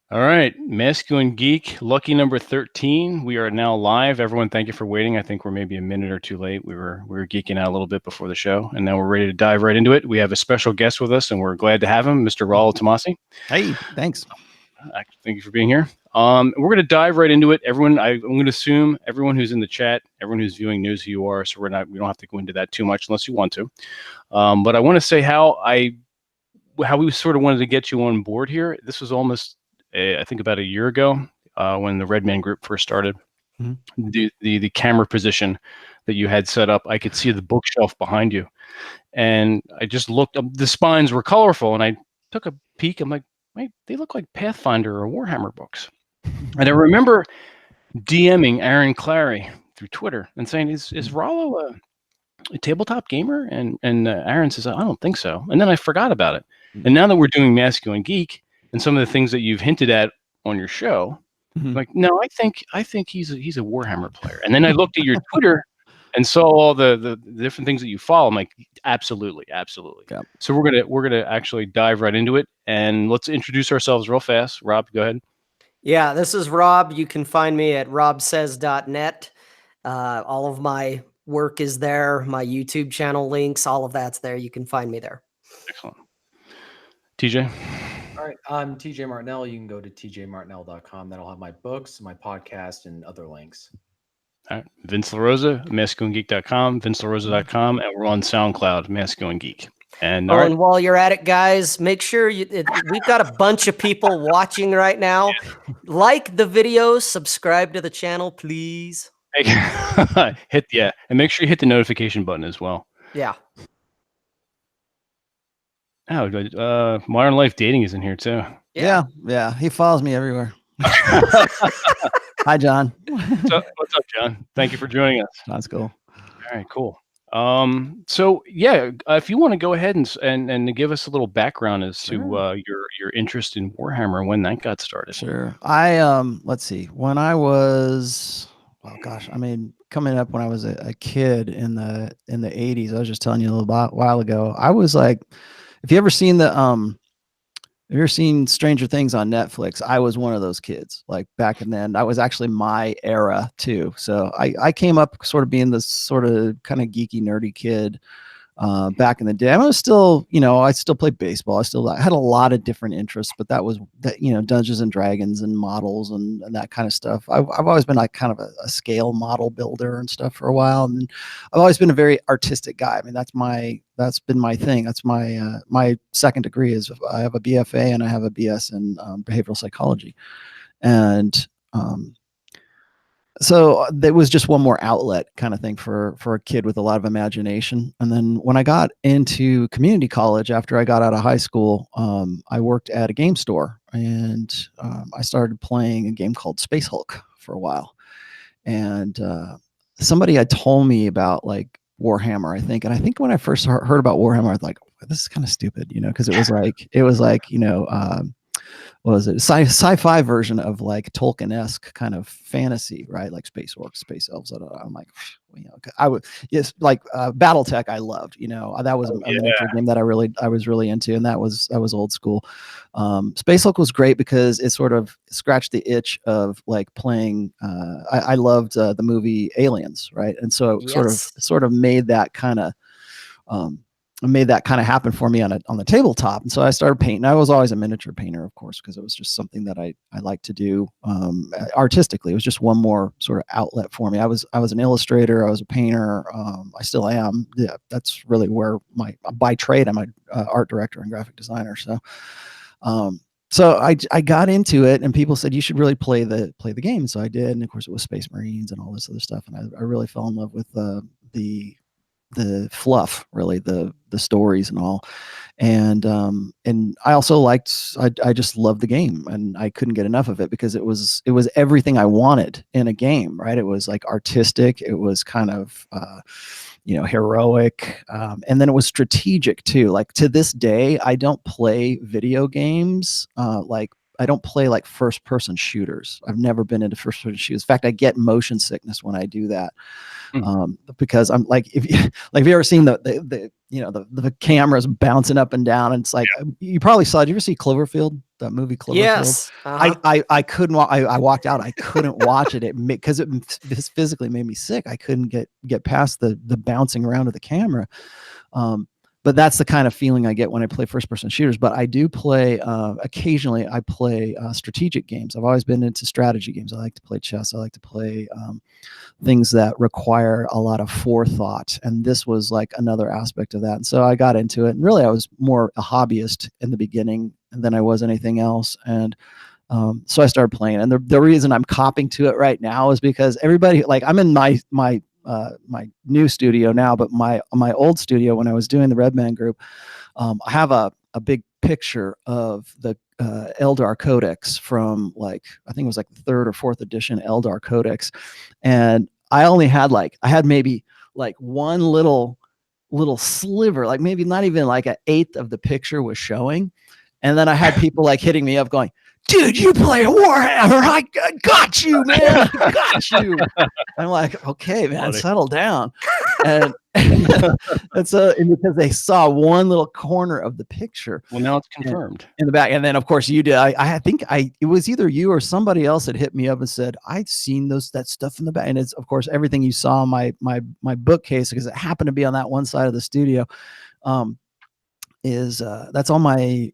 All right, Masculine Geek, lucky number 13. We are now live. Everyone, thank you for waiting. I think we're maybe a minute or two late. We were geeking out a little bit before the show, and now we're ready to dive right into it. We have a special guest with us, and we're glad to have him, Mr. Rollo Tomassi. Hey, thanks. Thank you for being here. We're going to dive right into it. Everyone, I'm going to assume everyone who's in the chat, everyone who's viewing knows who you are, so we don't have to go into that too much unless you want to. But I want to say how we sort of wanted to get you on board here. This was almost I think about a year ago when the Redman Group first started. Mm-hmm. The camera position that you had set up, I could see the bookshelf behind you, and I just looked up. The spines were colorful, and I took a peek. I'm like, wait, they look like Pathfinder or Warhammer books. And I remember DMing Aaron Clarey through Twitter and saying, "Is Rollo a tabletop gamer?" And Aaron says, "I don't think so." And then I forgot about it. And now that we're doing Masculine Geek and some of the things that you've hinted at on your show, like, no, I think he's a Warhammer player. And then I looked at your Twitter and saw all the different things that you follow. I'm like, absolutely. Yeah. So we're gonna actually dive right into it, and let's introduce ourselves real fast. Rob, go ahead. Yeah, this is Rob. You can find me at robsays.net. All of my work is there. My YouTube channel links, all of that's there. You can find me there. Excellent. TJ? All right, I'm TJ Martinell. You can go to tjmartinell.com. That'll have my books, my podcast, and other links. All right. Vince LaRosa, masculinegeek.com, vincelorosa.com, and we're on SoundCloud, Masculine Geek. And, and while you're at it, guys, make sure we've got a bunch of people watching right now. Like the video, subscribe to the channel, please. And make sure you hit the notification button as well. Yeah. Oh, Modern Life Dating is in here too. Yeah. He follows me everywhere. Hi, John. What's up, John? Thank you for joining us. That's cool. All right, cool. So yeah, if you want to go ahead and give us a little background as to your interest in Warhammer and when that got started. Sure. I let's see. When I was, coming up when I was a kid in the 80s, I was just telling you a little while ago. I was like, if you ever seen Stranger Things on Netflix, I was one of those kids. Like back in then, that was actually my era too. So I came up sort of being this sort of kind of geeky, nerdy kid back in the day. I was still, I still played baseball. I had a lot of different interests, but that was Dungeons and Dragons and models and that kind of stuff. I've always been like kind of a scale model builder and stuff for a while. And I've always been a very artistic guy. I mean, that's been my thing. That's my my second degree is I have a BFA and I have a BS in behavioral psychology. And so there was just one more outlet kind of thing for a kid with a lot of imagination. And then when I got into community college, after I got out of high school, I worked at a game store and I started playing a game called Space Hulk for a while. And somebody had told me about like Warhammer, I think. And I think when I first heard about Warhammer, I was like, this is kind of stupid, because it was like, what was it? Sci-fi version of like Tolkien-esque kind of fantasy, right? Like space orcs, space elves. I'm like, like BattleTech. I loved, that was a miniature game that I was really into, and that was old school. Space Hulk was great because it sort of scratched the itch of like playing. I loved the movie Aliens, right? And so it sort of made that kind of. Happen for me on the tabletop. And so I started painting. I was always a miniature painter, of course, because it was just something that I like to do artistically. It was just one more sort of outlet for me. I was an illustrator. I was a painter. I still am. Yeah, that's really where by trade, I'm an art director and graphic designer. So I got into it, and people said you should really play the game. So I did, and of course it was Space Marines and all this other stuff. And I really fell in love with the fluff, really, the stories and all. And I also liked, I just loved the game, and I couldn't get enough of it because it was everything I wanted in a game, right? It was like artistic. It was kind of, heroic. And then it was strategic too. Like to this day, I don't play video games, like don't play like first person shooters. I've never been into first person shooters. In fact, I get motion sickness when I do that. Because I'm like, if you ever seen the cameras bouncing up and down, and it's like, you probably saw, did you ever see Cloverfield, that movie Cloverfield? Yes. I couldn't I walked out. I couldn't watch it. Because it physically made me sick. I couldn't get past the bouncing around of the camera. But that's the kind of feeling I get when I play first person shooters. But I do play, occasionally I play strategic games. I've always been into strategy games. I like to play chess. I like to play things that require a lot of forethought. And this was like another aspect of that. And so I got into it. And really, I was more a hobbyist in the beginning than I was anything else. And so I started playing. And the reason I'm copping to it right now is because everybody, like, I'm in my new studio now, but my old studio when I was doing the Redman group, I have a big picture of the Eldar Codex from, like, I think it was like the 3rd or 4th edition Eldar Codex, and I had maybe like one little sliver, like maybe not even like 1/8 of the picture was showing, and then I had people like hitting me up going, "Dude, you play Warhammer? I got you, man! I got you." I'm like, "Okay, man, settle down." And so, because they saw one little corner of the picture. Well, now it's confirmed in the back, and then of course you did. I think it was either you or somebody else that hit me up and said, "I've seen that stuff in the back." And it's, of course, everything you saw in my bookcase, because it happened to be on that one side of the studio. That's all my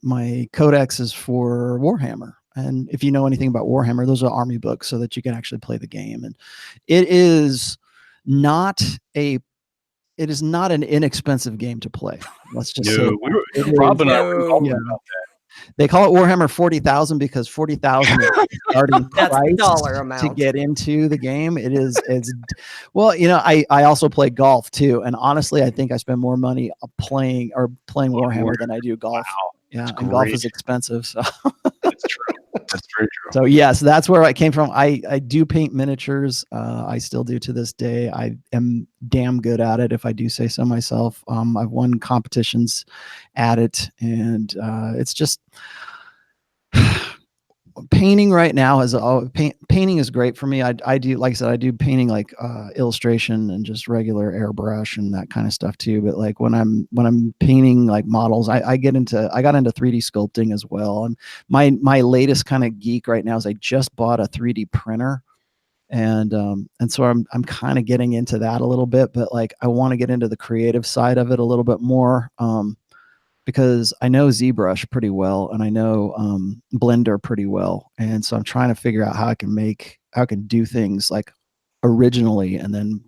codexes for Warhammer. And if you know anything about Warhammer, those are army books so that you can actually play the game. And it is not an inexpensive game to play. Let's just say Rob and I were talking about that. They call it Warhammer 40,000 because 40,000 is starting price dollar amount to get into the game. It's well, I also play golf too, and honestly, I think I spend more money playing Warhammer than I do golf. Wow. Yeah, and golf is expensive. So that's true. That's very true. So yes, that's where I came from. I do paint miniatures. I still do to this day. I am damn good at it, if I do say so myself. I've won competitions at it, and it's just painting right now painting is great for me. I do, like I said, I do painting like illustration and just regular airbrush and that kind of stuff too. But like when I'm painting like models, I got into 3D sculpting as well. And my latest kind of geek right now is I just bought a 3D printer. And so I'm kind of getting into that a little bit, but like I want to get into the creative side of it a little bit more. Because I know ZBrush pretty well, and I know Blender pretty well, and so I'm trying to figure out how I can do things like originally, and then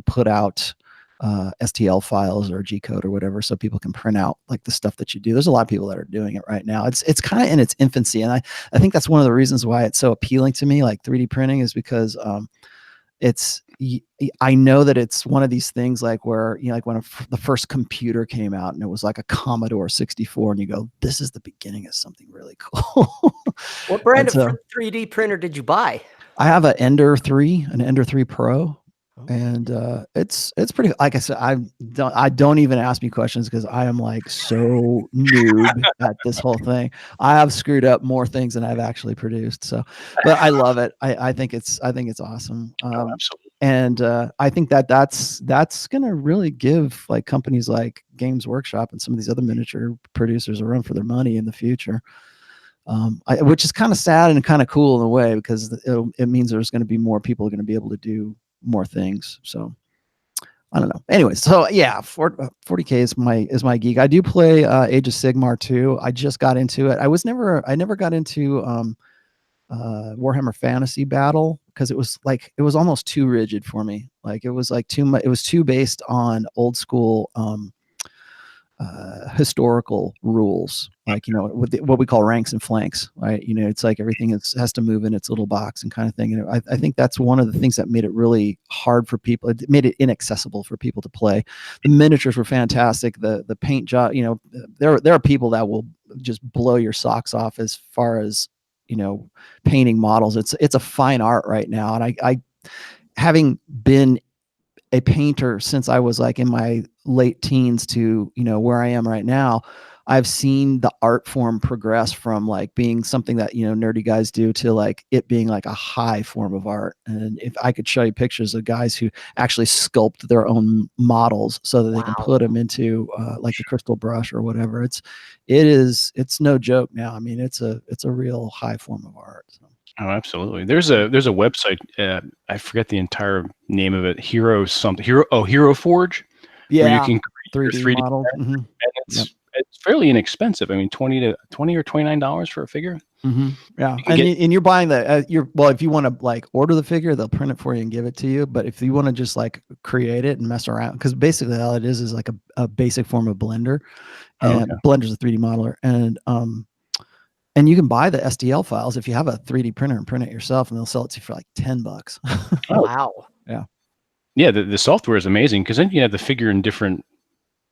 put out STL files or G code or whatever, so people can print out like the stuff that you do. There's a lot of people that are doing it right now. It's kind of in its infancy, and I think that's one of the reasons why it's so appealing to me, like 3D printing, is because I know that it's one of these things like where, like when the first computer came out and it was like a Commodore 64, and you go, this is the beginning of something really cool. What brand of 3D printer did you buy? I have an Ender 3 Pro. And it's pretty, like I said, I don't even ask me questions because I am like so noob at this whole thing. I have screwed up more things than I've actually produced. So, but I love it. I think it's awesome. Absolutely. And I think that's gonna really give like companies like Games Workshop and some of these other miniature producers a run for their money in the future. Which is kind of sad and kind of cool in a way, because it means there's going to be more people going to be able to do more things. So I don't know. Anyway, so yeah, 40K is my geek. I do play Age of Sigmar too. I just got into it. I never got into Warhammer Fantasy Battle because it was almost too rigid for me. Like it was like too much. It was too based on old school historical rules, like with what we call ranks and flanks, right? It's like everything has to move in its little box and kind of thing. And I think that's one of the things that made it really hard for people. It made it inaccessible for people to play. The miniatures were fantastic. The paint job, there are people that will just blow your socks off as far as painting models. It's a fine art right now, and I having been a painter since I was like in my late teens to where I am right now, I've seen the art form progress from like being something that, you know, nerdy guys do to like it being like a high form of art. And if I could show you pictures of guys who actually sculpt their own models so that they can put them into like the crystal brush or whatever, it's no joke now. I mean, it's a real high form of art. So. Oh, absolutely. There's a website. I forget the entire name of it. Hero Forge. Yeah. Where you can create 3D models. And it's fairly inexpensive. I mean, $20 or $29 for a figure. Yeah, and you're buying the if you want to like order the figure, they'll print it for you and give it to you. But if you want to just like create it and mess around, because basically all it is like a basic form of Blender, and Blender's a 3D modeler, and you can buy the STL files if you have a 3D printer and print it yourself, and they'll sell it to you for like $10. Wow. Yeah. Yeah, the software is amazing because then you have the figure in different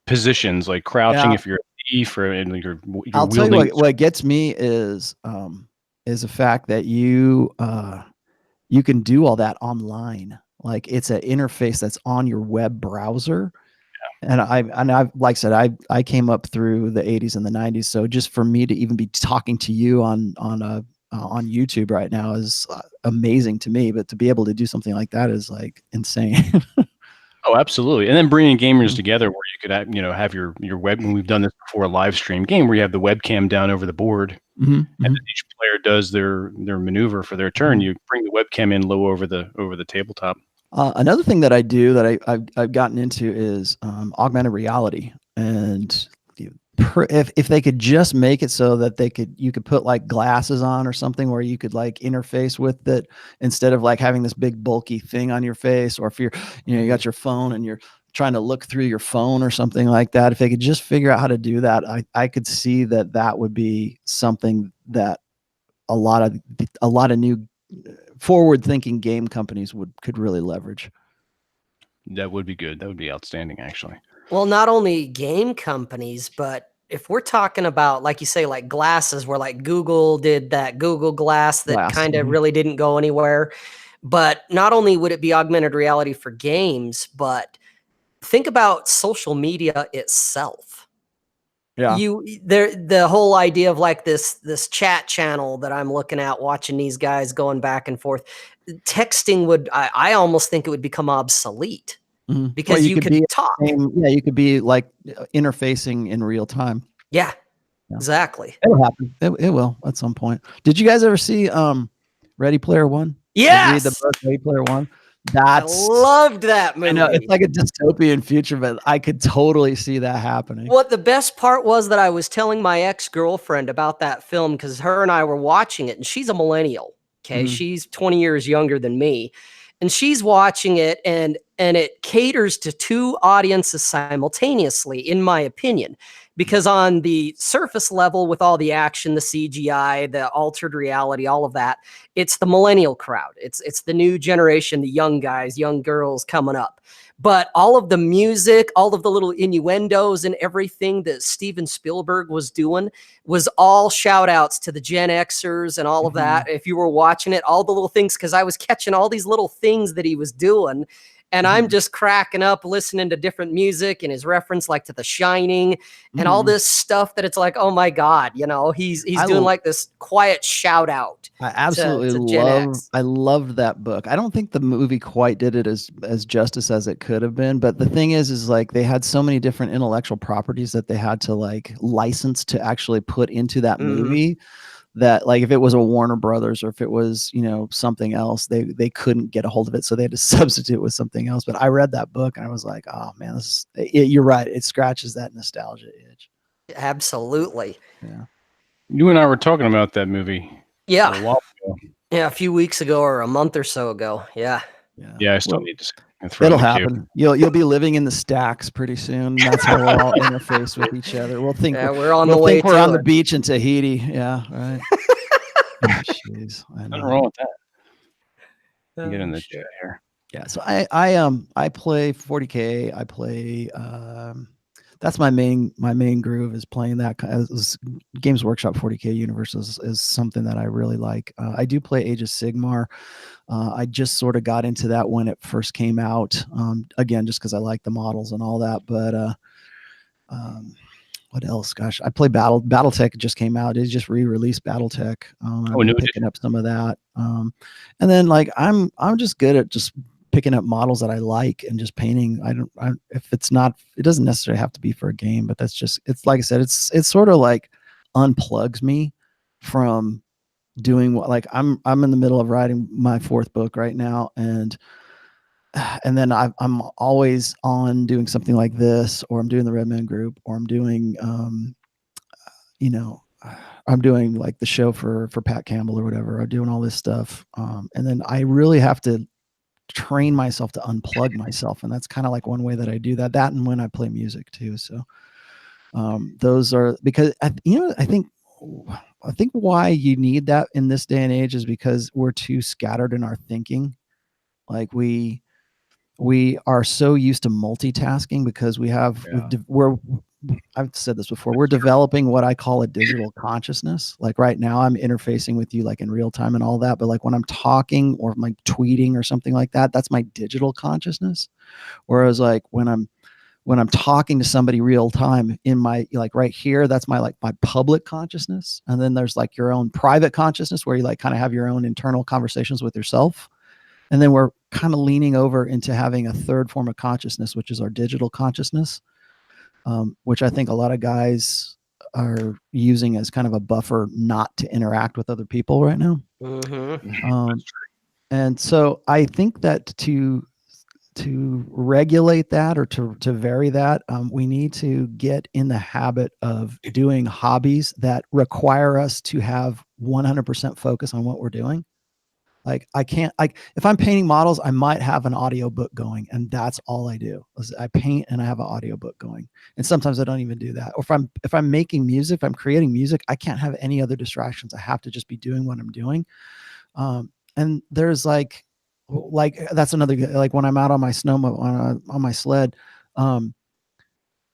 positions, like crouching if you're a thief, or and you're I'll tell you what gets me is the fact that you can do all that online. Like it's an interface that's on your web browser. And I've like I said, I came up through the 80s and the 90s. So just for me to even be talking to you on YouTube right now is amazing to me. But to be able to do something like that is like insane. Oh, absolutely. And then bringing gamers together where you could have, have your web, and we've done this before, a live stream game where you have the webcam down over the board, and then each player does their maneuver for their turn. You bring the webcam in low over the tabletop. Another thing that I do that I've gotten into is augmented reality, and if they could just make it so that you could put like glasses on or something where you could like interface with it instead of like having this big bulky thing on your face, or if you got your phone and you're trying to look through your phone or something like that. If they could just figure out how to do that, I could see that would be something that a lot of new forward-thinking game companies could really leverage. That would be good. That would be outstanding, actually. Well, not only game companies, but if we're talking about, like you say, like glasses, where like Google did that Google Glass that kind of really didn't go anywhere. But not only would it be augmented reality for games, but think about social media itself. Yeah. The whole idea of like this chat channel that I'm looking at, watching these guys going back and forth. Texting I almost think it would become obsolete. Because you could talk. You could be like interfacing in real time. Yeah. Exactly. It'll happen. It will at some point. Did you guys ever see Ready Player One? Yes. The book Ready Player One. I loved that movie. I know it's like a dystopian future, but I could totally see that happening. What the best part was that I was telling my ex-girlfriend about that film because her and I were watching it, and she's a millennial. Okay. She's 20 years younger than me. And she's watching it, and it caters to two audiences simultaneously, in my opinion. Because on the surface level, with all the action, the CGI, the altered reality, all of that, it's the millennial crowd. It's the new generation, the young guys, young girls coming up. But all of the music, all of the little innuendos and everything that Steven Spielberg was doing was all shout outs to the Gen Xers and all of that. If you were watching it, all the little things, because I was catching all these little things that he was doing. And I'm just cracking up listening to different music and his reference like to The Shining and all this stuff that it's like, oh my God, he's doing like this quiet shout out. I absolutely I loved that book. I don't think the movie quite did it as justice as it could have been. But the thing is like they had so many different intellectual properties that they had to like license to actually put into that movie. That like if it was a Warner Brothers or if it was something else, they couldn't get a hold of it, so they had to substitute with something else. But I read that book and I was like, oh man, you're right, it scratches that nostalgia itch. Absolutely. Yeah. You and I were talking about that movie. Yeah. A while ago. Yeah, a few weeks ago or a month or so ago. Yeah. Yeah, I still need to. It'll happen. You'll be living in the stacks pretty soon. That's how we'll all interface with each other. We'll think we're on the way. We're on the beach in Tahiti. Yeah, right. Jeez, nothing wrong with that. Get in the chat here. Yeah, so I play 40K. I play. That's my main groove is playing that. Games Workshop 40K universe is something that I really like. I do play Age of Sigmar. I just sort of got into that when it first came out. Again, just because I like the models and all that. But what else? Gosh, I play BattleTech just came out. It just re-released BattleTech. I've been picking up some of that. And then like I'm just good at just picking up models that I like and just painting. If it's not, it doesn't necessarily have to be for a game, but that's just, it's like I said, it's sort of like unplugs me from doing what, like I'm in the middle of writing my 4th book right now. And then I'm always on doing something like this, or I'm doing the Red Man Group, or I'm doing, I'm doing like the show for Pat Campbell or whatever. I'm doing all this stuff. And then I really have to train myself to unplug myself. And that's kind of like one way that I do that and when I play music too. So those are, because I think why you need that in this day and age is because we're too scattered in our thinking. Like we are so used to multitasking because I've said this before, we're developing what I call a digital consciousness. Like right now I'm interfacing with you like in real time and all that. But like when I'm talking or like tweeting or something like that, that's my digital consciousness. Whereas like when I'm talking to somebody real time in my, like right here, that's my public consciousness. And then there's like your own private consciousness where you like kind of have your own internal conversations with yourself. And then we're kind of leaning over into having a third form of consciousness, which is our digital consciousness. Which I think a lot of guys are using as kind of a buffer not to interact with other people right now. Mm-hmm. And so I think that to regulate that or to vary that, we need to get in the habit of doing hobbies that require us to have 100% focus on what we're doing. Like I can't, like if I'm painting models, I might have an audio book going and that's all I do. I paint and I have an audio book going. And sometimes I don't even do that. Or if I'm making music, if I'm creating music, I can't have any other distractions. I have to just be doing what I'm doing. And there's like that's another, like when I'm out on my on my sled,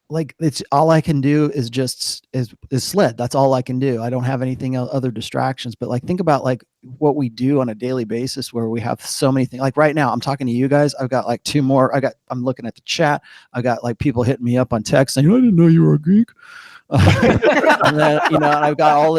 like it's all I can do is just is sled. That's all I can do. I don't have anything other distractions. But like think about like what we do on a daily basis where we have so many things. Like right now I'm talking to you guys. I've got like 2 more. I'm looking at the chat. I got like people hitting me up on text saying, I didn't know you were a geek. And then, I've got all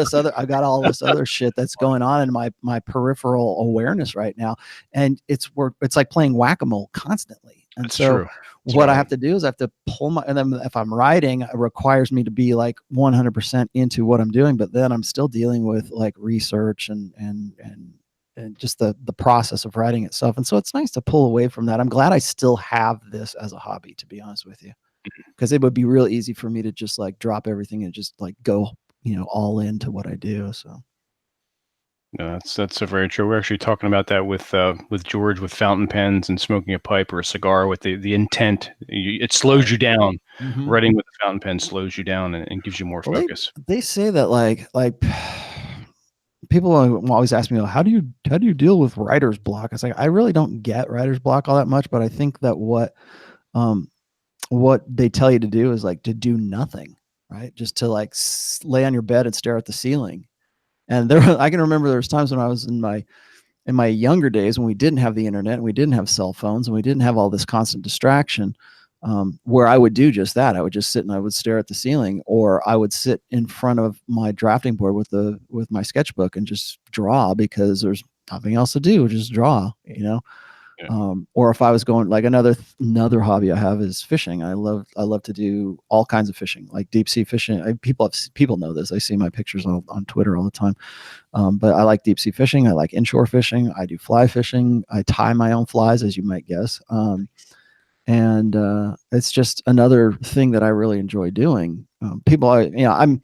this other shit that's going on in my peripheral awareness right now. And it's like playing whack-a-mole constantly. And that's so true. What I have to do is I have to pull and then if I'm writing, it requires me to be like 100% into what I'm doing, but then I'm still dealing with like research and just the process of writing itself. And so it's nice to pull away from that. I'm glad I still have this as a hobby, to be honest with you, because it would be real easy for me to just like drop everything and just like go, all into what I do. So. No, that's so very true. We're actually talking about that with George, with fountain pens and smoking a pipe or a cigar with the intent. It slows you down. Mm-hmm. Writing with a fountain pen slows you down and gives you more focus. They say that like people always ask me, how do you deal with writer's block? It's like I really don't get writer's block all that much, but I think that what they tell you to do is like to do nothing, right? Just to like lay on your bed and stare at the ceiling. And I can remember there was times when I was in my younger days when we didn't have the internet and we didn't have cell phones and we didn't have all this constant distraction, where I would do just that. I would just sit and I would stare at the ceiling, or I would sit in front of my drafting board with my sketchbook and just draw because there's nothing else to do, just draw, Yeah. Or if I was going, like another hobby I have is fishing. I love to do all kinds of fishing, like deep sea fishing. People know this. I see my pictures on Twitter all the time. But I like deep sea fishing. I like inshore fishing. I do fly fishing. I tie my own flies, as you might guess. And it's just another thing that I really enjoy doing. I'm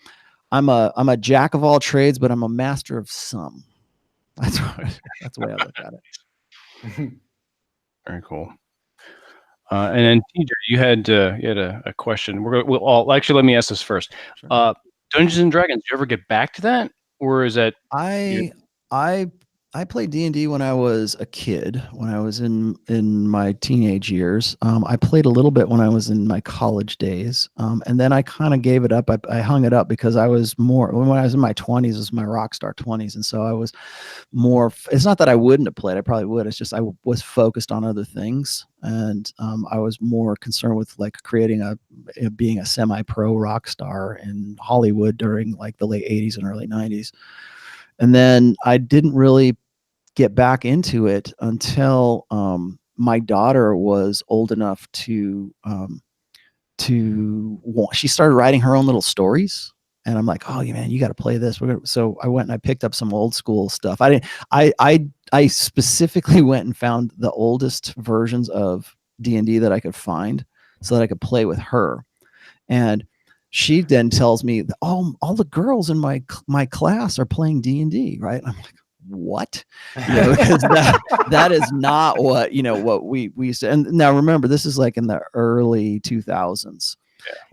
a jack of all trades, but I'm a master of some. That's the way I look at it. Very cool. And then TJ, you had a question. Actually, let me ask this first. Sure. Dungeons and Dragons. Do you ever get back to that, or is that I I played D&D when I was a kid, when I was in my teenage years. I played a little bit when I was in my college days. And then I kind of gave it up. I hung it up because I was more, when I was in my 20s, it was my rock star 20s. And so I was more, it's not that I wouldn't have played, I probably would. It's just I was focused on other things. And I was more concerned with like creating being a semi-pro rock star in Hollywood during like the late 80s and early 90s. And then I didn't really get back into it until my daughter was old enough she started writing her own little stories, and I'm like, oh yeah, man, you got to play this. So I went and I picked up some old school stuff. I specifically went and found the oldest versions of D&D that I could find so that I could play with her. And she then tells me, all the girls in my class are playing D&D, right? I'm like, what? Because that is not what what we used to. And now remember, this is like in the early 2000s.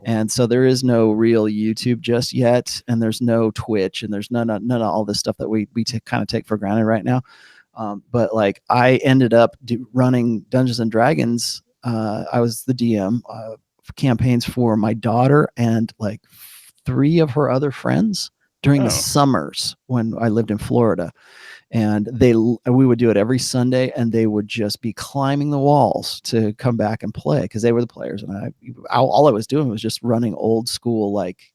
And so there is no real YouTube just yet, and there's no Twitch, and there's none of all this stuff that we kind of take for granted right now. But like I ended up running Dungeons and Dragons. I was the DM campaigns for my daughter and like 3 of her other friends during the summers when I lived in Florida. And we would do it every Sunday, and they would just be climbing the walls to come back and play because they were the players. And all I was doing was just running old school like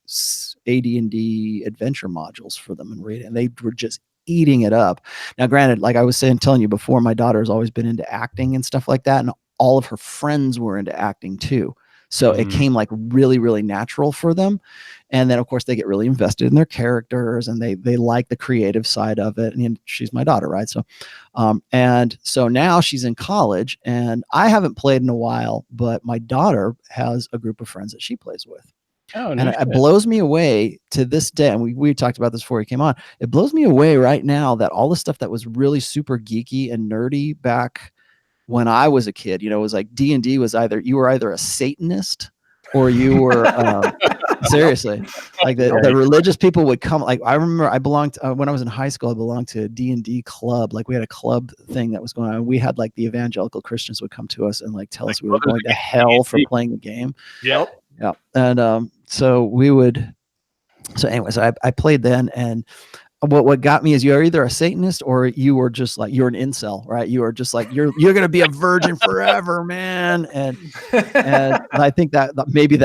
AD&D adventure modules for them and reading. And they were just eating it up. Now, granted, like I was telling you before, my daughter has always been into acting and stuff like that, and all of her friends were into acting too. So it came like really, really natural for them. And then of course they get really invested in their characters, and they like the creative side of it. And she's my daughter, right? So, and so now she's in college, and I haven't played in a while, but my daughter has a group of friends that she plays with. Oh, and it blows me away to this day. And we talked about this before he came on. It blows me away right now that all the stuff that was really super geeky and nerdy back when I was a kid, it was like D&D was you were either a Satanist or you were seriously like the religious people would come. Like I remember I belonged when I was in high school, I belonged to a D&D club. Like we had a club thing that was going on. We had like the evangelical Christians would come to us and like tell us we were going to hell for playing the game. Yep. Yeah. And so we would. So anyways, I played then, and what got me is you're either a Satanist or you were just like, you're an incel, right? You are just like, you're going to be a virgin forever, man. And I think that maybe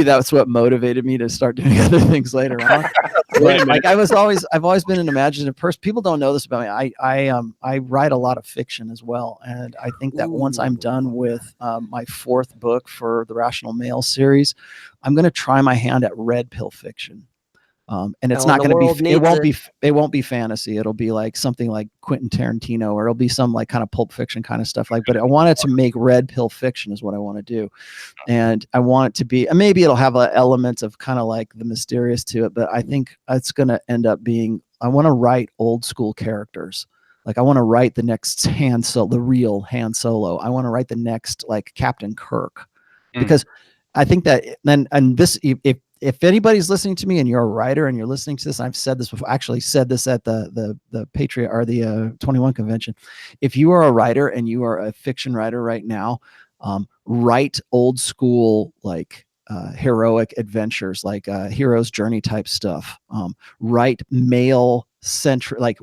that's what motivated me to start doing other things later on. But, like I've always been an imaginative person. People don't know this about me. I write a lot of fiction as well. And I think that once I'm done with my 4th book for the Rational Male series, I'm going to try my hand at red pill fiction. And it's not going to be, it won't be fantasy. It'll be like something like Quentin Tarantino, or it'll be some like kind of Pulp Fiction kind of stuff. Like, but I want it to make red pill fiction is what I want to do. And I want it to be, and maybe it'll have elements of kind of like the mysterious to it, but I think it's going to end up being, I want to write old school characters. Like I want to write the next the real Han Solo. I want to write the next like Captain Kirk, because I think that and this, if anybody's listening to me and you're a writer and you're listening to this, I've said this before, actually said this at the Patriot or the 21 convention. If you are a writer and you are a fiction writer right now, write old school, like heroic adventures, like hero's journey type stuff. Write male centric, like,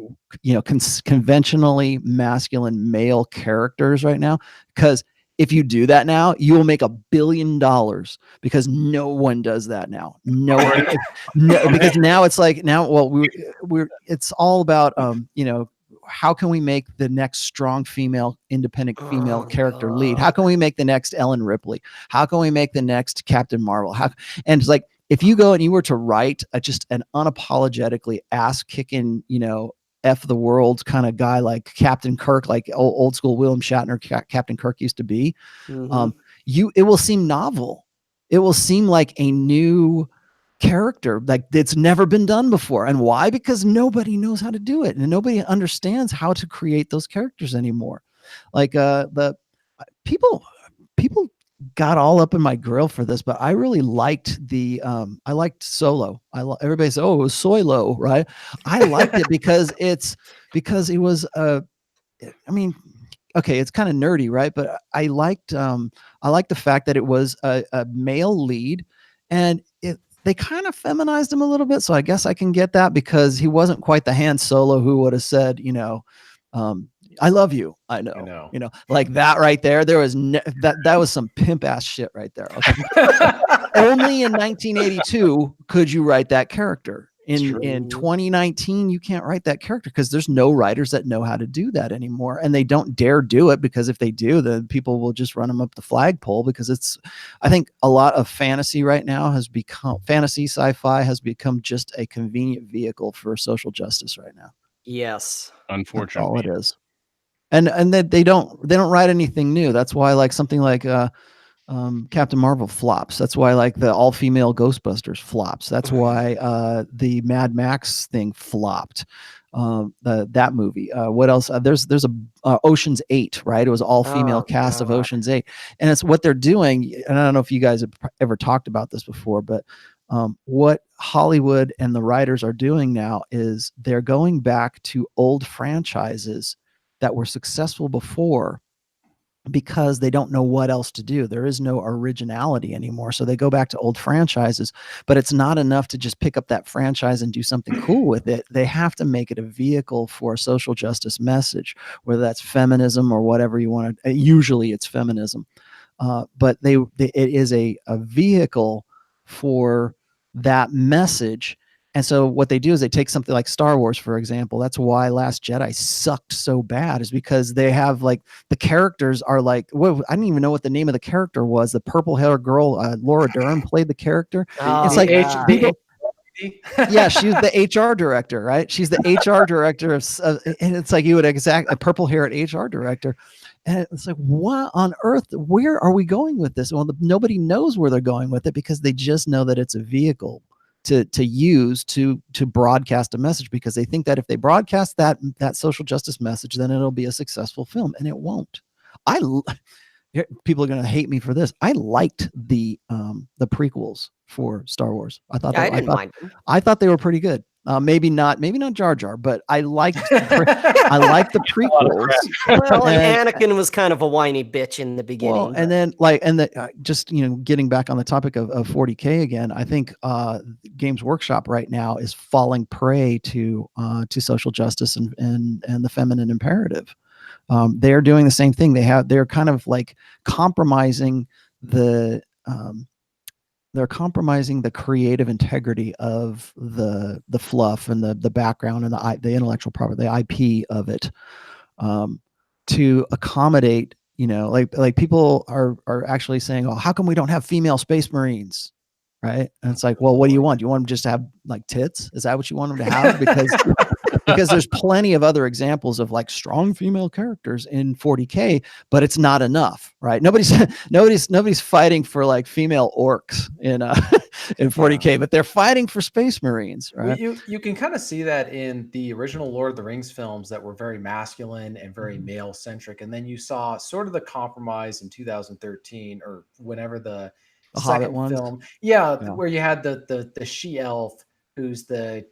conventionally masculine male characters right now. Because if you do that now, you will make $1 billion, because no one does that now. No, because now it's like it's all about, how can we make the next strong female, independent female character lead? How can we make the next Ellen Ripley? How can we make the next Captain Marvel? And it's like, if you go and you were to write just an unapologetically ass kicking, F the world kind of guy like Captain Kirk, like old school William Shatner Captain Kirk used to be, it will seem novel. It will seem like a new character, like it's never been done before. And why? Because nobody knows how to do it, and nobody understands how to create those characters anymore. Like the people got all up in my grill for this, but I really liked I liked Solo. Everybody said, oh, it was Soilo, right? I liked it because it was I mean, okay, it's kind of nerdy, right? But I liked the fact that it was a male lead, and they kind of feminized him a little bit. So I guess I can get that, because he wasn't quite the Han Solo who would have said, um, I love you. I know, like that right there. There was that was some pimp ass shit right there. Okay. Only in 1982 could you write that character. In 2019, you can't write that character because there's no writers that know how to do that anymore, and they don't dare do it, because if they do, then people will just run them up the flagpole. Because I think a lot of fantasy right now sci-fi has become just a convenient vehicle for social justice right now. Yes, unfortunately, that's all it is. And that they don't write anything new. That's why, like, something like Captain Marvel flops. That's why, like, the all-female Ghostbusters flops. That's why the Mad Max thing flopped. That movie. What else? There's a Ocean's 8, right? It was all-female cast of Ocean's 8, and it's what they're doing. And I don't know if you guys have ever talked about this before, but what Hollywood and the writers are doing now is they're going back to old franchises that were successful before, because they don't know what else to do. There is no originality anymore. So they go back to old franchises, but it's not enough to just pick up that franchise and do something cool with it. They have to make it a vehicle for a social justice message, whether that's feminism or whatever you want to. Usually it's feminism, but it is a vehicle for that message. And so what they do is they take something like Star Wars, for example. That's why Last Jedi sucked so bad, is because they have, like, the characters are like, well, I didn't even know what the name of the character was. The purple hair girl, Laura Dern, played the character. It's like, yeah, she's the HR director, right? She's the HR director and it's like, you would a purple haired HR director. And it's like, what on earth? Where are we going with this? Well, nobody knows where they're going with it, because they just know that it's a vehicle to use to broadcast a message, because they think that if they broadcast that social justice message, then it'll be a successful film, and it won't. People are going to hate me for this. I liked the prequels for Star Wars. I thought they were pretty good. Maybe not Jar Jar, but I liked the prequels. Well, and Anakin was kind of a whiny bitch in the beginning. Well, and then just getting back on the topic of 40K again, I think Games Workshop right now is falling prey to social justice and the feminine imperative. They're doing the same thing. They're kind of like compromising the creative integrity of the fluff and the background and the intellectual property, the IP of it, to accommodate, like people are actually saying, oh, how come we don't have female Space Marines? Right. And it's like, well, what do you want? Do you want them just to have, like, tits? Is that what you want them to have? Because there's plenty of other examples of, like, strong female characters in 40K, but it's not enough, right? Nobody's fighting for, like, female orcs in 40K, but they're fighting for Space Marines, right? Well, you can kind of see that in the original Lord of the Rings films that were very masculine and very male centric, and then you saw sort of the compromise in 2013 or whenever the second film, where you had the she elf who's the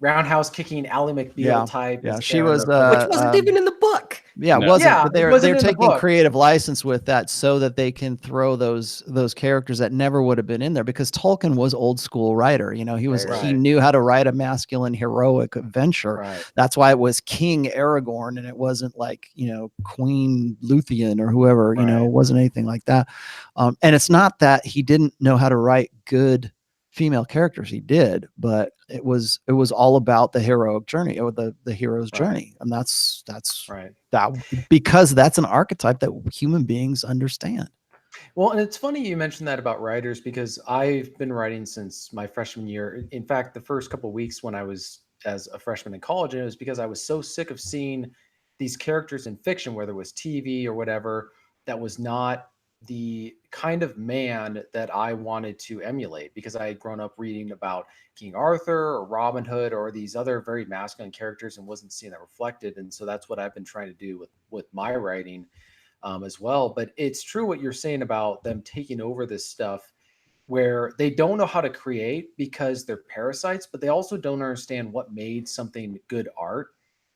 roundhouse kicking Ally McBeal type. Yeah, she was which wasn't even in the book. Yeah, it wasn't. But they're taking creative license with that so that they can throw those characters that never would have been in there, because Tolkien was old school writer. He knew how to write a masculine heroic adventure. Right. That's why it was King Aragorn, and it wasn't like Queen Luthien or whoever. It wasn't anything like that. And it's not that he didn't know how to write good female characters. He did, but it was all about the heroic journey, or the hero's journey, and that's right. That, because that's an archetype that human beings understand. Well, and it's funny you mentioned that about writers, because I've been writing since my freshman year. In fact, the first couple of weeks when I was as a freshman in college, and it was because I was so sick of seeing these characters in fiction, whether it was TV or whatever, that was not the kind of man that I wanted to emulate, because I had grown up reading about King Arthur or Robin Hood or these other very masculine characters and wasn't seeing that reflected. And so that's what I've been trying to do with my writing. as well. But it's true what you're saying about them taking over this stuff where they don't know how to create because they're parasites, but they also don't understand what made something good art.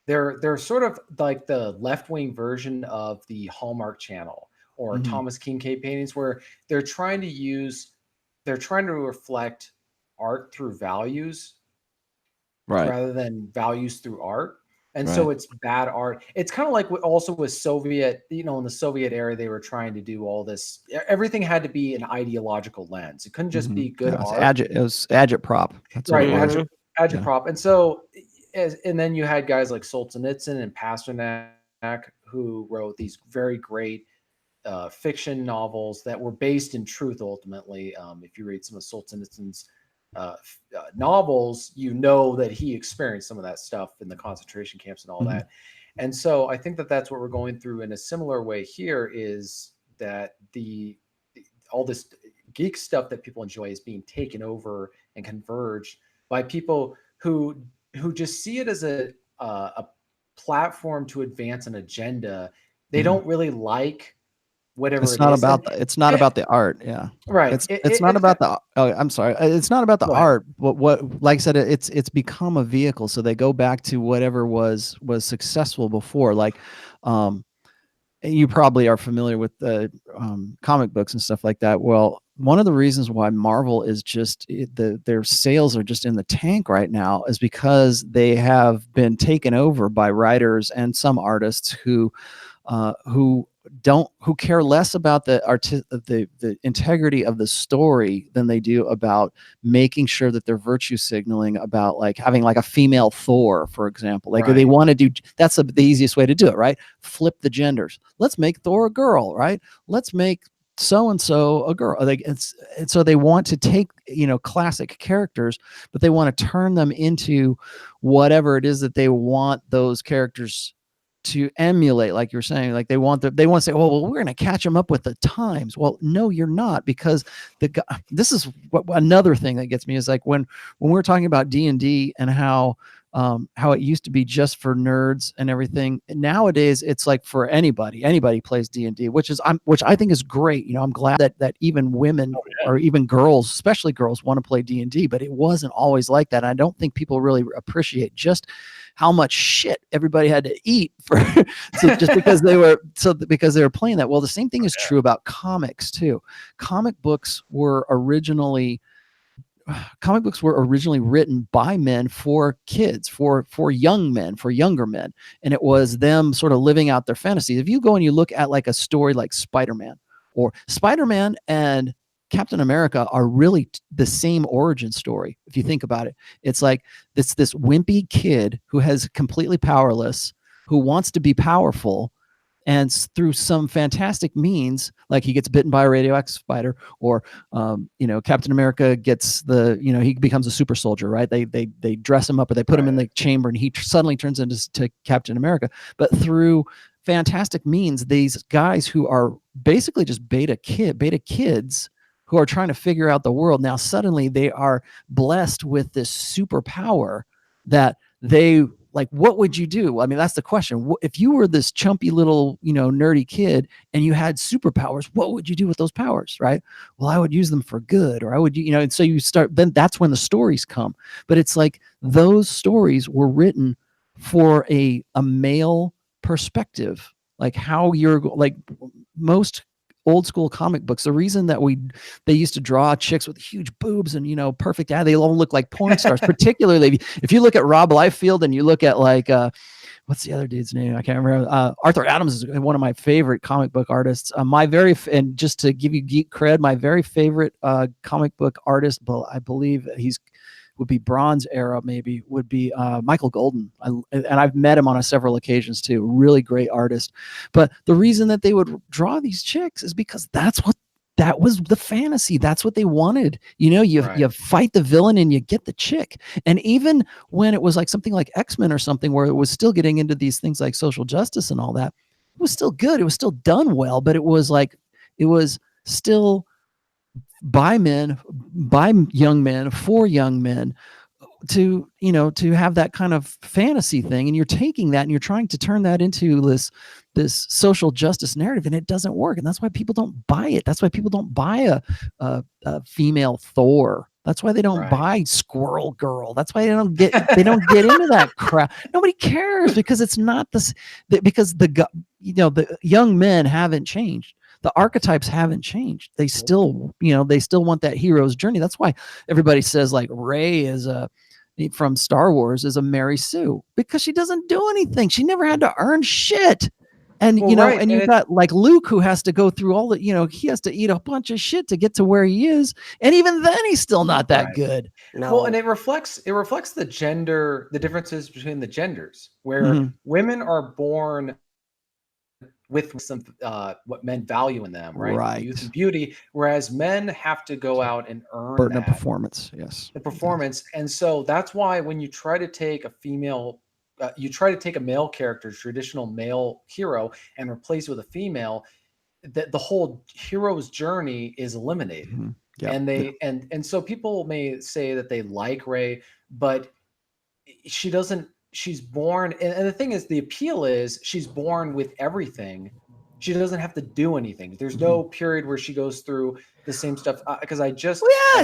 They're sort of like the left-wing version of the Hallmark Channel or Thomas Kincaid paintings, where they're trying to reflect art through values rather than values through art. And so it's bad art. It's kind of like what also with Soviet, in the Soviet era, they were trying to do all this. Everything had to be an ideological lens. It couldn't just be good art. It was agitprop. That's right. Agitprop. And so, and then you had guys like Solzhenitsyn and Pasternak who wrote these very great fiction novels that were based in truth. Ultimately, if you read some of Solzhenitsyn's novels, that he experienced some of that stuff in the concentration camps and all that. And so I think that that's what we're going through in a similar way here, is that all this geek stuff that people enjoy is being taken over and converged by people who just see it as a platform to advance an agenda. They don't really like whatever it's not about it's not about the art. Right. It's not about the I'm sorry, it's not about the art, but what, like I said, it's become a vehicle, so they go back to whatever was successful before. Like you probably are familiar with the comic books and stuff like that. Well, one of the reasons why Marvel is just their sales are just in the tank right now is because they have been taken over by writers and some artists who care less about the integrity of the story than they do about making sure that they're virtue signaling about, like, having like a female Thor, for example. Like they want to do, that's the easiest way to do it, right? Flip the genders. Let's make Thor a girl, right? Let's make so-and-so a girl. And so they want to take, classic characters, but they want to turn them into whatever it is that they want those characters to emulate. Like you're saying, like they want to say, well, we're going to catch them up with the times. Well, no, you're not, because this is another thing that gets me is like when we're talking about D&D and how it used to be just for nerds and everything. Nowadays, it's like for anybody plays D&D, which I think is great. I'm glad that even women or even girls, especially girls, want to play D&D, but it wasn't always like that. I don't think people really appreciate just how much shit everybody had to eat because they were playing that. Well, the same thing is true about comics too. Comic books were originally written by men for kids, for young men, for younger men. And it was them sort of living out their fantasies. If you go and you look at like a story like Spider-Man and Captain America are really the same origin story. If you think about it, it's like this wimpy kid who has completely powerless, who wants to be powerful, and through some fantastic means, like he gets bitten by a radioactive spider, or Captain America gets he becomes a super soldier, right? They dress him up, or they put him in the chamber, and he suddenly turns into Captain America. But through fantastic means, these guys who are basically just beta kids who are trying to figure out the world, now suddenly they are blessed with this superpower that they like. What would you do? I mean, that's the question. If you were this chumpy little, nerdy kid and you had superpowers, what would you do with those powers, right? Well, I would use them for good, or I would, and so you start, then that's when the stories come. But it's like those stories were written for a male perspective, like how you're like most old school comic books. The reason that they used to draw chicks with huge boobs and perfect, they all look like porn stars. Particularly if you look at Rob Liefeld and you look at like what's the other dude's name? I can't remember. Arthur Adams is one of my favorite comic book artists. And just to give you geek cred, my very favorite comic book artist, but I believe would be Bronze Era, maybe, would be Michael Golden. And I've met him on several occasions too. Really great artist. But the reason that they would draw these chicks is because that was the fantasy. That's what they wanted. You fight the villain and you get the chick. And even when it was like something like X-Men or something, where it was still getting into these things like social justice and all that, it was still good. It was still done well, but it was still by young men, for young men. to have that kind of fantasy thing, and you're taking that and you're trying to turn that into this social justice narrative, and it doesn't work. And that's why people don't buy it. That's why people don't buy a female Thor. That's why they don't buy Squirrel Girl. That's why they don't get into that crap. Nobody cares, because it's not this, because the young men haven't changed. The archetypes haven't changed. They still, they still want that hero's journey. That's why everybody says like Rey from Star Wars is a Mary Sue, because she doesn't do anything. She never had to earn shit. And and you've got like Luke, who has to go through all the, he has to eat a bunch of shit to get to where he is, and even then he's still not that good. No. Well, and it reflects the differences between the genders, where women are born with some what men value in them, right? Youth and beauty, whereas men have to go out and earn burden of performance. Yes, the performance. And so that's why when you try to take a female, you try to take a male character, traditional male hero, and replace with a female, the whole hero's journey is eliminated. And so people may say that they like Rey, but she doesn't. She's born, and the thing is, the appeal is she's born with everything. She doesn't have to do anything. There's no period where she goes through the same stuff. Because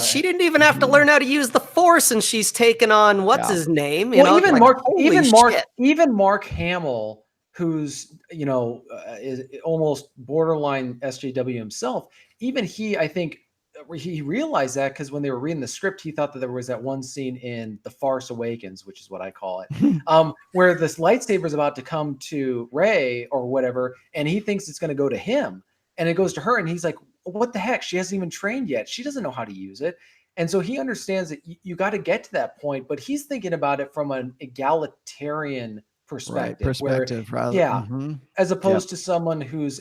she didn't even have to learn how to use the Force, and she's taken on his name. Even Mark Hamill, who's is almost borderline SJW himself. Even he, I think, he realized that because when they were reading the script, he thought that there was that one scene in The Farce Awakens, which is what I call it, where this lightsaber is about to come to Rey or whatever, and he thinks it's going to go to him, and it goes to her, and he's like, what the heck? She hasn't even trained yet. She doesn't know how to use it. And so he understands that you got to get to that point, but he's thinking about it from an egalitarian perspective. As opposed to someone who's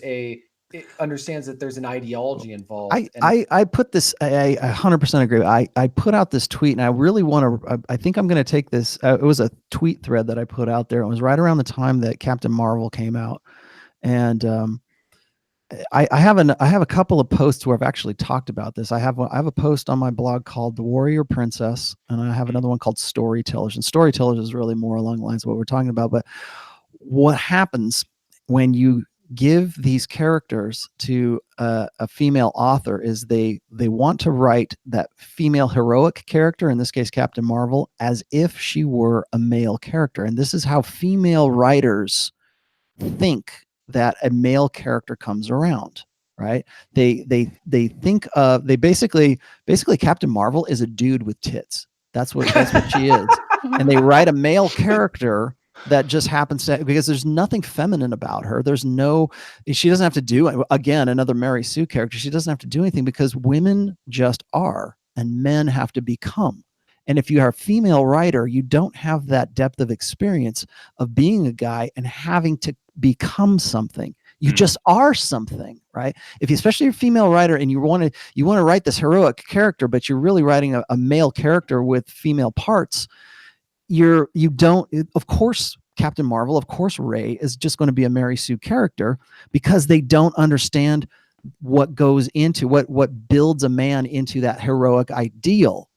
it understands that there's an ideology involved. I put this, I 100% agree. I put out this tweet, and I really want to, I think I'm going to take this, it was a tweet thread that I put out there. It was right around the time that Captain Marvel came out. And I have a couple of posts where I've actually talked about this. I have a post on my blog called The Warrior Princess, and I have another one called Storytellers. And Storytellers is really more along the lines of what we're talking about. But what happens when you give these characters to a female author is they want to write that female heroic character, in this case Captain Marvel, as if she were a male character. And this is how female writers think that a male character comes around, right? They think of, they basically Captain Marvel is a dude with tits. That's what she is. And they write a male character that just happens to, because there's nothing feminine about her. She doesn't have to do, again, another Mary Sue character. She doesn't have to do anything, because women just are, and men have to become. And if you are a female writer, you don't have that depth of experience of being a guy and having to become something. You just are something, right? Especially if you're a female writer and you want to write this heroic character, but you're really writing a male character with female parts, of course, Captain Marvel, of course, Rey is just going to be a Mary Sue character, because they don't understand what goes into what builds a man into that heroic ideal,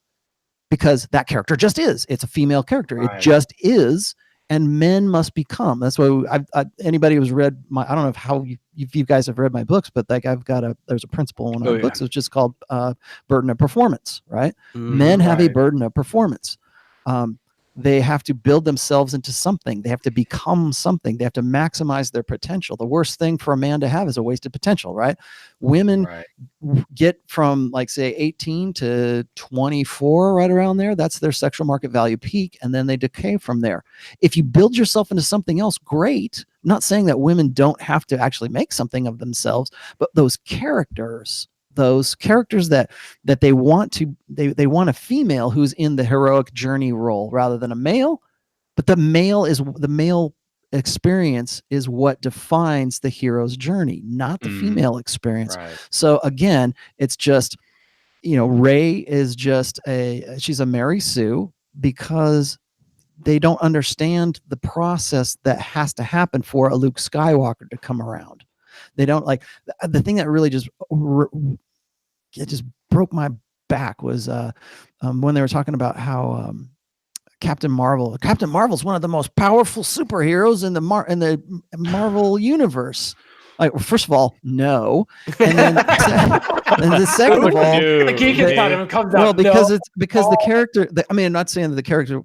because that character just is. It's a female character. Right. It just is. And men must become. That's why anybody who's read my, I don't know if you guys have read my books, but like there's a principle in my books, it's just called burden of performance, right? Men have a burden of performance. They have to build themselves into something. They have to become something. They have to maximize their potential. The worst thing for a man to have is a wasted potential, right? Women get from, like, say 18 to 24, right around there. That's their sexual market value peak. And then they decay from there. If you build yourself into something else, great. I'm not saying that women don't have to actually make something of themselves, but those characters that they want a female who's in the heroic journey role rather than a male, but the male experience is what defines the hero's journey, not the female experience. Right. So again, it's just, Rey is just she's a Mary Sue, because they don't understand the process that has to happen for a Luke Skywalker to come around. They don't, like, the thing that really just it just broke my back was when they were talking about how Captain Marvel. Captain Marvel's one of the most powerful superheroes in the Marvel universe. Like, first of all, no, and then and the second of all, the geek inside of him comes out. Because no. it's because the character. I mean, I'm not saying that the character.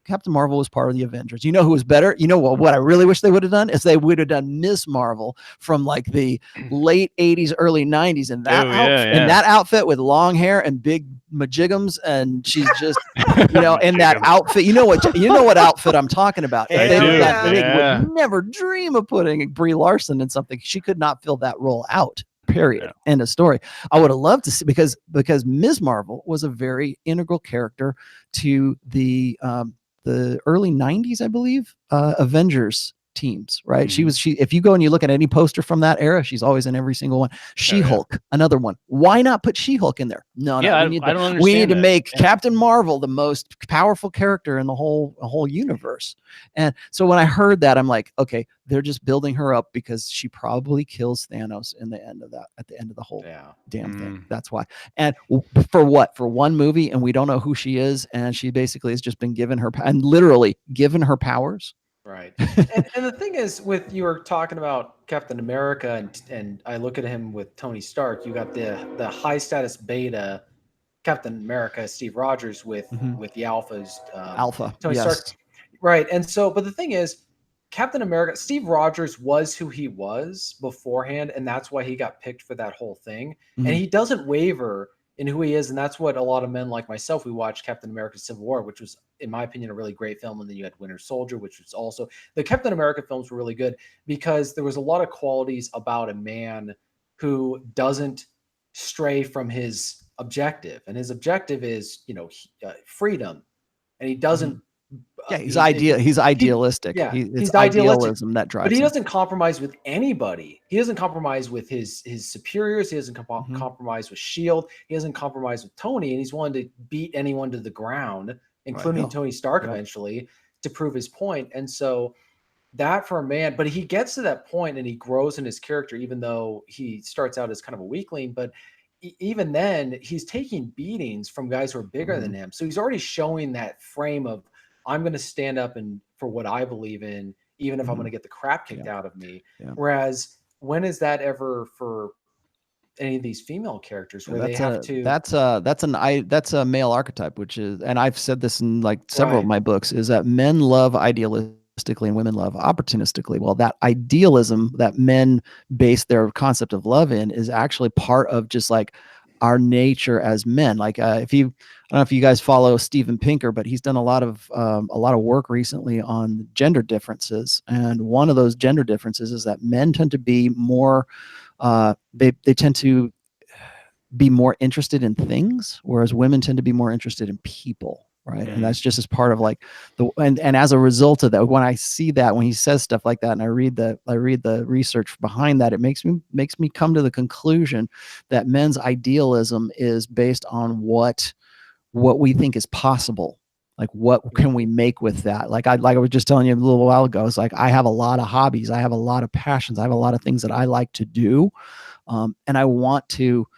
Captain Marvel was part of the Avengers. You know who was better? You know what I really wish they would have done is they would have done Miss Marvel from like the late 80s, early 90s in that in that outfit with long hair and big majiggums, and she's just in that outfit. You know what outfit I'm talking about. They would never dream of putting Brie Larson in something. She could not fill that role out. Period. End of story. I would have loved to see because Ms. Marvel was a very integral character to the early 90s, I believe, Avengers teams, right? Mm-hmm. If you go and you look at any poster from that era, she's always in every single one. She-Hulk, another one. Why not put She-Hulk in there? No, I don't understand. We need to make Captain Marvel the most powerful character in the whole universe. And so when I heard that, I'm like, okay, they're just building her up because she probably kills Thanos at the end of the whole damn thing. That's why. And for what? For one movie, and we don't know who she is, and she basically has just been literally given her powers. Right. and the thing is, you were talking about Captain America, and I look at him with Tony Stark. You got the high status beta Captain America, Steve Rogers with the Alphas. Alpha. Tony Stark. Right. And so, but the thing is, Captain America, Steve Rogers was who he was beforehand, and that's why he got picked for that whole thing. And he doesn't waver in who he is, and that's what a lot of men like myself, we watched Captain America Civil War, which was, in my opinion, a really great film. And then you had Winter Soldier, which was also, the Captain America films were really good because there was a lot of qualities about a man who doesn't stray from his objective, and his objective is freedom, and he doesn't he's idealistic. It's idealism that drives him. But he him. doesn't compromise with anybody. He doesn't compromise with his superiors. He doesn't compromise with S.H.I.E.L.D. He doesn't compromise with Tony, and he's willing to beat anyone to the ground, including Tony Stark eventually, to prove his point. And so that for a man, but he gets to that point and he grows in his character, even though he starts out as kind of a weakling, but even then he's taking beatings from guys who are bigger than him. So he's already showing that frame of, I'm going to stand up for what I believe in, even if I'm going to get the crap kicked out of me. Whereas when is that ever for any of these female characters where they have to? That's a male archetype, which is, and I've said this in like several of my books, is that men love idealistically and women love opportunistically. Well, that idealism that men base their concept of love in is actually part of just like our nature as men. Like I don't know if you guys follow Steven Pinker, but he's done a lot of work recently on gender differences. And one of those gender differences is that men tend to be more, they tend to be more interested in things, whereas women tend to be more interested in people. Right. And that's just as part of like and as a result of that, when I see that, when he says stuff like that, and I read the research behind that, it makes me come to the conclusion that men's idealism is based on what we think is possible. Like, what can we make with that? Like I was just telling you a little while ago, it's like, I have a lot of hobbies. I have a lot of passions. I have a lot of things that I like to do. And I want to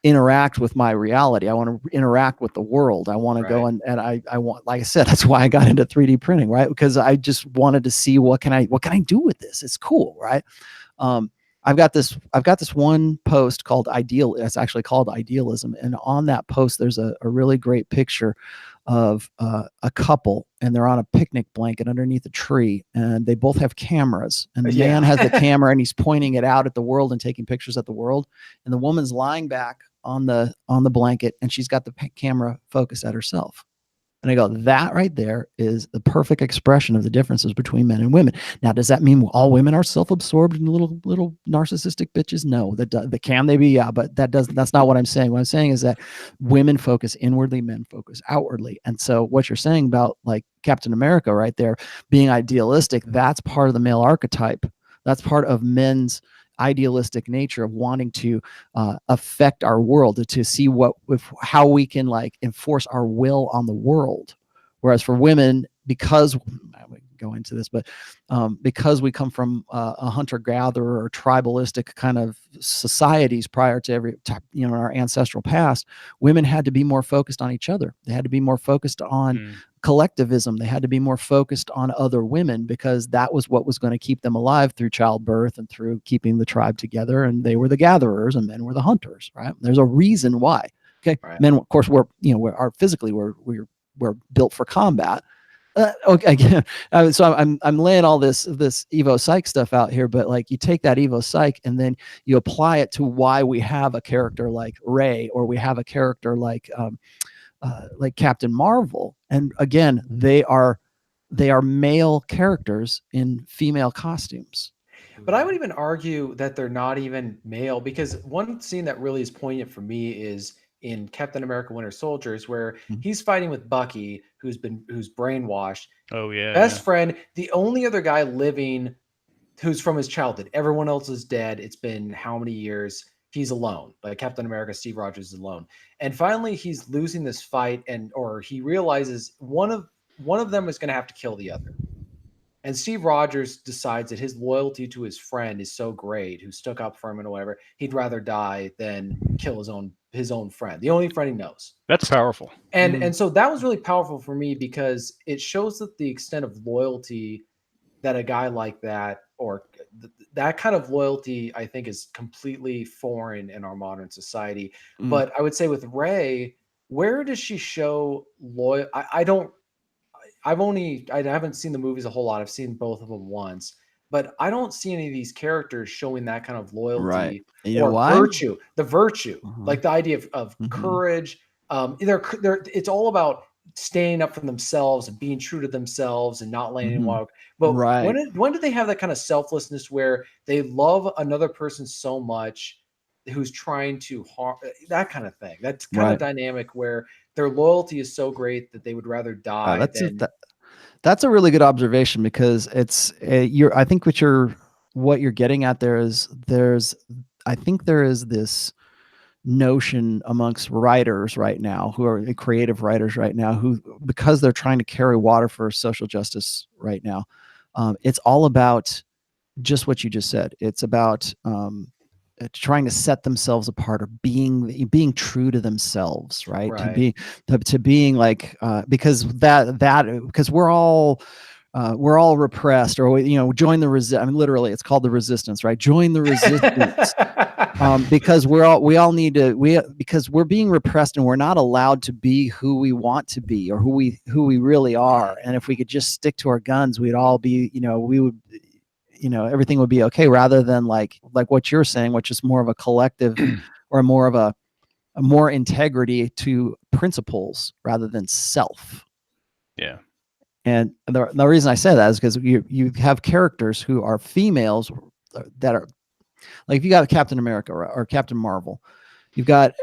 interact with my reality. I want to interact with the world. I want to go and I want, like I said, that's why I got into 3D printing, right? Because I just wanted to see what can I do with this? It's cool, right? I've got this one post called it's actually called Idealism. And on that post, there's a really great picture of a couple, and they're on a picnic blanket underneath a tree, and they both have cameras, and the man has the camera and he's pointing it out at the world and taking pictures of the world. And the woman's lying back on the blanket, and she's got the camera focused at herself. And I go, that right there is the perfect expression of the differences between men and women. Now, does that mean all women are self-absorbed and little narcissistic bitches? No, can they be? Yeah, but that's not what I'm saying. What I'm saying is that women focus inwardly, men focus outwardly. And so what you're saying about like Captain America right there being idealistic, that's part of the male archetype. That's part of men's idealistic nature of wanting to affect our world, to see how we can like enforce our will on the world. Whereas for women, because we can go into this, but because we come from a hunter-gatherer or tribalistic kind of societies prior to our ancestral past, women had to be more focused on each other. They had to be more focused on collectivism. They had to be more focused on other women because that was what was going to keep them alive through childbirth and through keeping the tribe together. And they were the gatherers and men were the hunters, right? There's a reason why. Okay. Right. Men, of course, we're physically we're built for combat. Okay, again, so I'm laying all this Evo Psych stuff out here, but like you take that Evo Psych and then you apply it to why we have a character like Ray, or we have a character like Captain Marvel, and again they are male characters in female costumes. But I would even argue that they're not even male, because one scene that really is poignant for me is in Captain America Winter Soldiers, where he's fighting with Bucky, who's brainwashed. Oh yeah. Best friend, the only other guy living who's from his childhood. Everyone else is dead. It's been how many years? He's alone. Like Captain America, Steve Rogers is alone. And finally he's losing this fight, or he realizes one of them is going to have to kill the other. And Steve Rogers decides that his loyalty to his friend is so great, who stuck up for him and whatever, he'd rather die than kill his own friend, the only friend he knows. That's powerful. And so that was really powerful for me, because it shows that the extent of loyalty that a guy like that, or that kind of loyalty, I think is completely foreign in our modern society. But I would say with Ray, where does she show loyal? I haven't seen the movies a whole lot. I've seen both of them once, but I don't see any of these characters showing that kind of loyalty, right? You or know why? the virtue, like the idea of courage. It's all about standing up for themselves and being true to themselves and not letting anyone walk. But when do they have that kind of selflessness where they love another person so much who's trying to harm, that kind of thing? That's kind of dynamic where their loyalty is so great that they would rather die than. That's a really good observation, because it's I think what you're getting at there is I think there is this notion amongst writers right now, who are creative writers right now, who, because they're trying to carry water for social justice right now, it's all about just what you just said. It's about trying to set themselves apart, or being true to themselves, right? To being like, because because we're all repressed, or join the resist. I mean, literally, it's called the resistance, right? Join the resistance, because because we're being repressed, and we're not allowed to be who we want to be, or who we really are. And if we could just stick to our guns, we'd all be, we would. Everything would be okay, rather than like what you're saying, which is more of a collective or more of a more integrity to principles rather than self. Yeah. And the reason I say that is because you have characters who are females that are like, if you got a Captain America or Captain Marvel, you've got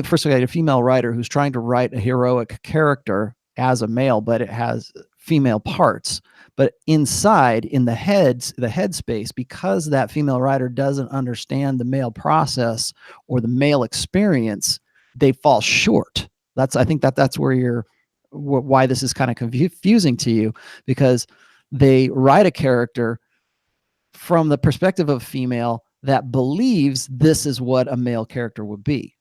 first of all, a female writer who's trying to write a heroic character as a male, but it has female parts. But inside, in the headspace, because that female writer doesn't understand the male process or the male experience, they fall short. I think that's where why this is kind of confusing to you, because they write a character from the perspective of a female that believes this is what a male character would be.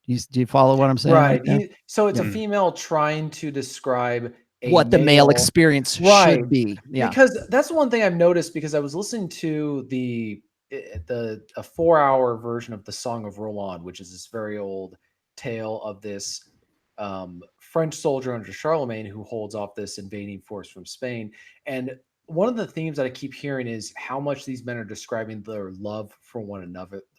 Do you follow what I'm saying? Right. So it's a female trying to describe what the male experience should be. Yeah. Because that's the one thing I've noticed, because I was listening to a 4-hour version of the Song of Roland, which is this very old tale of this French soldier under Charlemagne who holds off this invading force from Spain. And one of the themes that I keep hearing is how much these men are describing their love for one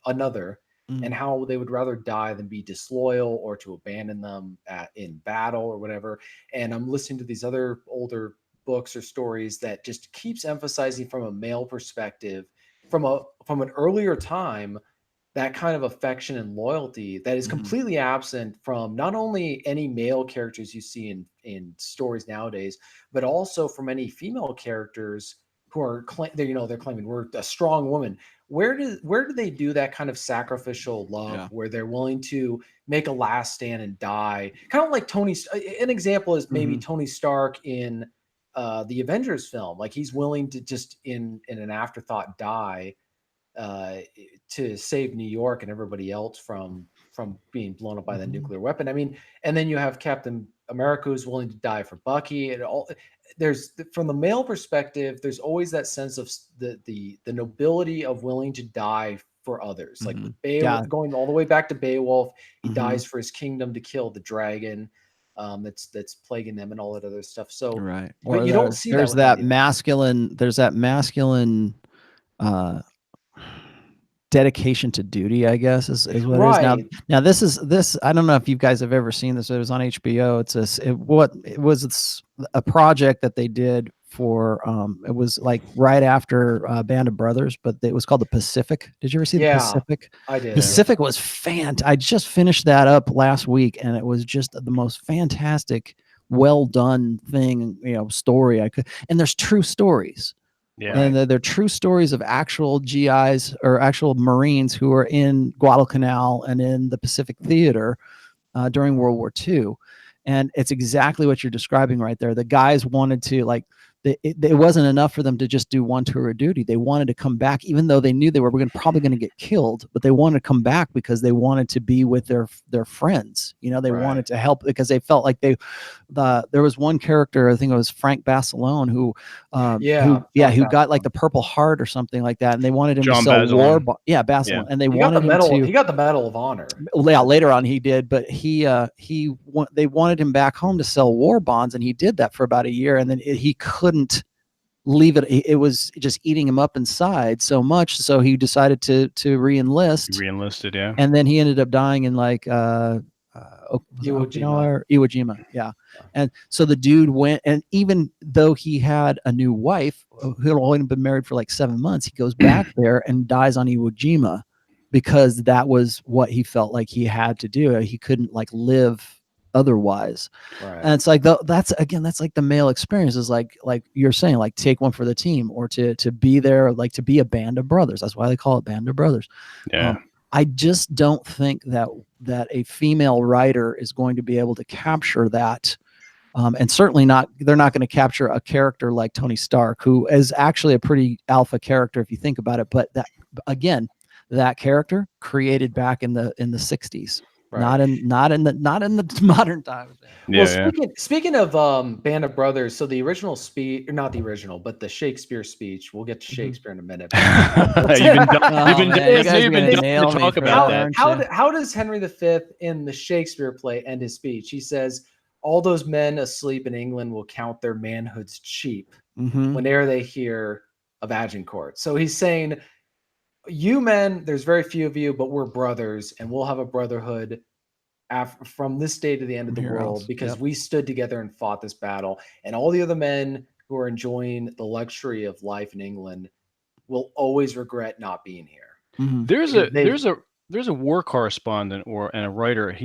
another, and how they would rather die than be disloyal or to abandon them in battle or whatever. And I'm listening to these other older books or stories that just keeps emphasizing from a male perspective, from an earlier time, that kind of affection and loyalty that is completely absent from not only any male characters you see in stories nowadays, but also from any female characters who are they're claiming we're a strong woman. Where do they do that kind of sacrificial love where they're willing to make a last stand and die? Kind of like an example is maybe Tony Stark in the Avengers film. Like, he's willing to just in an afterthought die to save New York and everybody else from being blown up by the nuclear weapon. I mean, and then you have Captain America was willing to die for Bucky. And all there's from the male perspective, there's always that sense of the nobility of willing to die for others. Like with Beowulf, going all the way back to Beowulf, he dies for his kingdom to kill the dragon that's plaguing them and all that other stuff. So right. But you don't see there's that masculine, dedication to duty, I guess, is what it is. Now this, I don't know if you guys have ever seen this. It was on HBO. It's a project that they did for, it was like right after Band of Brothers, but it was called The Pacific. Did you ever see The Pacific? I did. Pacific was fantastic. I just finished that up last week, and it was just the most fantastic, well done thing, story I could. And there's true stories. Yeah. And they're true stories of actual GIs or actual Marines who are in Guadalcanal and in the Pacific Theater during World War II. And it's exactly what you're describing right there. The guys wanted to, it wasn't enough for them to just do one tour of duty. They wanted to come back, even though they knew they were probably going to get killed, but they wanted to come back because they wanted to be with their friends. They wanted to help because they felt like there was one character, I think it was Frank Basilone, who got like the Purple Heart or something like that, and they wanted him to sell Basilone. And they wanted him to. He got the Medal of Honor. Yeah, later on he did, but they wanted him back home to sell war bonds, and he did that for about a year, and then he couldn't leave it. It was just eating him up inside so much, so he decided to re-enlist. He re-enlisted, yeah. And then he ended up dying in Iwo Jima. Yeah. And so the dude went, and even though he had a new wife who had only been married for like 7 months, he goes back there and dies on Iwo Jima because that was what he felt like he had to do. He couldn't live otherwise. And it's like that's like the male experience is like you're saying, like take one for the team, or to be there, like to be a band of brothers. That's why they call it Band of Brothers. I just don't think that a female writer is going to be able to capture that. And certainly they're not going to capture a character like Tony Stark, who is actually a pretty alpha character if you think about it. But that character created back in the 60s. Right. Not in the modern times. Speaking of Band of Brothers, so the original speech, not the original, but the Shakespeare speech. We'll get to Shakespeare in a minute. You've been to talk about that. How does Henry V in the Shakespeare play end his speech? He says, "All those men asleep in England will count their manhoods cheap whene'er they hear of Agincourt." So he's saying, you men, there's very few of you, but we're brothers, and we'll have a brotherhood from this day to the end of the world because we stood together and fought this battle. And all the other men who are enjoying the luxury of life in England will always regret not being here. There's a war correspondent and a writer.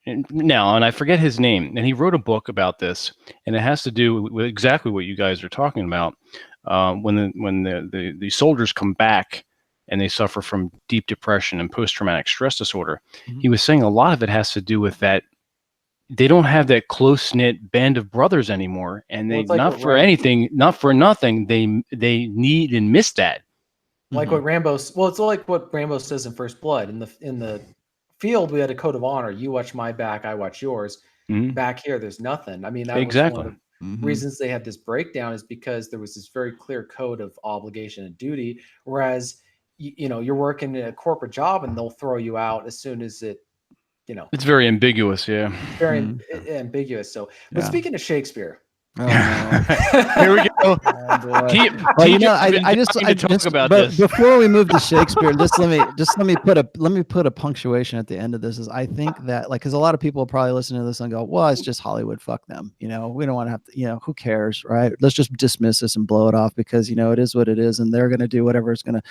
And I forget his name, and he wrote a book about this, and it has to do with exactly what you guys are talking about. When the soldiers come back and they suffer from deep depression and post-traumatic stress disorder. He was saying a lot of it has to do with that they don't have that close-knit band of brothers anymore, and they not for nothing, they need and miss that. Like what Rambo, it's like what Rambo says in First Blood. In the field, we had a code of honor. You watch my back, I watch yours. Back here, there's nothing. I mean, that was one of the reasons they had this breakdown is because there was this very clear code of obligation and duty, whereas you're working in a corporate job and they'll throw you out as soon as it, it's very ambiguous. Very ambiguous. So, but speaking of Shakespeare, here we go. I just about this. Before we move to Shakespeare, let me put a punctuation at the end of this. Is I think that because a lot of people probably listen to this and go, well, it's just Hollywood, fuck them. We don't want to have to, who cares, right? Let's just dismiss this and blow it off because it is what it is, and they're going to do whatever is going to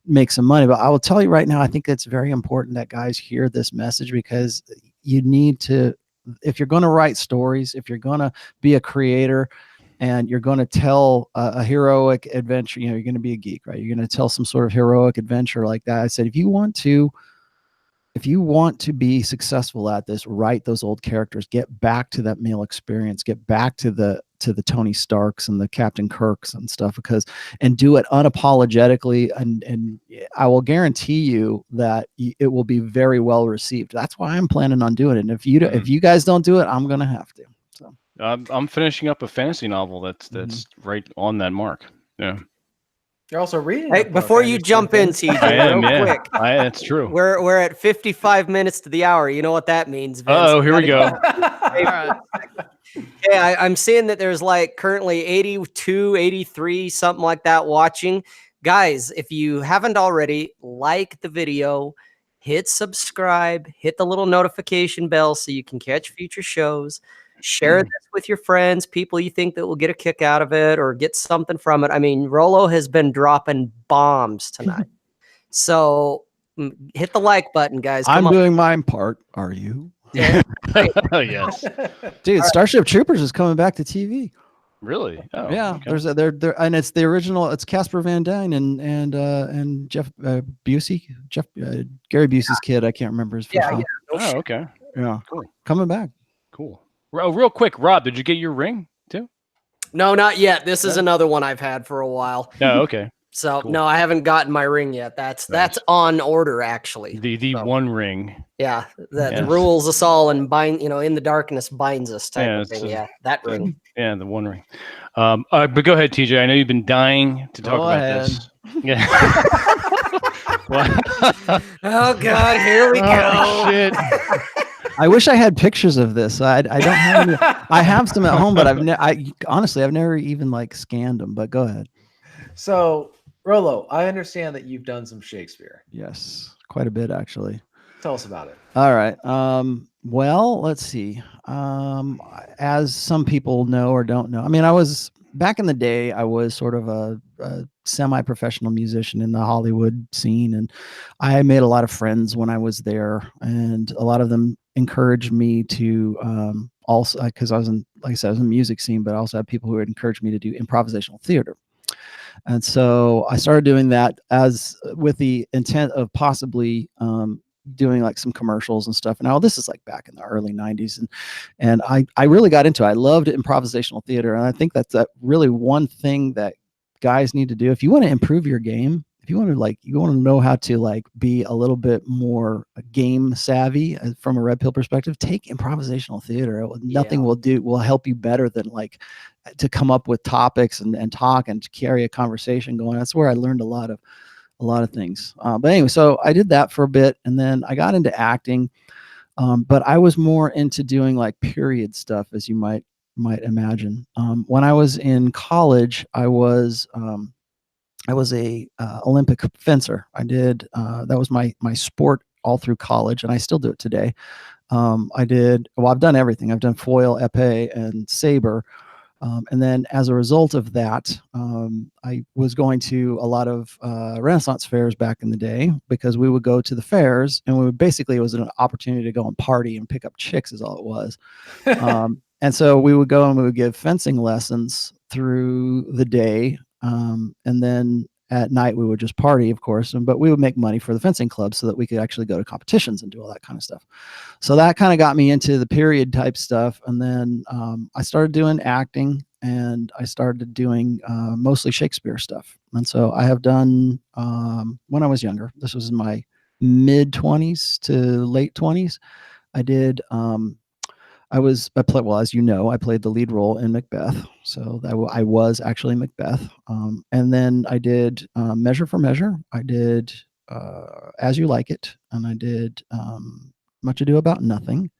make some money. But I will tell you right now, I think it's very important that guys hear this message because you need to. If you're going to write stories, if you're going to be a creator and you're going to tell a heroic adventure, you're going to be a geek, right? You're going to tell some sort of heroic adventure like that. I said, if you want to be successful at this, write those old characters, get back to that male experience, get back to the Tony Starks and the Captain Kirks and stuff, and do it unapologetically. And I will guarantee you that it will be very well received. That's why I'm planning on doing it. And if you guys don't do it, I'm going to have to. So I'm finishing up a fantasy novel that's right on that mark. Yeah. You're also reading. Hey, a book, before I you understand, jump in, Vince. TJ, I am, real yeah. quick. That's true. We're at 55 minutes to the hour. You know what that means, Vince. Oh, here we go. All right. Yeah, I'm seeing that there's like currently 82, 83, something like that watching. Guys, if you haven't already, like the video, hit subscribe, hit the little notification bell so you can catch future shows. Share this with your friends, people you think that will get a kick out of it or get something from it. I mean, Rollo has been dropping bombs tonight. So hit the like button, guys. I'm Come on. doing my part. Are you? Yeah. Oh, yes. Dude, Starship Troopers is coming back to TV. Really? Oh, Yeah, okay. there's and it's the original. It's Casper Van Dine and Jeff Busey, Gary Busey's kid. I can't remember his first name. Oh, okay. Yeah, Cool. coming back. Cool. Oh, real quick, Rob, did you get your ring too? No, not yet. This is No? another one I've had for a while. No, okay. So Cool. no, I haven't gotten my ring yet. That's Nice. on order actually. The So, one ring. yeah, the Yes. rules us all and bind, in the darkness binds us type Yeah, of thing. it's Yeah, that ring. Yeah, the one ring. But go ahead, TJ. I know you've been dying to talk Go about ahead. this. Yeah. Oh God, here we Oh, go. shit. I wish I had pictures of this. I don't have any. I have some at home, but honestly I've never even like scanned them. But go ahead. So, Rollo, I understand that you've done some Shakespeare. Yes, quite a bit actually. Tell us about it. All right. Well, let's see. As some people know or don't know, I mean, I was back in the day, I was sort of a semi-professional musician in the Hollywood scene, and I made a lot of friends when I was there, and a lot of them encouraged me to also, because I was in, like I said, I was in the music scene, but I also had people who would encourage me to do improvisational theater. And so I started doing that as with the intent of possibly doing like some commercials and stuff. Now this is like back in the early 90s, and I really got into it. I loved improvisational theater, and I think that's really one thing that guys need to do if you want to improve your game. If you want to know how to like be a little bit more game savvy from a red pill perspective, take improvisational theater. Nothing will help you better than like to come up with topics and talk and to carry a conversation going. That's where I learned a lot of things. But anyway, so I did that for a bit, and then I got into acting. But I was more into doing like period stuff, as you might imagine. When I was in college, I was a Olympic fencer. I did that was my sport all through college, and I still do it today. I've done everything. I've done foil, épée, and saber. And then as a result of that, I was going to a lot of Renaissance fairs back in the day, because we would go to the fairs, and it was an opportunity to go and party and pick up chicks is all it was. And so we would go and we would give fencing lessons through the day. And then at night we would just party, of course, but we would make money for the fencing club so that we could actually go to competitions and do all that kind of stuff. So that kind of got me into the period type stuff. And then I started doing acting, and I started doing mostly Shakespeare stuff. And so I have done, when I was younger, this was in my mid 20s to late 20s, I did, as you know, I played the lead role in Macbeth. So I was actually Macbeth. And then I did Measure for Measure. I did As You Like It. And I did Much Ado About Nothing.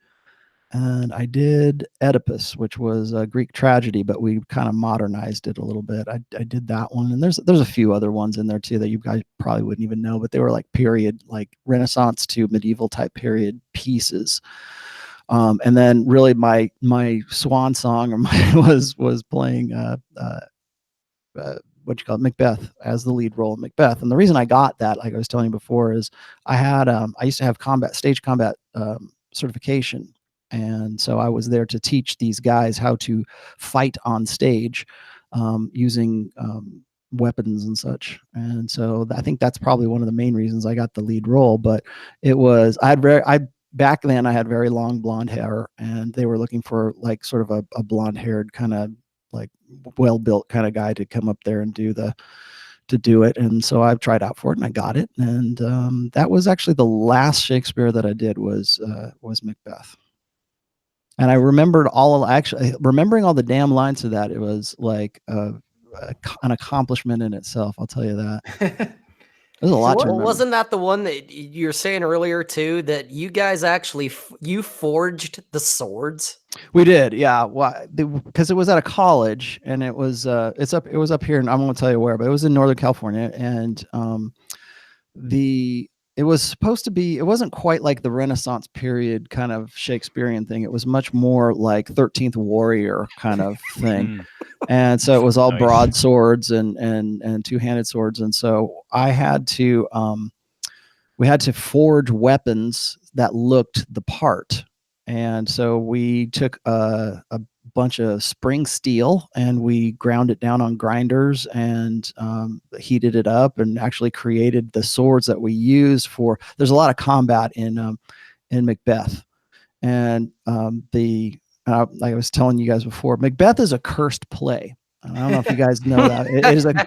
And I did Oedipus, which was a Greek tragedy, but we kind of modernized it a little bit. I did that one. And there's a few other ones in there too that you guys probably wouldn't even know, but they were like period, like Renaissance to medieval type period pieces. And then really my swan song was playing Macbeth as the lead role in Macbeth. And the reason I got that, like I was telling you before, is I used to have stage combat certification. And so I was there to teach these guys how to fight on stage using weapons and such. And so I think that's probably one of the main reasons I got the lead role. But back then I had very long blonde hair, and they were looking for like sort of a blonde haired kind of like well-built kind of guy to come up there and do it. And so I've tried out for it, and I got it. And that was actually the last Shakespeare that I did was Macbeth. And I remembered remembering all the damn lines to that. It was like an accomplishment in itself. I'll tell you that. There's a lot to remember. Wasn't that the one that you were saying earlier too, that you guys actually you forged the swords? We did, yeah. Why? Because it was at a college, and it was it was up here, and I won't tell you where, but it was in Northern California, and it was supposed to be. It wasn't quite like the Renaissance period kind of Shakespearean thing. It was much more like 13th Warrior kind of thing. And so it was all broadswords and two-handed swords. And so I had to, we had to forge weapons that looked the part. And so we took a bunch of spring steel and we ground it down on grinders and heated it up and actually created the swords that we use for. There's a lot of combat in Macbeth, and like I was telling you guys before, Macbeth is a cursed play. I don't know if you guys know that.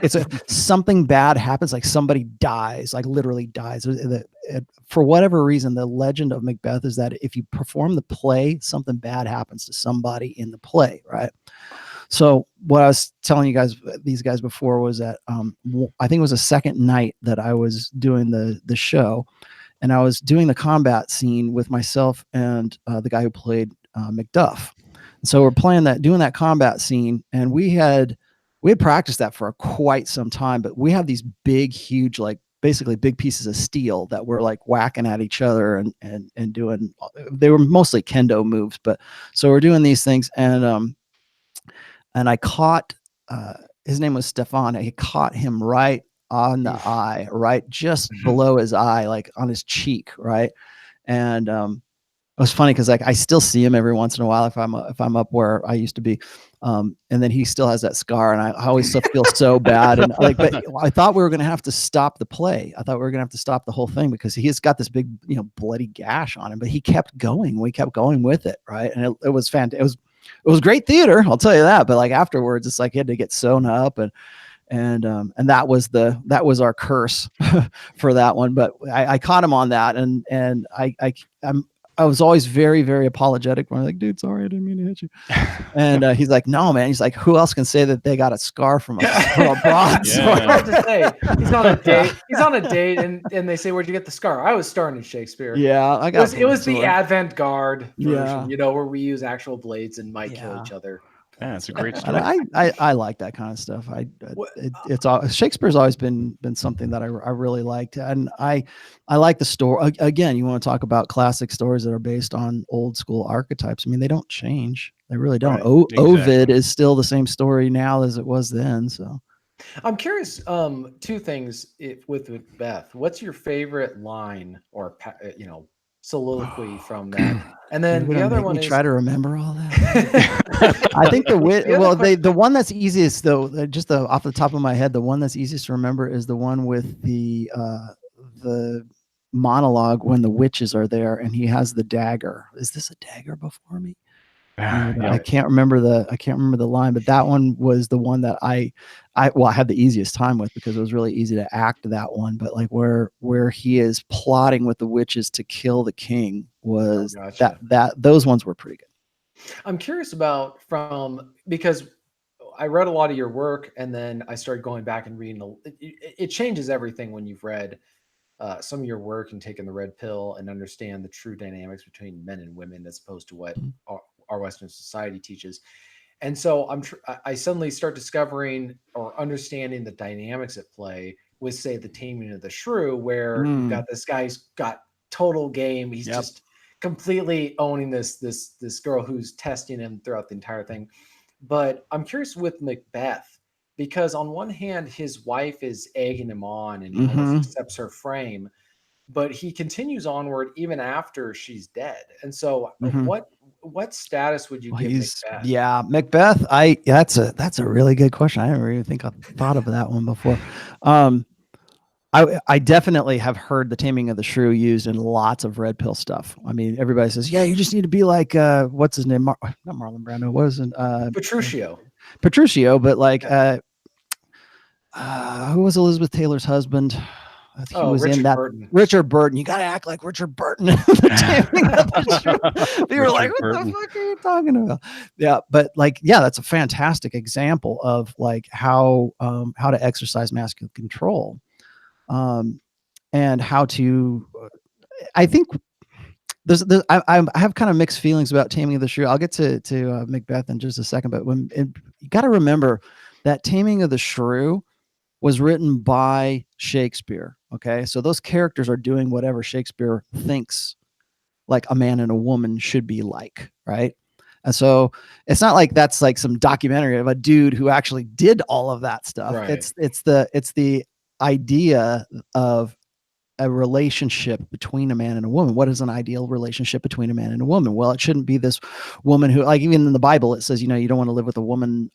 It's something bad happens, like somebody dies, like literally dies. For whatever reason, the legend of Macbeth is that if you perform the play, something bad happens to somebody in the play, right? So what I was telling these guys before was that I think it was the second night that I was doing the show, and I was doing the combat scene with myself and the guy who played Macduff. And so we're doing that combat scene, and we had practiced that for quite some time, but we have these big, huge, like basically big pieces of steel that we're like whacking at each other and doing. They were mostly kendo moves, but so we're doing these things, and I caught his name was Stefan. I caught him right on the eye, right just below his eye, like on his cheek, right, and it was funny because like I still see him every once in a while if I'm up where I used to be, and then he still has that scar, and I always still feel so bad. And like, but I thought we were gonna have to stop the play. I thought we were gonna have to stop the whole thing because he's got this big, bloody gash on him. But he kept going. We kept going with it, right? And it was fantastic. It was great theater, I'll tell you that. But like afterwards, it's like he had to get sewn up and that was our curse for that one. But I caught him on that, and I was always very, very apologetic when I'm like, dude, sorry, I didn't mean to hit you. And he's like, no, man. He's like, who else can say that they got a scar from a broadsword? I have to say, he's on a date. He's on a date, and they say, "Where'd you get the scar?" I was starring in Shakespeare. Yeah, it was the avant-garde version, where we use actual blades and might kill each other. Yeah, it's a great story. I like that kind of stuff. It's all Shakespeare's always been something that I really liked, and I like the story. Again, you want to talk about classic stories that are based on old school archetypes. I mean, they don't change. They really don't. Right, exactly. Ovid is still the same story now as it was then. So, I'm curious. Two things with Macbeth. What's your favorite line or soliloquy from that? And then the other one is try to remember all that. I think the one that's easiest though, just off the top of my head, the one that's easiest to remember is the one with the monologue when the witches are there and he has the dagger. Is this a dagger before me? I can't remember the line, but that one was the one that I had the easiest time with because it was really easy to act that one. But like where he is plotting with the witches to kill the king was that those ones were pretty good. I'm curious about because I read a lot of your work and then I started going back and reading. It changes everything when you've read some of your work and taken the red pill and understand the true dynamics between men and women as opposed to what our Western society teaches. And so I suddenly start discovering or understanding the dynamics at play with, say, the Taming of the Shrew, where you've got this guy's got total game. He's just completely owning this girl who's testing him throughout the entire thing. But I'm curious with Macbeth, because on one hand, his wife is egging him on and he almost accepts her frame, but he continues onward even after she's dead. And so what status would you give Macbeth? Yeah, Macbeth. That's a really good question. I never even think I thought of that one before. I definitely have heard the Taming of the Shrew used in lots of red pill stuff. I mean, everybody says, yeah, you just need to be like, what's his name? Not Marlon Brando. Wasn't Petruchio, but like, who was Elizabeth Taylor's husband? he was Richard in that Burton. Richard Burton. You got to act like Richard Burton. Taming of the Shrew. They were like, what Burton. the fuck are you talking about? Yeah, but like, yeah, that's a fantastic example of like how to exercise masculine control, and how to. I think I have kind of mixed feelings about Taming of the Shrew. I'll get to Macbeth in just a second, but you got to remember that Taming of the Shrew was written by Shakespeare. Okay, so those characters are doing whatever Shakespeare thinks like a man and a woman should be like, right? And so it's not like that's like some documentary of a dude who actually did all of that stuff. Right. It's the idea of a relationship between a man and a woman. What is an ideal relationship between a man and a woman? Well, it shouldn't be this woman who, like, even in the Bible, it says, you know, you don't want to live with a woman.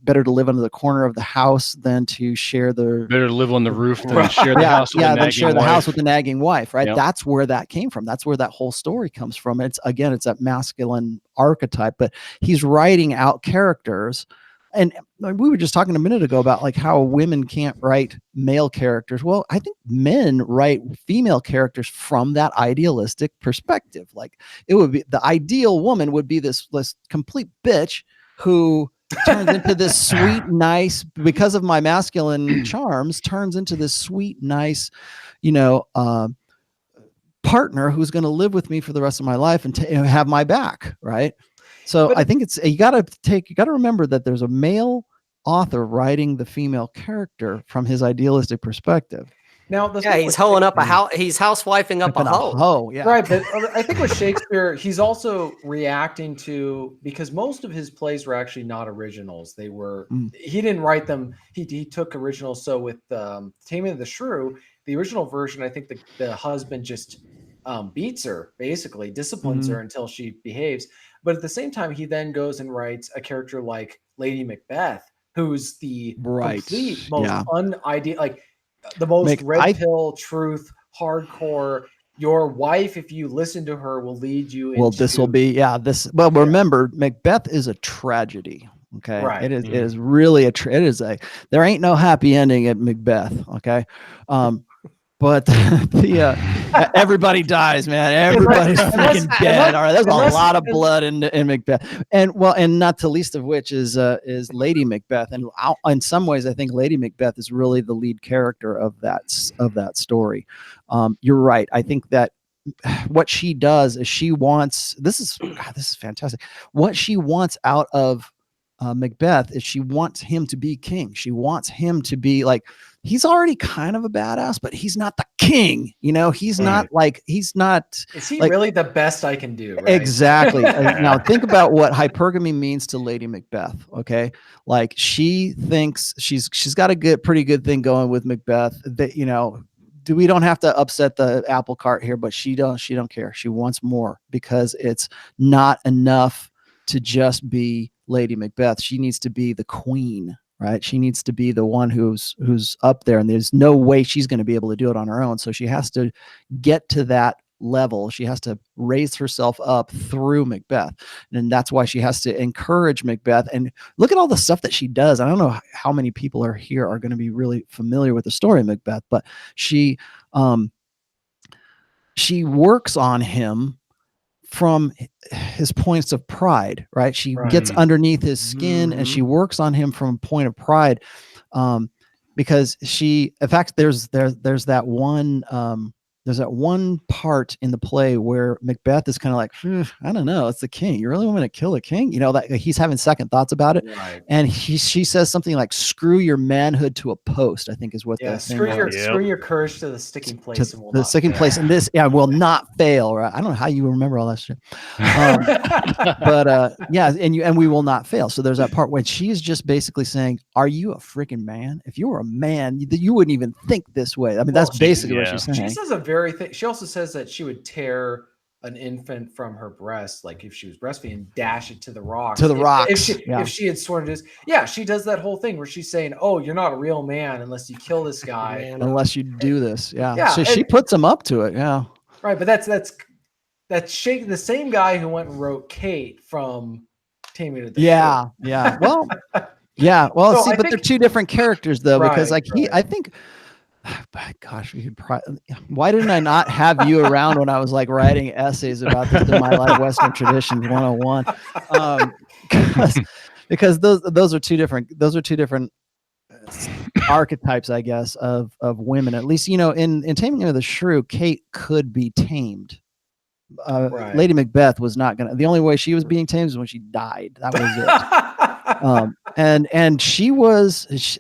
Better to live under the corner of the house than to share the. Better to live on the roof than share the house with a than nagging share the wife. house with the nagging wife. Right. Yep. That's That's where that came from. That's where that whole story comes from. It's that masculine archetype. But he's writing out characters. And we were just talking a minute ago about like how women can't write male characters. Well, I think men write female characters from that idealistic perspective. Like it would be the ideal woman would be this complete bitch who turns into this sweet, nice, because of my masculine charms, turns into this sweet, nice, partner who's going to live with me for the rest of my life and have my back. Right. So I think you got to remember that there's a male author writing the female character from his idealistic perspective. Now, he's hoeing up a house. He's housewifing up a hoe. Yeah. Right, but I think with Shakespeare, he's also reacting to, because most of his plays were actually not originals. They were he didn't write them. He took originals. So with Taming of the Shrew, the original version, I think the husband just beats her, basically disciplines her until she behaves. But at the same time, he then goes and writes a character like Lady Macbeth, who's the complete most unideal, like the most red pill truth, hardcore. Your wife, if you listen to her, will lead you into. Well, this will be remember, Macbeth is a tragedy. Okay, right. It is really there ain't no happy ending at Macbeth. Okay, but everybody dies, man. Everybody's freaking dead. All right, there's a lot of blood in Macbeth, and not the least of which is Lady Macbeth. And in some ways, I think Lady Macbeth is really the lead character of that story. You're right. I think that what she does is she wants. This is fantastic. What she wants out of Macbeth is she wants him to be king. She wants him to be like. He's already kind of a badass, but he's not the king. He's not like, he's not. Is he really the best I can do? Right? Exactly. Now think about what hypergamy means to Lady Macbeth. Okay. Like she thinks she's got a pretty good thing going with Macbeth that, we don't have to upset the apple cart here, but she don't care. She wants more because it's not enough to just be Lady Macbeth. She needs to be the queen. Right. She needs to be the one who's up there, and there's no way she's going to be able to do it on her own. So she has to get to that level. She has to raise herself up through Macbeth. And that's why she has to encourage Macbeth. And look at all the stuff that she does. I don't know how many people are going to be really familiar with the story of Macbeth, but she works on him from his points of pride, right? She gets underneath his skin and she works on him from a point of pride, because in fact, there's that one part in the play where Macbeth is kind of like, I don't know, it's the king. You really want me to kill the king? That he's having second thoughts about it. Right. And she says something like, screw your manhood to a post, I think is what screw your courage to the sticking place. And this will not fail. Right. I don't know how you remember all that shit. But and we will not fail. So there's that part when she's just basically saying, are you a freaking man? If you were a man, you wouldn't even think this way. I mean, that's basically what she's saying. She says a very thing. She also says that she would tear an infant from her breast, like if she was breastfeeding, dash it to the rocks. If she had sworn to this. Yeah, she does that whole thing where she's saying, oh, you're not a real man unless you kill this guy. Unless you do this. Yeah. So she puts him up to it. Yeah. Right. But that's the same guy who went and wrote Kate from Taming of the Shrew. Yeah. Well, yeah. Well, but they're two different characters though, because I think gosh, we could why didn't I not have you around when I was like writing essays about this in my like Western traditions 101? Because those are two different archetypes, I guess, of women. At least, in Taming of the Shrew, Kate could be tamed. Right. Lady Macbeth was not gonna. The only way she was being tamed is when she died. That was it. And she was.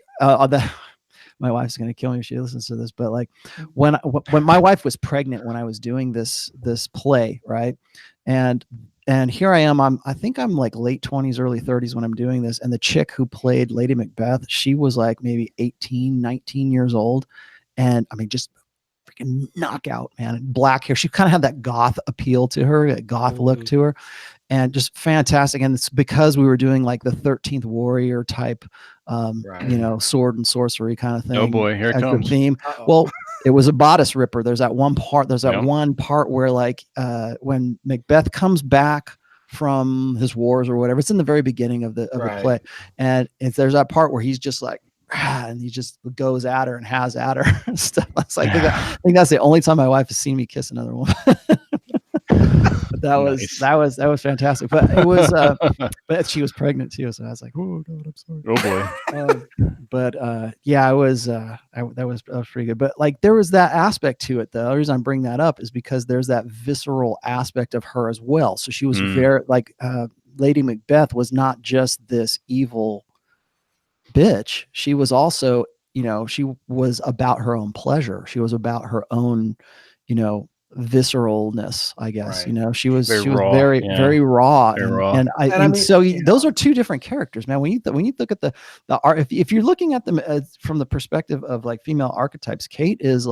My wife's gonna kill me if she listens to this. But like when my wife was pregnant when I was doing this play, right, and here I am. I think I'm like late 20s, early 30s when I'm doing this. And the chick who played Lady Macbeth, she was like maybe 18, 19 years old, and I mean just freaking knockout, man. Black hair. She kind of had that goth appeal to her, that goth look to her, and just fantastic. And it's because we were doing like the 13th warrior type, sword and sorcery kind of thing. Oh boy, here it comes. Theme. Well, it was a bodice ripper. There's that one part. There's that one part where like when Macbeth comes back from his wars or whatever, it's in the very beginning of the play, and there's that part where he's just like, and he just goes at her and has at her and stuff. I think that's the only time my wife has seen me kiss another woman. That was fantastic. But it was but she was pregnant too, so I was like, oh God, I'm sorry. Oh boy. Yeah, it was that was pretty good. But like there was that aspect to it. The reason I'm bringing that up is because there's that visceral aspect of her as well. So she was very like Lady Macbeth was not just this evil bitch. She was also, she was about her own pleasure. She was about her own, visceralness, I guess. She was very raw. And I mean, those are two different characters, man. When you look at the art, if you're looking at them from the perspective of like female archetypes, Kate's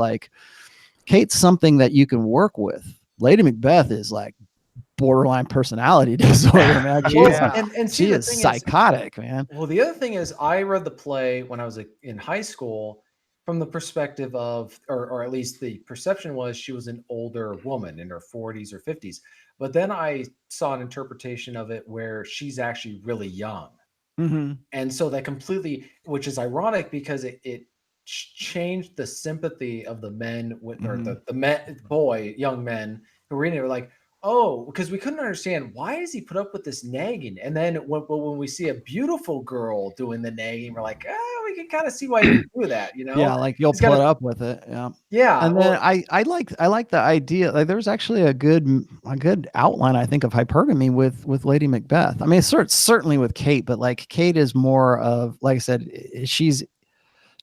something that you can work with. Lady Macbeth is like borderline personality disorder, man. She is psychotic, man. Well, the other thing is, I read the play when I was in high school from the perspective of, or at least the perception was, she was an older woman in her 40s or 50s. But then I saw an interpretation of it where she's actually really young. And so that completely, which is ironic because it changed the sympathy of the men with, or the young men who were in it, were like, oh, because we couldn't understand, why does he put up with this nagging? And then when we see a beautiful girl doing the nagging, we're like, we can kind of see why you do that, Yeah, like you'll put up with it. Yeah. And then I like the idea. Like there's actually a good outline, I think, of hypergamy with Lady Macbeth. I mean, it's certainly with Kate, but like Kate is more of, like I said, she's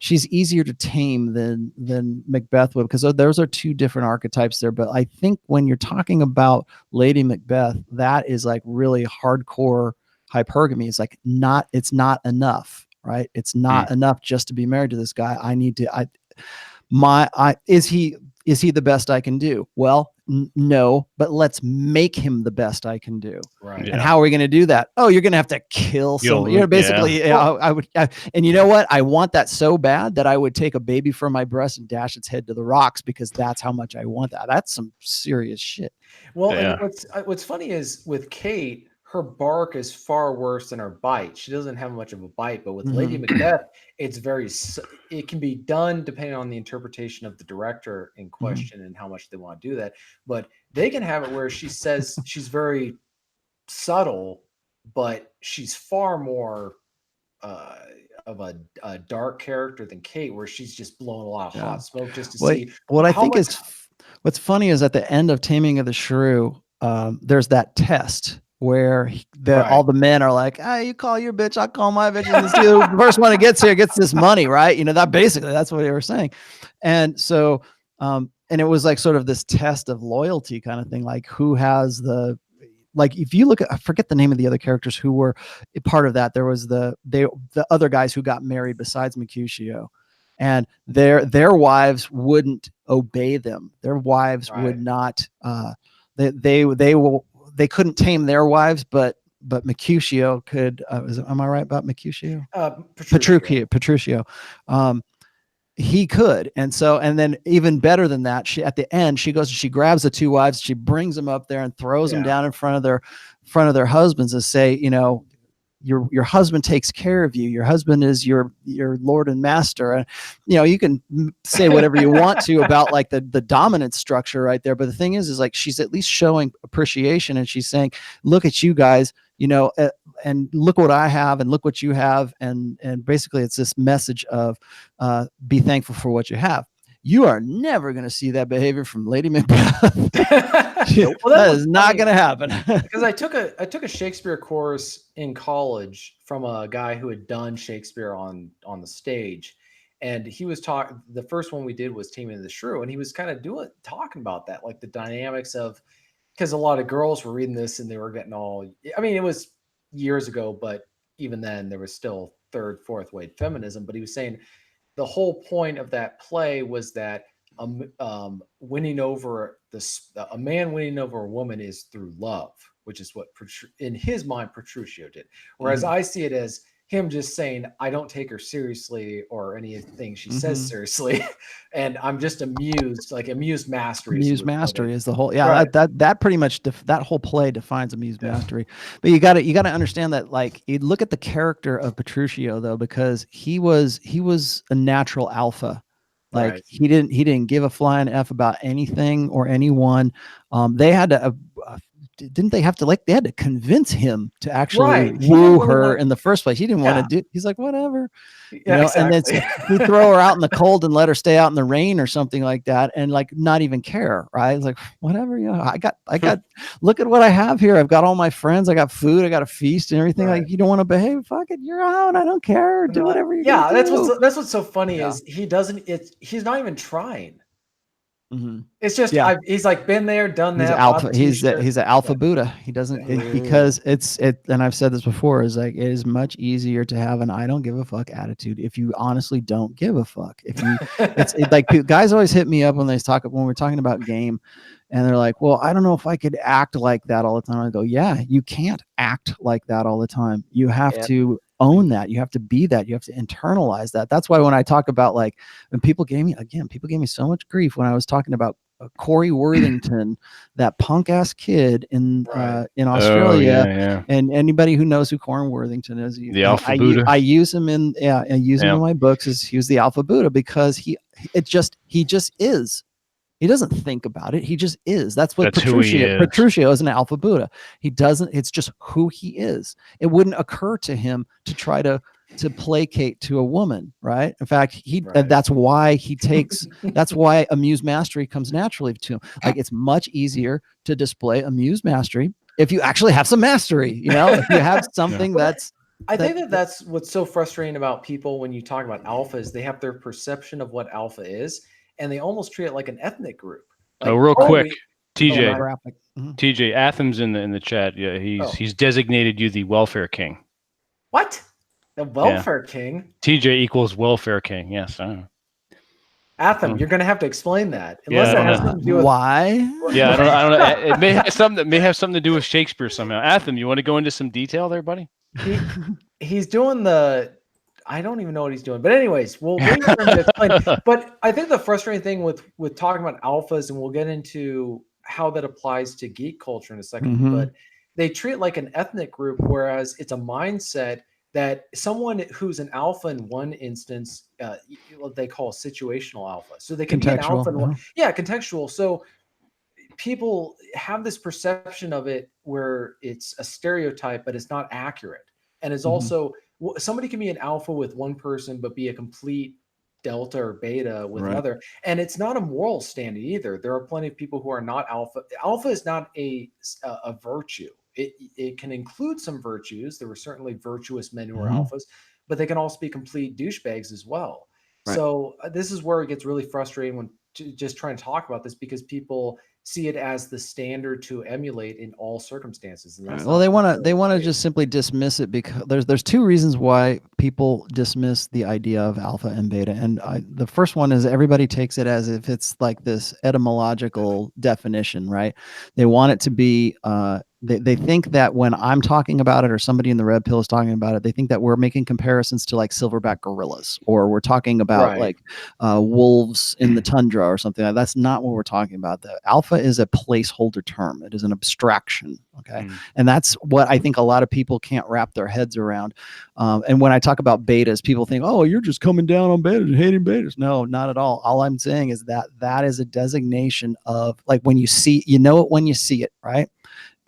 easier to tame than Macbeth would, because those are two different archetypes there. But I think when you're talking about Lady Macbeth, that is like really hardcore hypergamy. It's like it's not enough, right? It's not enough just to be married to this guy. Is he the best I can do? Well, no, but let's make him the best I can do. Right. And how are we going to do that? Oh, you're going to have to kill someone. Basically, I would. And you know what? I want that so bad that I would take a baby from my breast and dash its head to the rocks, because that's how much I want that. That's some serious shit. Well, and what's funny is with Kate, her bark is far worse than her bite. She doesn't have much of a bite, but with Lady Macbeth, it can be done depending on the interpretation of the director in question and how much they want to do that. But they can have it where she says she's very subtle, but she's far more of a dark character than Kate, where she's just blowing a lot of hot smoke just to see. What I think is what's funny is at the end of Taming of the Shrew, there's that test where all the men are like, hey, you call your bitch, I call my bitch, and the first one that gets here gets this money, right? That's what they were saying. And so, and it was like sort of this test of loyalty kind of thing, like who has like if you look at, I forget the name of the other characters who were part of that. There was the other guys who got married besides Mercutio, and their wives wouldn't obey them. Their wives would not, they couldn't tame their wives, but Mercutio could. Am I right about Mercutio? Petruchio. He could. And then even better than that, she at the end, she goes and she grabs the two wives, she brings them up there and throws them down in front of their husbands and say, your husband takes care of you. Your husband is your lord and master. And you can say whatever you want to about like the dominant structure right there. But the thing is like she's at least showing appreciation, and she's saying, look at you guys, and look what I have, and look what you have, and basically it's this message of be thankful for what you have. You are never going to see that behavior from Lady Macbeth. Well, that is not going to happen. Because I took a Shakespeare course in college from a guy who had done Shakespeare on the stage, and he was talking. The first one we did was Taming of the Shrew, and he was kind of talking about that, like the dynamics of, because a lot of girls were reading this and they were getting all. I mean, it was years ago, but even then there was still third, fourth wave feminism. But he was saying, the whole point of that play was that winning over a man winning over a woman is through love, which is what in his mind Petruchio did. Whereas I see it as him just saying, I don't take her seriously or anything she says seriously, and I'm just amused, like amused mastery. Amused mastery is the whole, right. that pretty much that whole play defines amused mastery. But you got to understand that, like, you look at the character of Petruchio though, because he was a natural alpha. Like he didn't give a flying F about anything or anyone. They had to didn't they have to, like, they had to convince him to actually woo her in the first place. He didn't want to do. He's like, whatever, exactly. And then he'd throw her out in the cold and let her stay out in the rain or something like that, and like not even care, right? It's like, whatever, I got look at what I have here. I've got all my friends. I got food. I got a feast and everything. Like, you don't want to behave? Fuck it, you're out. I don't care. Do whatever you. Yeah, that's what's so funny is he doesn't. He's not even trying. It's just he's like been there, done that. He's an alpha Buddha. He doesn't because and I've said this before, is like, it is much easier to have an I don't give a fuck attitude if you honestly don't give a fuck. If you it's like guys always hit me up when we're talking about game, and they're like, well, I don't know if I could act like that all the time. I go, yeah, you can't act like that all the time. You have to own that. You have to be that. You have to internalize that. That's why when I talk about, like, when people gave me so much grief when I was talking about Corey Worthington, that punk ass kid in Australia. And anybody who knows who Corey Worthington is, the Alpha Buddha. I use him in in my books. He was the Alpha Buddha because he just is. He doesn't think about it. He just is. That's Petruchio. Petruchio is an Alpha Buddha. He doesn't. It's just who he is. It wouldn't occur to him to try to placate to a woman, right? In fact, that's why he takes. That's why amused mastery comes naturally to him. Like, it's much easier to display amused mastery if you actually have some mastery. If you have something that's. I think that's what's so frustrating about people when you talk about alpha is they have their perception of what alpha is, and they almost treat it like an ethnic group. Like, real quick, TJ, TJ, Athens in the chat. Yeah, he's designated you the welfare king. What? The welfare king? TJ equals welfare king. Yes. Athens, you're going to have to explain that. Unless it has something to do with why? Yeah, I don't know. It may have something to do with Shakespeare somehow. Athens, you want to go into some detail there, buddy? He's doing I don't even know what he's doing. But anyways, we'll wait for him to explain. But I think the frustrating thing with talking about alphas, and we'll get into how that applies to geek culture in a second, but they treat it like an ethnic group, whereas it's a mindset that someone who's an alpha in one instance, what they call situational alpha. So they can be an alpha in one. Yeah, contextual. So people have this perception of it where it's a stereotype, but it's not accurate. And it's also, somebody can be an alpha with one person, but be a complete delta or beta with another. And it's not a moral standard either. There are plenty of people who are not alpha. Alpha is not a virtue. It can include some virtues. There were certainly virtuous men who were alphas, but they can also be complete douchebags as well. Right. So this is where it gets really frustrating when just trying to talk about this, because people see it as the standard to emulate in all circumstances. And that's they want to just simply dismiss it, because there's two reasons why people dismiss the idea of alpha and beta. And the first one is everybody takes it as if it's like this etymological definition, right? They want it to be they think that when I'm talking about it or somebody in the red pill is talking about it, they think that we're making comparisons to like silverback gorillas, or we're talking about Right. like wolves in the tundra or something. That's not what we're talking about. The alpha is a placeholder term. It is an abstraction. Okay. And that's what I think a lot of people can't wrap their heads around. And when I talk about betas, people think, oh, you're just coming down on betas and hating betas. No, not at all. All I'm saying is that that is a designation of like when you see, you know it when you see it, right?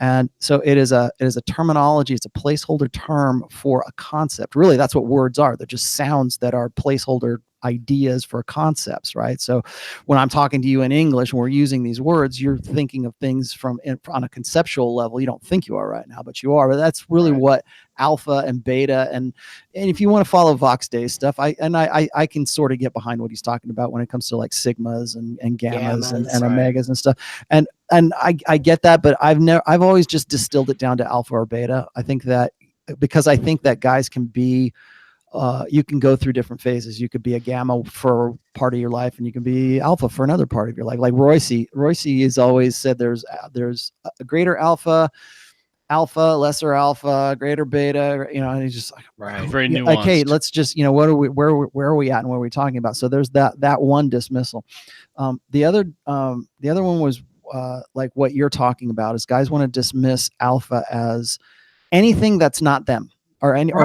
And so it is a terminology. It's a placeholder term for a concept. Really, that's what words are. They're just sounds that are placeholder ideas for concepts, right? So when I'm talking to you in English and we're using these words, you're thinking of things on a conceptual level. You don't think you are right now, but you are. But that's really what alpha and beta and if you want to follow Vox Day's stuff, I can sort of get behind what he's talking about when it comes to like sigmas and gammas and omegas and stuff. And I get that, but I've always just distilled it down to alpha or beta. I think that because I think that guys can be you can go through different phases. You could be a gamma for part of your life, and you can be alpha for another part of your life. Like Royce has always said, there's a greater alpha, lesser alpha, greater beta. You know, and he's just like very nuanced. Like, hey, let's just where are we at, and what are we talking about? So there's that one dismissal. The other one was like what you're talking about is guys want to dismiss alpha as anything that's not them. Or anything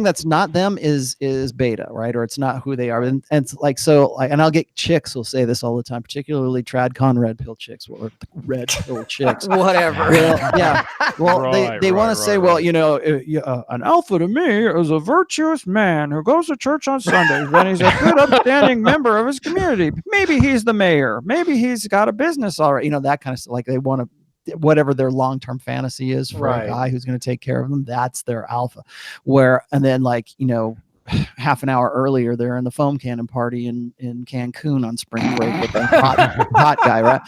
that's not them is beta, right? Or it's not who they are, and it's like so. And I'll get chicks will say this all the time, particularly TradCon red pill chicks or red pill chicks, whatever. Well, yeah, well, they want to say, well, an alpha to me is a virtuous man who goes to church on Sundays, and he's a good, upstanding member of his community. Maybe he's the mayor. Maybe he's got a business already. That kind of stuff. Like they want to. Whatever their long-term fantasy is for a guy who's going to take care of them, that's their alpha. And then half an hour earlier, they're in the foam cannon party in Cancun on spring break with a hot guy, right?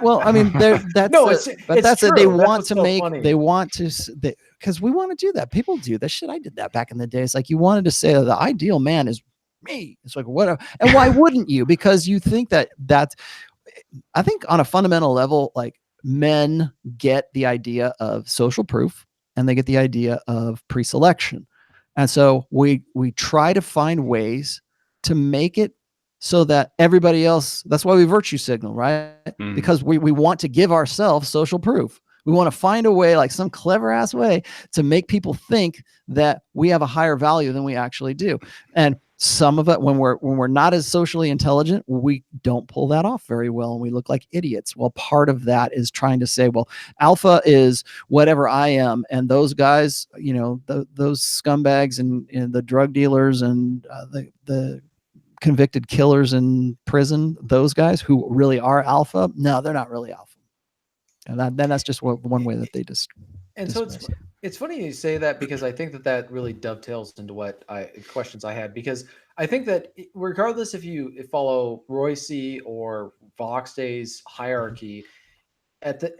Well, I mean, that's it. They want to because we want to do that. People do that shit. I did that back in the day. It's like you wanted to say the ideal man is me. It's like what? And why wouldn't you? Because you think that's. I think on a fundamental level, like. Men get the idea of social proof and they get the idea of pre-selection. And so we try to find ways to make it so that everybody else, that's why we virtue signal, right? Because we want to give ourselves social proof. We want to find a way, like some clever ass way to make people think that we have a higher value than we actually do. And some of it, when we're not as socially intelligent, we don't pull that off very well, and we look like idiots. Well, part of that is trying to say, well, alpha is whatever I am, and those guys, those scumbags and the drug dealers and the convicted killers in prison, those guys who really are alpha, no, they're not really alpha. And that's just one way that they just. And so it's funny you say that, because I think that really dovetails into what questions I had, because I think that regardless if you follow Royce or Vox Day's hierarchy, at the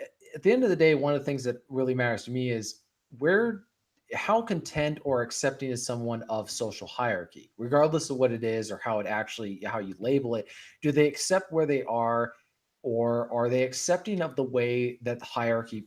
end of the day, one of the things that really matters to me is how content or accepting is someone of social hierarchy, regardless of what it is or how you label it. Do they accept where they are? Or are they accepting of the way that the hierarchy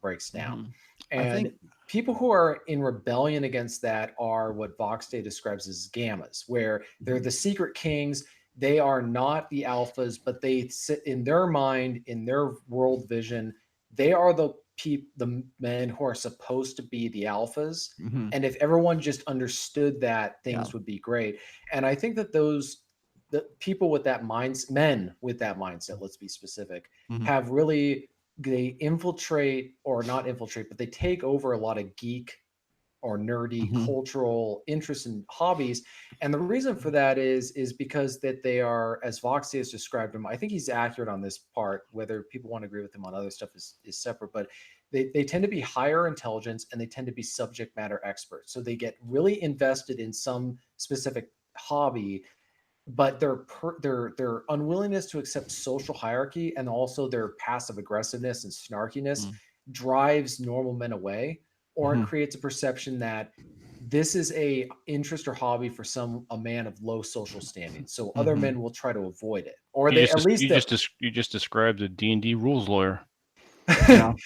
breaks down? And people who are in rebellion against that are what Vox Day describes as gammas, where they're the secret kings. They are not the alphas, but they sit in their mind, in their world vision. They are the men who are supposed to be the alphas. And if everyone just understood that, things would be great. And I think that the people with that men with that mindset, let's be specific, have really, they infiltrate, or not infiltrate, but they take over a lot of geek or nerdy cultural interests and hobbies. And the reason for that is because that they are, as Vox has described them, I think he's accurate on this part. Whether people want to agree with him on other stuff is separate, but they tend to be higher intelligence and they tend to be subject matter experts. So they get really invested in some specific hobby, but their unwillingness to accept social hierarchy and also their passive aggressiveness and snarkiness drives normal men away, or it creates a perception that this is a interest or hobby for a man of low social standing. So other men will try to avoid it, or you just described a D&D rules lawyer.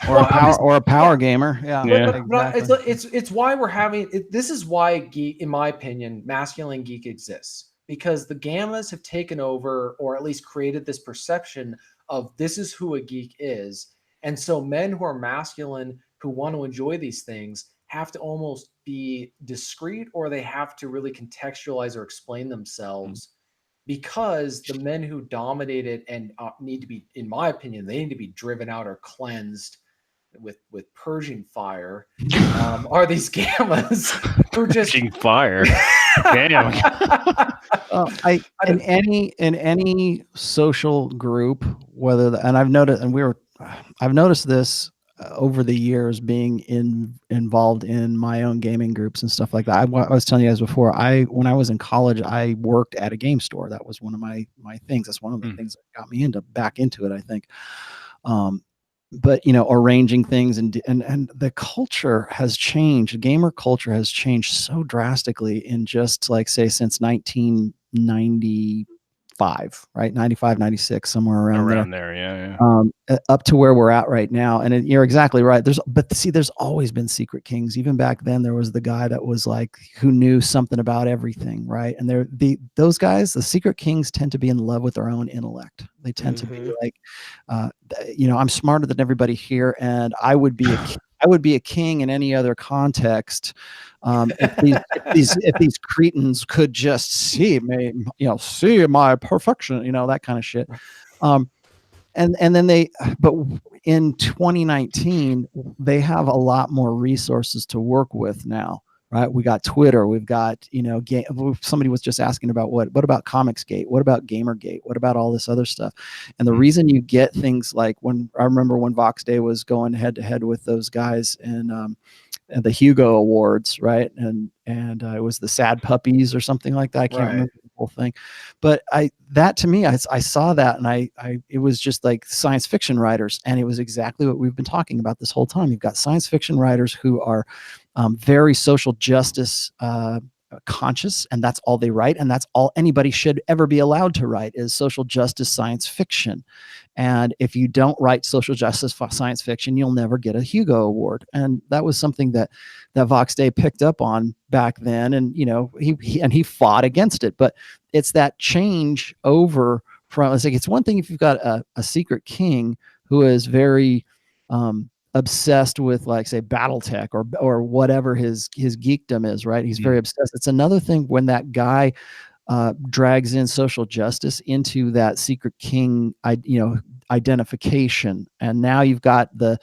Or a power gamer. Yeah, But exactly. it's why we're having it. This is why geek, in my opinion, masculine geek exists, because the gammas have taken over, or at least created this perception of this is who a geek is. And so men who are masculine, who want to enjoy these things, have to almost be discreet, or they have to really contextualize or explain themselves, because the men who dominate it and need to be, in my opinion, they need to be driven out or cleansed with Persian fire, are these gammas who just Persian fire. Damn. In any social group, and I've noticed this over the years, being involved in my own gaming groups and stuff like that. I was telling you guys before, when I was in college, I worked at a game store. That was one of my things. That's one of the things that got me back into it, I think. But arranging things and the culture has changed. Gamer culture has changed so drastically in just like, say, since 1995, right? 95, 96, somewhere around there. Yeah. Up to where we're at right now. And you're exactly right. There's always been secret kings. Even back then, there was the guy that was like, who knew something about everything, right? And those guys, the secret kings, tend to be in love with their own intellect. They tend to be like, I'm smarter than everybody here, and I would be a king in any other context. If these cretins could just see me, see my perfection, that kind of shit. And then but in 2019, they have a lot more resources to work with now, right? We got Twitter, we've got, somebody was just asking about what about Comicsgate? What about Gamergate? What about all this other stuff? And the reason you get things like, I remember when Vox Day was going head to head with those guys and the Hugo Awards, right? And it was the Sad Puppies or something like that. I can't remember the whole thing, but that to me, I saw that, and it was just like science fiction writers, and it was exactly what we've been talking about this whole time. You've got science fiction writers who are very social justice conscious, and that's all they write, and that's all anybody should ever be allowed to write, is social justice science fiction. And if you don't write social justice science fiction, you'll never get a Hugo Award. And that was something that Vox Day picked up on back then, and he fought against it. But it's that change over from, it's one thing if you've got a secret king who is very obsessed with, like, say, BattleTech or whatever his geekdom is, right? He's very obsessed. It's another thing when that guy drags in social justice into that secret king identification, and now you've got a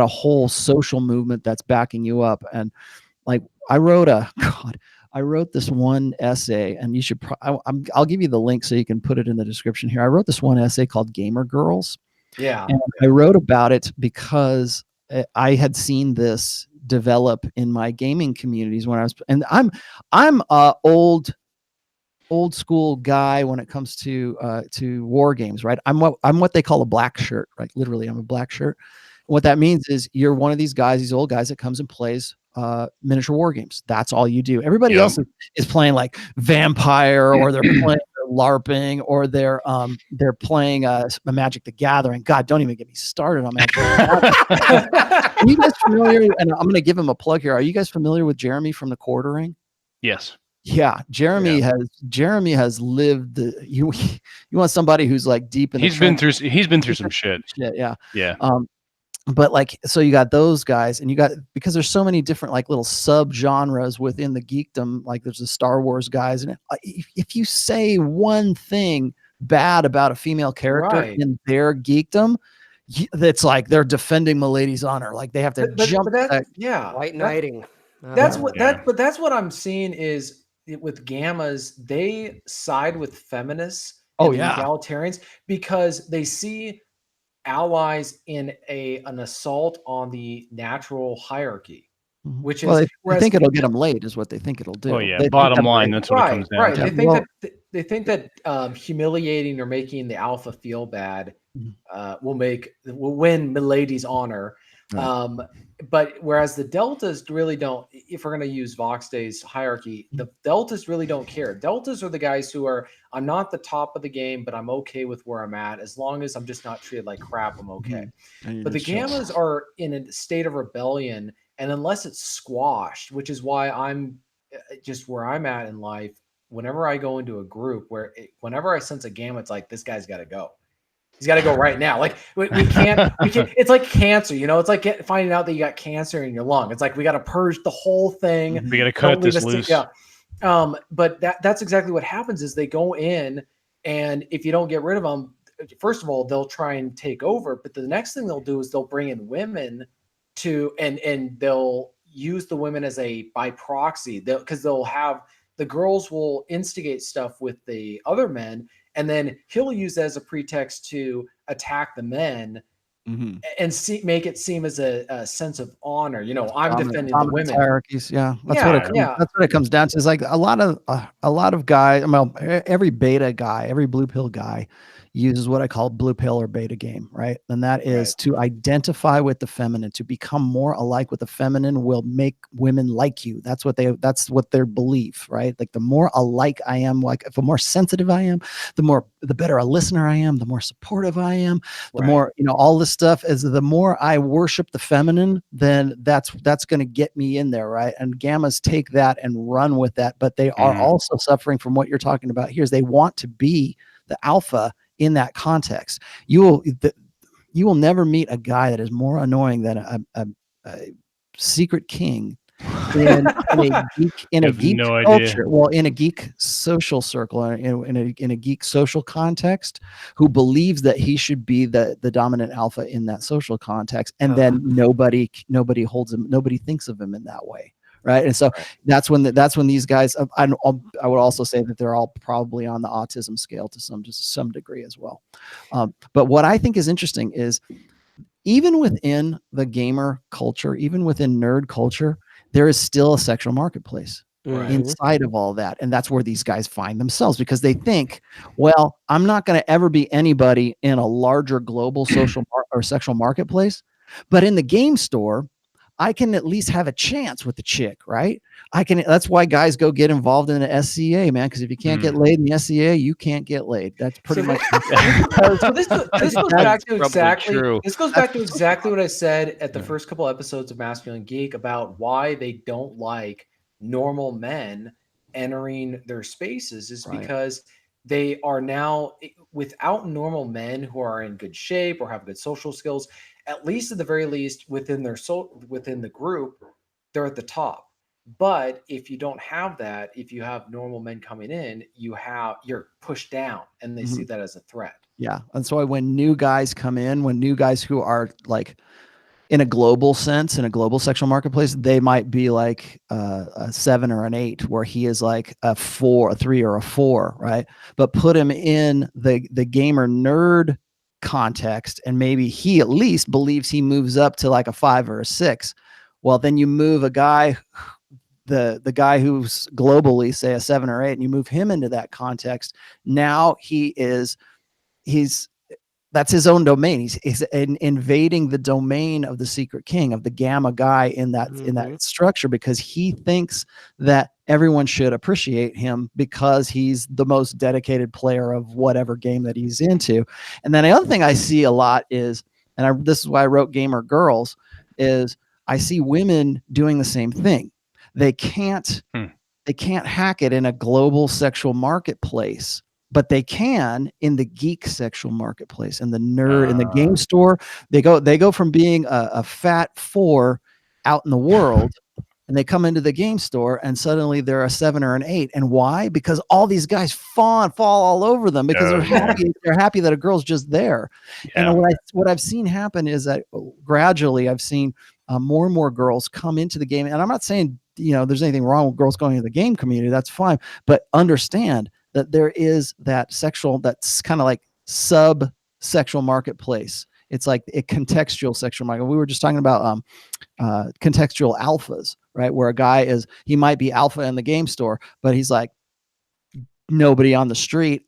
whole social movement that's backing you up. And like, I wrote this one essay, and you should I'll give you the link so you can put it in the description here. I wrote this one essay called Gamer Girls. Yeah. And I wrote about it because I had seen this develop in my gaming communities when I was, and I'm a old school guy when it comes to war games, right? I'm what they call a black shirt, right? Literally, I'm a black shirt. What that means is you're one of these guys, these old guys that comes and plays miniature war games. That's all you do. Everybody else is playing like Vampire, or they're playing LARPing, or they're playing a Magic the Gathering. God, don't even get me started on Magic the Gathering. Are you guys familiar? And I'm going to give him a plug here. Are you guys familiar with Jeremy from the Quartering? Yes. Yeah, Jeremy has lived. You want somebody who's like deep in. He's been through some shit. Yeah. But like, so you got those guys, and because there's so many different like little sub genres within the geekdom. Like, there's the Star Wars guys, and if you say one thing bad about a female character in their geekdom, that's like they're defending Milady's honor. Like, they have to jump. White knighting. That's what I'm seeing is, with gammas, they side with feminists and egalitarians because they see allies in an assault on the natural hierarchy, which is, they think it'll get them laid, is what they think it'll do. Oh yeah, bottom line, that's what it comes down to. They think that humiliating or making the alpha feel bad will win Milady's honor. Right. But whereas the deltas really don't, if we're going to use Vox Day's hierarchy, the deltas really don't care. Deltas are the guys who are, I'm not the top of the game, but I'm okay with where I'm at. As long as I'm just not treated like crap, I'm okay. But the gammas are in a state of rebellion. And unless it's squashed, which is why I'm just where I'm at in life, whenever I go into a group whenever I sense a gamma, it's like, this guy's got to go. He's got to go right now. Like we can't, it's like cancer, it's like finding out that you got cancer in your lung. It's like, we got to purge the whole thing. We got to cut this loose. But that's exactly what happens is they go in, and if you don't get rid of them, first of all, they'll try and take over. But the next thing they'll do is they'll bring in women and they'll use the women as by proxy, because they'll have the girls will instigate stuff with the other men, and then he'll use that as a pretext to attack the men and make it seem as a sense of honor. I'm defending the women. Hierarchies, that's what it comes down to. Is like a lot of guys. Well, every beta guy, every blue pill guy uses what I call blue pill or beta game, right? And that is to identify with the feminine, to become more alike with the feminine will make women like you. That's what their belief, right? Like the more alike I am, like the more sensitive I am, the better a listener I am, the more supportive I am, the more, all this stuff is the more I worship the feminine, then that's going to get me in there, right? And gammas take that and run with that, but they are also suffering from what you're talking about here is they want to be the alpha in that context. You will never meet a guy that is more annoying than a secret king in a geek culture. Well, in a geek social circle, in a geek social context, who believes that he should be the dominant alpha in that social context, and then nobody holds him, nobody thinks of him in that way. Right. And so that's when these guys, I would also say that they're all probably on the autism scale to some degree as well. But what I think is interesting is even within the gamer culture, even within nerd culture, there is still a sexual marketplace inside of all that. And that's where these guys find themselves, because they think, well, I'm not going to ever be anybody in a larger global social or sexual marketplace, but in the game store, I can at least have a chance with the chick, right? That's why guys go get involved in the SCA, man. Because if you can't get laid in the SCA, you can't get laid. That's pretty much. So this goes back to exactly what I said at the first couple episodes of Masculine Geek about why they don't like normal men entering their spaces is because they are now, without normal men who are in good shape or have good social skills, at least at the very least within the group, they're at the top. But if you don't have that, if you have normal men coming in, you're pushed down, and they see that as a threat. Yeah. And so when new guys come in, when new guys who are like in a global sense, in a global sexual marketplace, they might be like a 7 or an 8, where he is like a 4, a 3 or a 4, right? But put him in the gamer nerd context, and maybe he at least believes he moves up to like a 5 or a 6. Well, then you move a guy, the guy who's globally, say, a 7 or 8, and you move him into that context. Now that's his own domain. He's invading the domain of the secret king, of the gamma guy in that structure, because he thinks that everyone should appreciate him because he's the most dedicated player of whatever game that he's into. And then the other thing I see a lot is, this is why I wrote Gamer Girls, is I see women doing the same thing. They can't hack it in a global sexual marketplace, but they can in the geek sexual marketplace, and the nerd in the game store. They go from being a fat 4 out in the world, and they come into the game store, and suddenly they're a 7 or an 8. And why? Because all these guys fall all over them, because they're happy that a girl's just there. Yeah. And what I've seen happen is that gradually I've seen more and more girls come into the game. And I'm not saying there's anything wrong with girls going into the game community. That's fine, but understand that there is that's kind of like sub-sexual marketplace. It's like a contextual sexual market. We were just talking about contextual alphas, right? Where a guy he might be alpha in the game store, but he's like nobody on the street,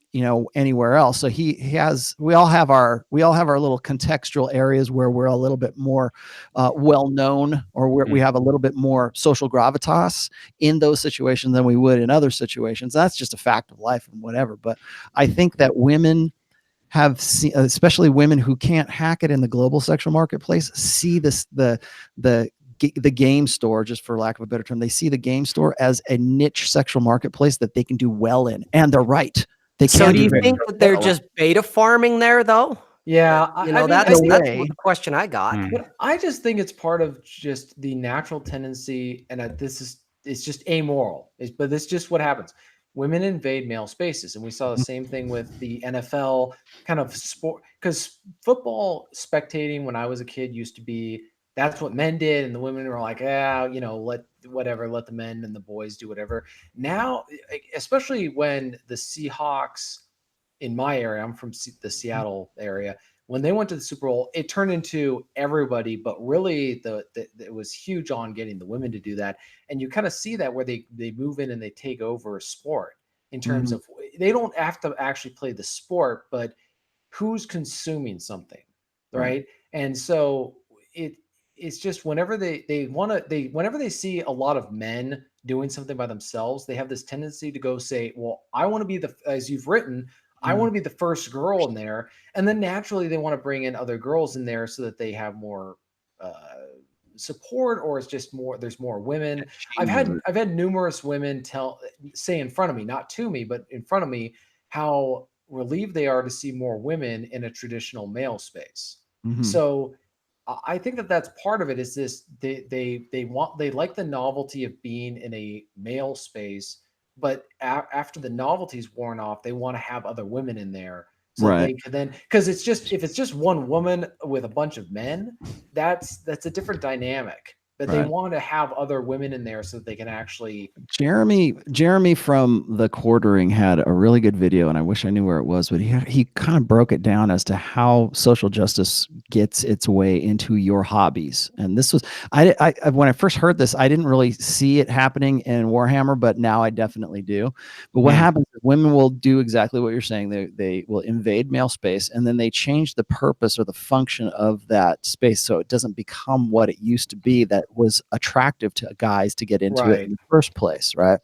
anywhere else. So we all have our little contextual areas where we're a little bit more well known, or we have a little bit more social gravitas in those situations than we would in other situations. That's just a fact of life and whatever. But I think that women have seen, especially women who can't hack it in the global sexual marketplace, see the game store, just for lack of a better term, they see the game store as a niche sexual marketplace that they can do well in, and they're right. So do you think that they're just beta farming there, though? Yeah, that's the question I got. But I just think it's part of just the natural tendency, and it's just amoral. But it's just what happens. Women invade male spaces, and we saw the same thing with the NFL kind of sport. Because football spectating when I was a kid used to be, that's what men did, and the women were like, let the men and the boys do whatever. Now, especially when the Seahawks in my area, I'm from the Seattle area, when they went to the Super Bowl, it turned into everybody, but really it was huge on getting the women to do that. And you kind of see that where they move in and they take over a sport in terms of, they don't have to actually play the sport, but who's consuming something, right? And so it's just whenever whenever they see a lot of men doing something by themselves, they have this tendency to go say, well, I want to be as you've written, I want to be the first girl in there. And then naturally they want to bring in other girls in there so that they have more support, or it's just there's more women. I've had numerous women say in front of me, not to me, but in front of me, how relieved they are to see more women in a traditional male space. So I think that's part of it, is this, they like the novelty of being in a male space, but after the novelty's worn off, they want to have other women in there. So they can then, because if it's just one woman with a bunch of men, that's a different dynamic. But they want to have other women in there so that they can actually. Jeremy from the Quartering had a really good video, and I wish I knew where it was, but he kind of broke it down as to how social justice gets its way into your hobbies. And this was, I when I first heard this, I didn't really see it happening in Warhammer, but now I definitely do. But what happens is women will do exactly what you're saying. They will invade male space, and then they change the purpose or the function of that space, so it doesn't become what it used to be that was attractive to guys to get into it in the first place, right?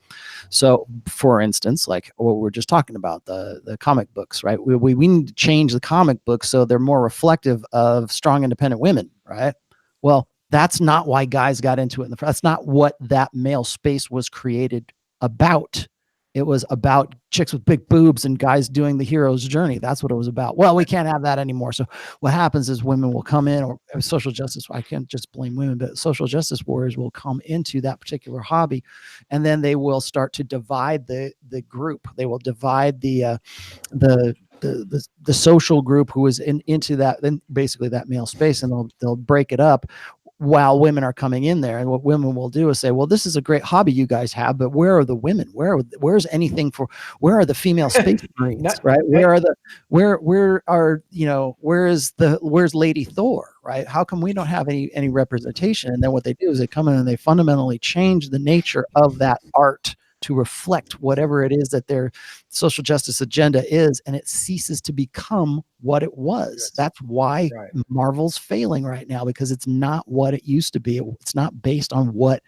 So, for instance, like what we're just talking about, the comic books, right? We need to change the comic books so they're more reflective of strong, independent women, right? Well, that's not why guys got into it. That's not what that male space was created about. It was about chicks with big boobs and guys doing the hero's journey. That's what it was about. Well, we can't have that anymore. So what happens is women will come in, or social justice, I can't just blame women, but social justice warriors will come into that particular hobby, and then they will start to divide the group. They will divide the social group who is into that, then basically that male space, and they'll break it up while women are coming in there. And what women will do is say, well, this is a great hobby you guys have, but where are the women? Where's anything for, where are the female space marines, right? Where's Lady Thor, right? How come we don't have any representation? And then what they do is they come in and they fundamentally change the nature of that art to reflect whatever it is that their social justice agenda is, and it ceases to become what it was. Yes. That's why Marvel's failing right now, because it's not what it used to be. It's not based on what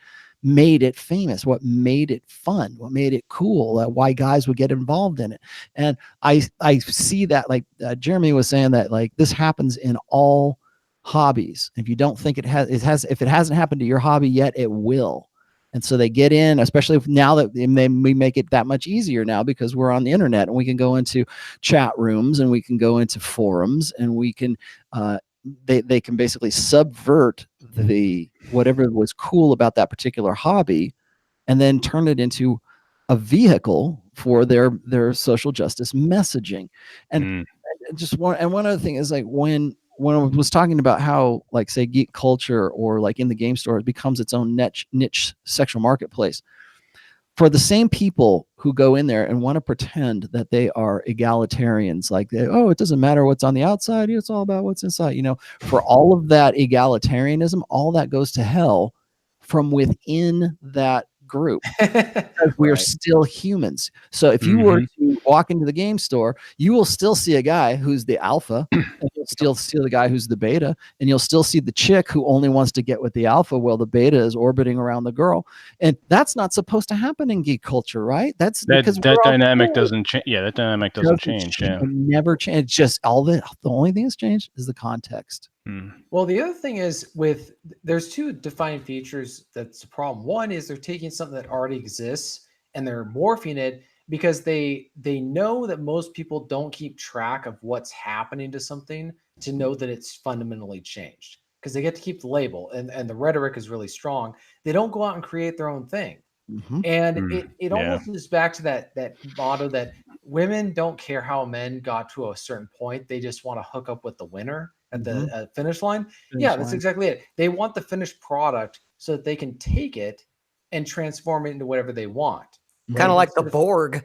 made it famous, what made it fun, what made it cool, why guys would get involved in it. And I see that, like Jeremy was saying, that like this happens in all hobbies. If you don't think if it hasn't happened to your hobby yet, it will. And so they get in, especially now that we make it that much easier now, because we're on the internet and we can go into chat rooms and we can go into forums, and we can they can basically subvert whatever was cool about that particular hobby, and then turn it into a vehicle for their social justice messaging. And one other thing is, like when I was talking about how, like, say, geek culture or like in the game store, it becomes its own niche sexual marketplace. For the same people who go in there and want to pretend that they are egalitarians, like, it doesn't matter what's on the outside, it's all about what's inside. For all of that egalitarianism, all that goes to hell from within that group. Because we're Right. still humans. So if you were to walk into the game store, you will still see a guy who's the alpha, and you'll still see the guy who's the beta, and you'll still see the chick who only wants to get with the alpha while the beta is orbiting around the girl. And that's not supposed to happen in geek culture, right? That's because that dynamic doesn't change. Yeah, that dynamic doesn't change. Yeah, it never change. Just the only thing that's changed is the context. Well, the other thing is there's two defining features that's a problem. One is they're taking something that already exists and they're morphing it because they know that most people don't keep track of what's happening to something to know that it's fundamentally changed, because they get to keep the label and the rhetoric is really strong. They don't go out and create their own thing. And it almost is back to that motto that women don't care how men got to a certain point. They just want to hook up with the winner at the finish line. That's exactly it. They want the finished product so that they can take it and transform it into whatever they want. Kind of like the Borg.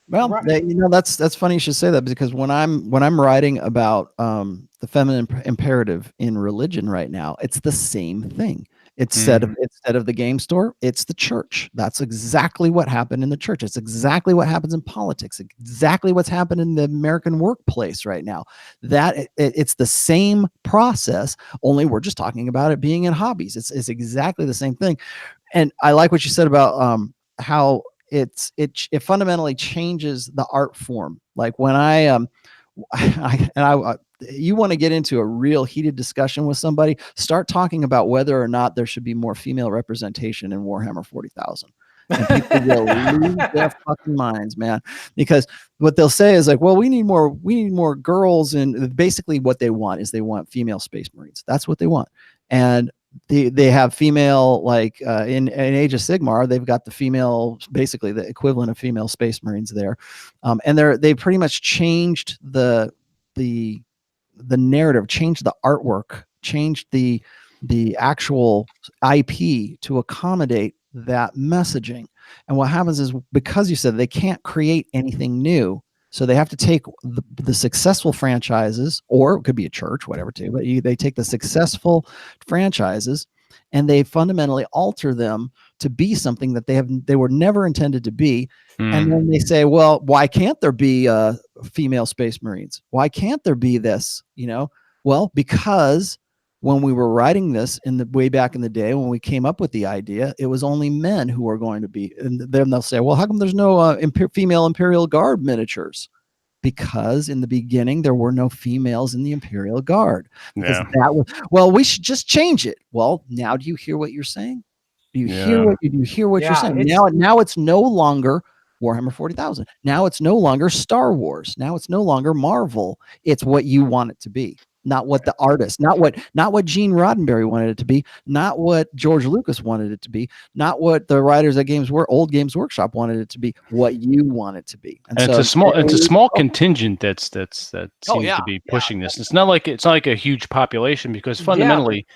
Well, that's funny you should say that, because when I'm writing about the feminine imperative in religion right now, it's the same thing. Instead of the game store, it's the church. That's exactly what happened in the church. It's exactly what happens in politics. Exactly what's happened in the American workplace right now. That it's the same process, only we're just talking about it being in hobbies. It's exactly the same thing. And I like what you said about how it fundamentally changes the art form. Like when you want to get into a real heated discussion with somebody, start talking about whether or not there should be more female representation in Warhammer 40,000. And people will lose their fucking minds, man, because what they'll say is like, well, we need more girls. And basically what they want is they want female Space Marines. That's what they want. And they have female, like in Age of Sigmar, they've got the female, basically the equivalent of female Space Marines there. And they pretty much changed the narrative, changed the artwork, changed the actual IP to accommodate that messaging. And what happens is, because you said they can't create anything new, so they have to take the successful franchises, or it could be a church, whatever, too, but they take the successful franchises and they fundamentally alter them to be something that they were never intended to be. And then they say, well, why can't there be female Space Marines? Why can't there be this? Well, because when we were writing this way back in the day, when we came up with the idea, it was only men who were going to be. And then they'll say, well, how come there's no female Imperial Guard miniatures? Because in the beginning, there were no females in the Imperial Guard. Because well, we should just change it. Well, now do you hear what you're saying? Do you hear what you're saying? Now it's no longer Warhammer 40,000. Now it's no longer Star Wars. Now it's no longer Marvel. It's what you want it to be. Not what the artist, not what Gene Roddenberry wanted it to be, not what George Lucas wanted it to be, not what the writers at Old Games Workshop wanted it to be. What you want it to be. And so it's a small contingent that seems to be pushing this. It's not like a huge population, because fundamentally,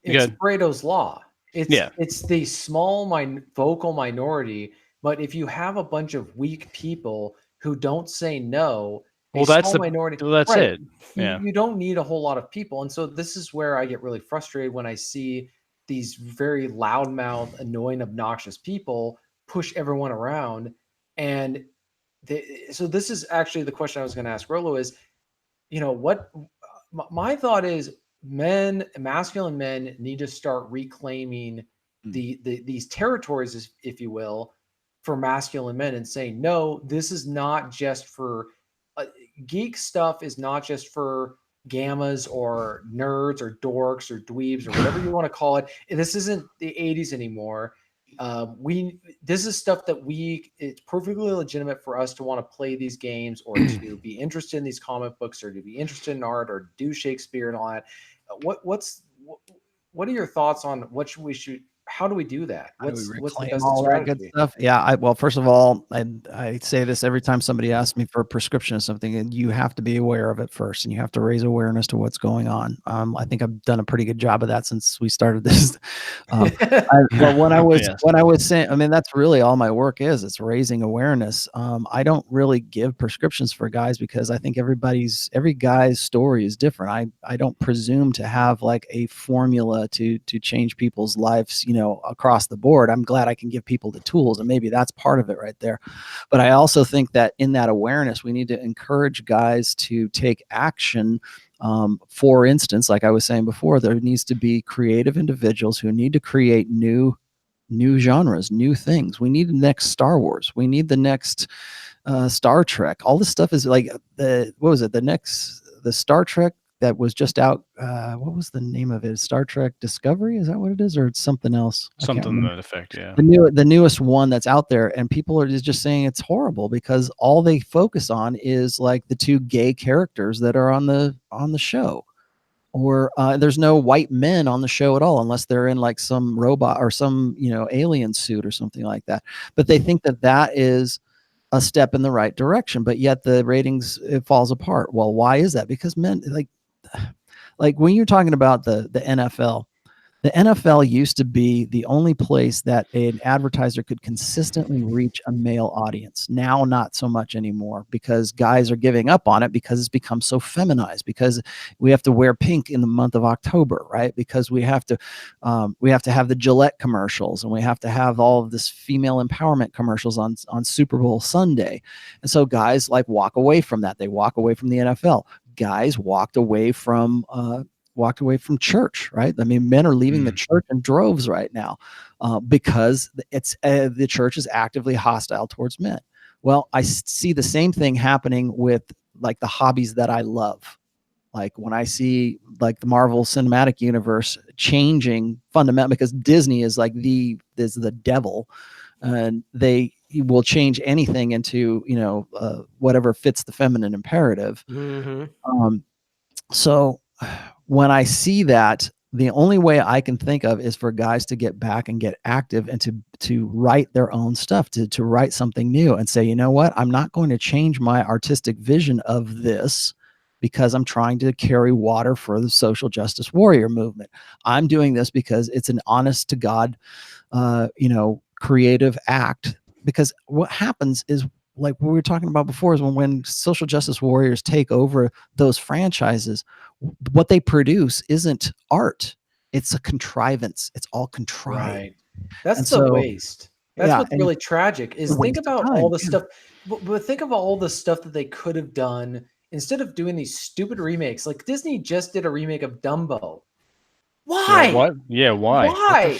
it's Pareto's law. It's the small vocal minority. But if you have a bunch of weak people who don't say no, that's the minority. Well, that's it. Yeah. You don't need a whole lot of people. And so this is where I get really frustrated when I see these very loudmouth, annoying, obnoxious people push everyone around. And so this is actually the question I was going to ask Rollo is, what my thought is, masculine men need to start reclaiming these territories, if you will, for masculine men, and saying, no, this is not just for geek stuff, is not just for gammas or nerds or dorks or dweebs or whatever you want to call it. This isn't the 80s anymore. This is stuff that it's perfectly legitimate for us to want to play these games, or to be interested in these comic books, or to be interested in art, or do Shakespeare and all that. What are your thoughts on how do we do that? What's the best all strategy? that good stuff? Yeah. Well, first of all, I say this every time somebody asks me for a prescription of something, and you have to be aware of it first, and you have to raise awareness to what's going on. I think I've done a pretty good job of that since we started this. But when I was saying, I mean, that's really all my work is. It's raising awareness. I don't really give prescriptions for guys, because I think every guy's story is different. I don't presume to have like a formula to change people's lives, across the board. I'm glad I can give people the tools, and maybe that's part of it right there. But I also think that in that awareness, we need to encourage guys to take action. For instance, like I was saying before, there needs to be creative individuals who need to create new genres, new things. We need the next Star Wars. We need the next Star Trek. All this stuff is like the Star Trek that was just out. What was the name of it? Star Trek Discovery? Is that what it is, or it's something else? Something to that effect, yeah. The newest one that's out there, and people are just saying it's horrible because all they focus on is like the two gay characters that are on the show, or there's no white men on the show at all unless they're in like some robot or some alien suit or something like that. But they think that is a step in the right direction, but yet the ratings, it falls apart. Well, why is that? Because men, like when you're talking about the NFL used to be the only place that an advertiser could consistently reach a male audience. Now, not so much anymore, because guys are giving up on it because it's become so feminized, because we have to wear pink in the month of October, right? Because we have to have the Gillette commercials, and we have to have all of this female empowerment commercials on Super Bowl Sunday. And so guys walk away from that. They walk away from the NFL. Guys walked away from church, right? I mean, men are leaving the church in droves right now because it's the church is actively hostile towards men. Well, I see the same thing happening with like the hobbies that I love. Like when I see like the Marvel Cinematic Universe changing fundamentally, because Disney is like the devil, and they will change anything into whatever fits the feminine imperative. So when I see that, the only way I can think of is for guys to get back and get active and to write their own stuff, to write something new and say, you know what, I'm not going to change my artistic vision of this because I'm trying to carry water for the social justice warrior movement. I'm doing this because it's an honest to God, creative act. Because what happens is, like what we were talking about before, is when social justice warriors take over those franchises, what they produce isn't art. It's a contrivance. It's all contrived. Right. That's the waste. That's what's really tragic is think about all the stuff, but think about all the stuff that they could have done instead of doing these stupid remakes. Like Disney just did a remake of Dumbo. Why? What? Yeah, why? Why?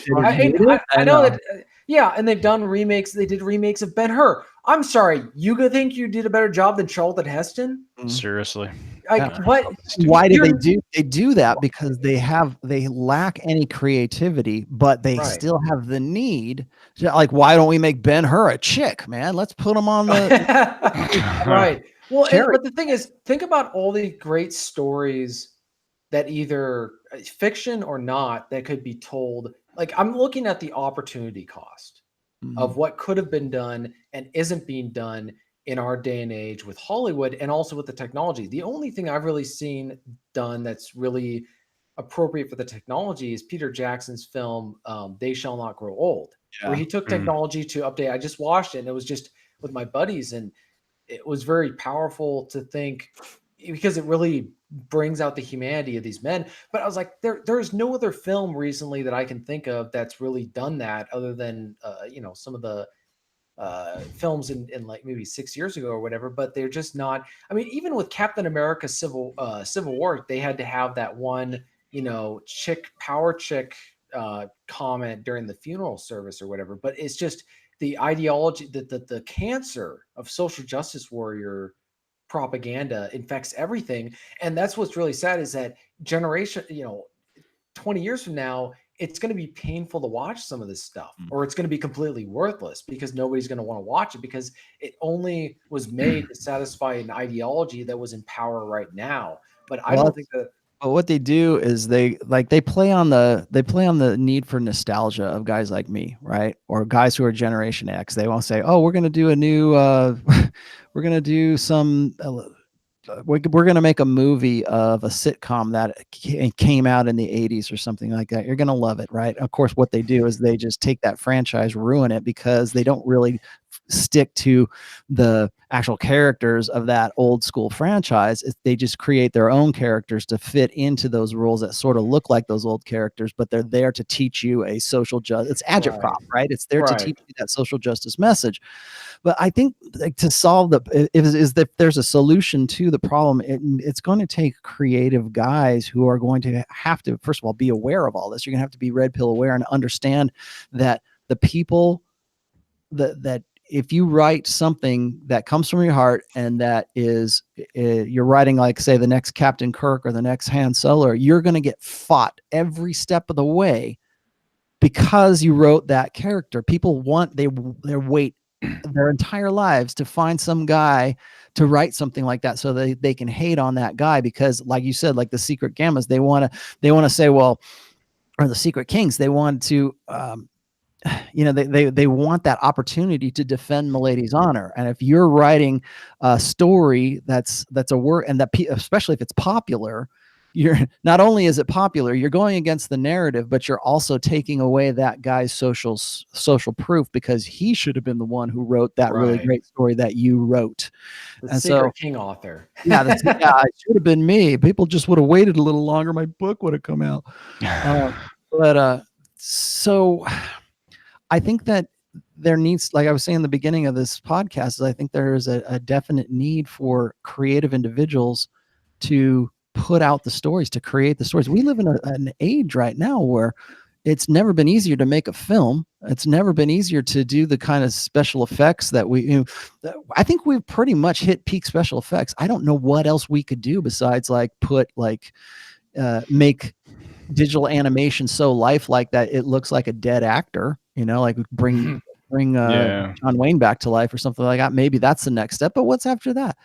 I know that. Yeah, and they've done remakes. They did remakes of Ben-Hur. I'm sorry, you think you did a better job than Charlton Heston? Seriously. What? Why do they do that? Because they lack any creativity, but they still have the need. Like, why don't we make Ben-Hur a chick, man? Let's put him on the right. Well, but the thing is, think about all the great stories that either fiction or not that could be told. Like, I'm looking at the opportunity cost of what could have been done and isn't being done in our day and age with Hollywood and also with the technology. The only thing I've really seen done that's really appropriate for the technology is Peter Jackson's film, They Shall Not Grow Old, where he took technology to update. I just watched it, and it was just with my buddies, and it was very powerful to think, because it really brings out the humanity of these men. But I was like, there's no other film recently that I can think of that's really done that, other than some of the films in like maybe 6 years ago or whatever. But they're just not. I mean, even with Captain America Civil War, they had to have that one power chick comment during the funeral service or whatever. But it's just the ideology that the cancer of social justice warrior propaganda infects everything. And that's what's really sad, is that generation, 20 years from now, it's going to be painful to watch some of this stuff, or it's going to be completely worthless because nobody's going to want to watch it, because it only was made to satisfy an ideology that was in power right now. But I don't think that. But what they do is they play on the need for nostalgia of guys like me, right? Or guys who are Generation X. They won't say, "Oh, we're going to do a new, we're going to do some, we're going to make a movie of a sitcom that came out in the 80s or something like that. You're going to love it, right?" Of course, what they do is they just take that franchise, ruin it, because they don't really stick to the actual characters of that old school franchise. They just create their own characters to fit into those rules that sort of look like those old characters, but they're there to teach you a social justice. It's agitprop, right? It's there to teach you that social justice message. But I think, like, to solve is that there's a solution to the problem. It's going to take creative guys who are going to have to, first of all, be aware of all this. You're going to have to be red pill aware and understand that the people that if you write something that comes from your heart and that is you're writing, like, say, the next Captain Kirk or the next Han Solo, you're going to get fought every step of the way because you wrote that character. People they wait their entire lives to find some guy to write something like that so they can hate on that guy, because, like you said, like the Secret Gammas, they want to say, well, or the Secret Kings, they want to they want that opportunity to defend Milady's honor. And if you're writing a story that's a work, and that especially if it's popular, you're not only is it popular, you're going against the narrative, but you're also taking away that guy's social proof, because he should have been the one who wrote that really great story that you wrote. The Secret King author. Yeah, it should have been me. People just would have waited a little longer. My book would have come out. So I think that there needs, like I was saying in the beginning of this podcast, is I think there is a definite need for creative individuals to put out the stories, to create the stories. We live in an age right now where it's never been easier to make a film. It's never been easier to do the kind of special effects that I think we've pretty much hit peak special effects. I don't know what else we could do besides make digital animation so lifelike that it looks like a dead actor, like bring John Wayne back to life or something like that. Maybe that's the next step. But what's after that?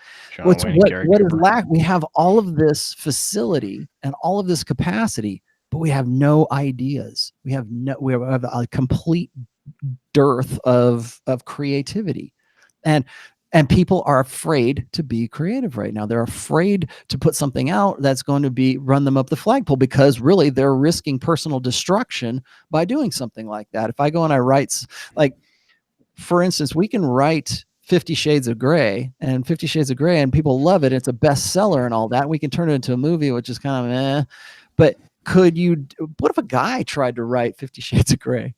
What is lack? We have all of this facility and all of this capacity, but we have no ideas. We have a complete dearth of creativity. And people are afraid to be creative right now. They're afraid to put something out that's going to run them up the flagpole, because really they're risking personal destruction by doing something like that. If I go and I write, like, for instance, we can write 50 Shades of Grey and people love it. It's a bestseller and all that. We can turn it into a movie, which is kind of eh. But what if a guy tried to write 50 Shades of Grey?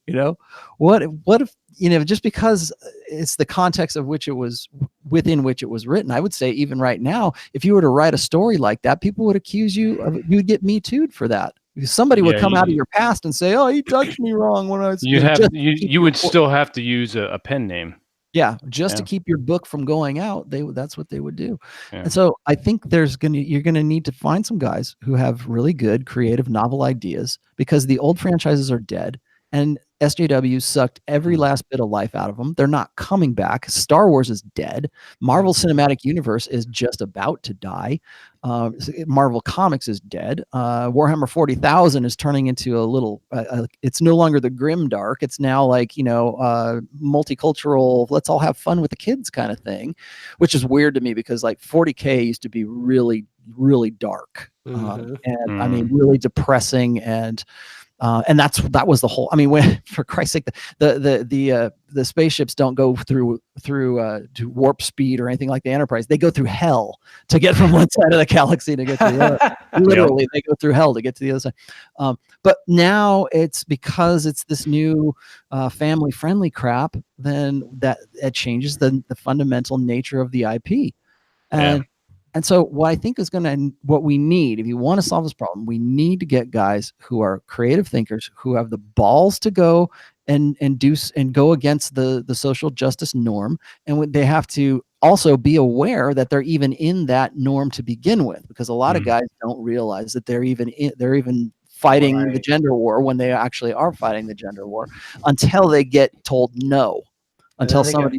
What if, just because it's the context of within which it was written. I would say even right now, if you were to write a story like that, people would accuse you of, you'd get Me Too'd for that. Somebody would come out of your past and say, "Oh, he touched me wrong when I was." You would still have to use a pen name. Yeah, to keep your book from going out, that's what they would do. Yeah. And so I think you're gonna need to find some guys who have really good creative novel ideas, because the old franchises are dead, and SJW sucked every last bit of life out of them. They're not coming back. Star Wars is dead. Marvel Cinematic Universe is just about to die. Marvel Comics is dead. Warhammer 40,000 is turning into a little, it's no longer the grim dark. It's now like, multicultural, let's all have fun with the kids kind of thing, which is weird to me, because like 40K used to be really, really dark. I mean, really depressing, and that was the whole. I mean, for Christ's sake, the spaceships don't go through to warp speed or anything like the Enterprise. They go through hell to get from one side of the galaxy to get to the other. Literally, they go through hell to get to the other side. But now it's because it's this new family-friendly crap. Then that it changes the fundamental nature of the IP. And so what I think what we need, if you want to solve this problem, we need to get guys who are creative thinkers, who have the balls to go and go against the social justice norm. And they have to also be aware that they're even in that norm to begin with, because a lot of guys don't realize that they're even fighting the gender war when they actually are fighting the gender war, until they get told no, until somebody,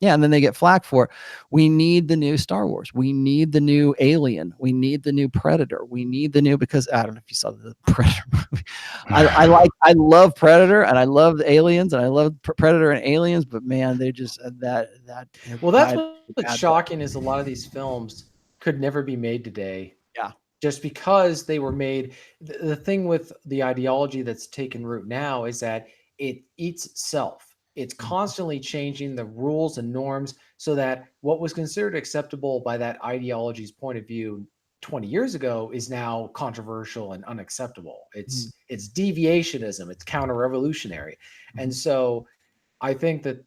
and then they get flack for it. We need the new Star Wars. We need the new Alien. We need the new Predator. We need the new, because I don't know if you saw the Predator movie. I love Predator, and I love Aliens, and I love Predator and Aliens, but man, they just that. Well, that's what's shocking, is a lot of these films could never be made today. Yeah. Just because they were made. The thing with the ideology that's taken root now is that it eats itself. it's constantly changing the rules and norms so that what was considered acceptable by that ideology's point of view 20 years ago is now controversial and unacceptable. It's deviationism, it's counter-revolutionary. And so I think that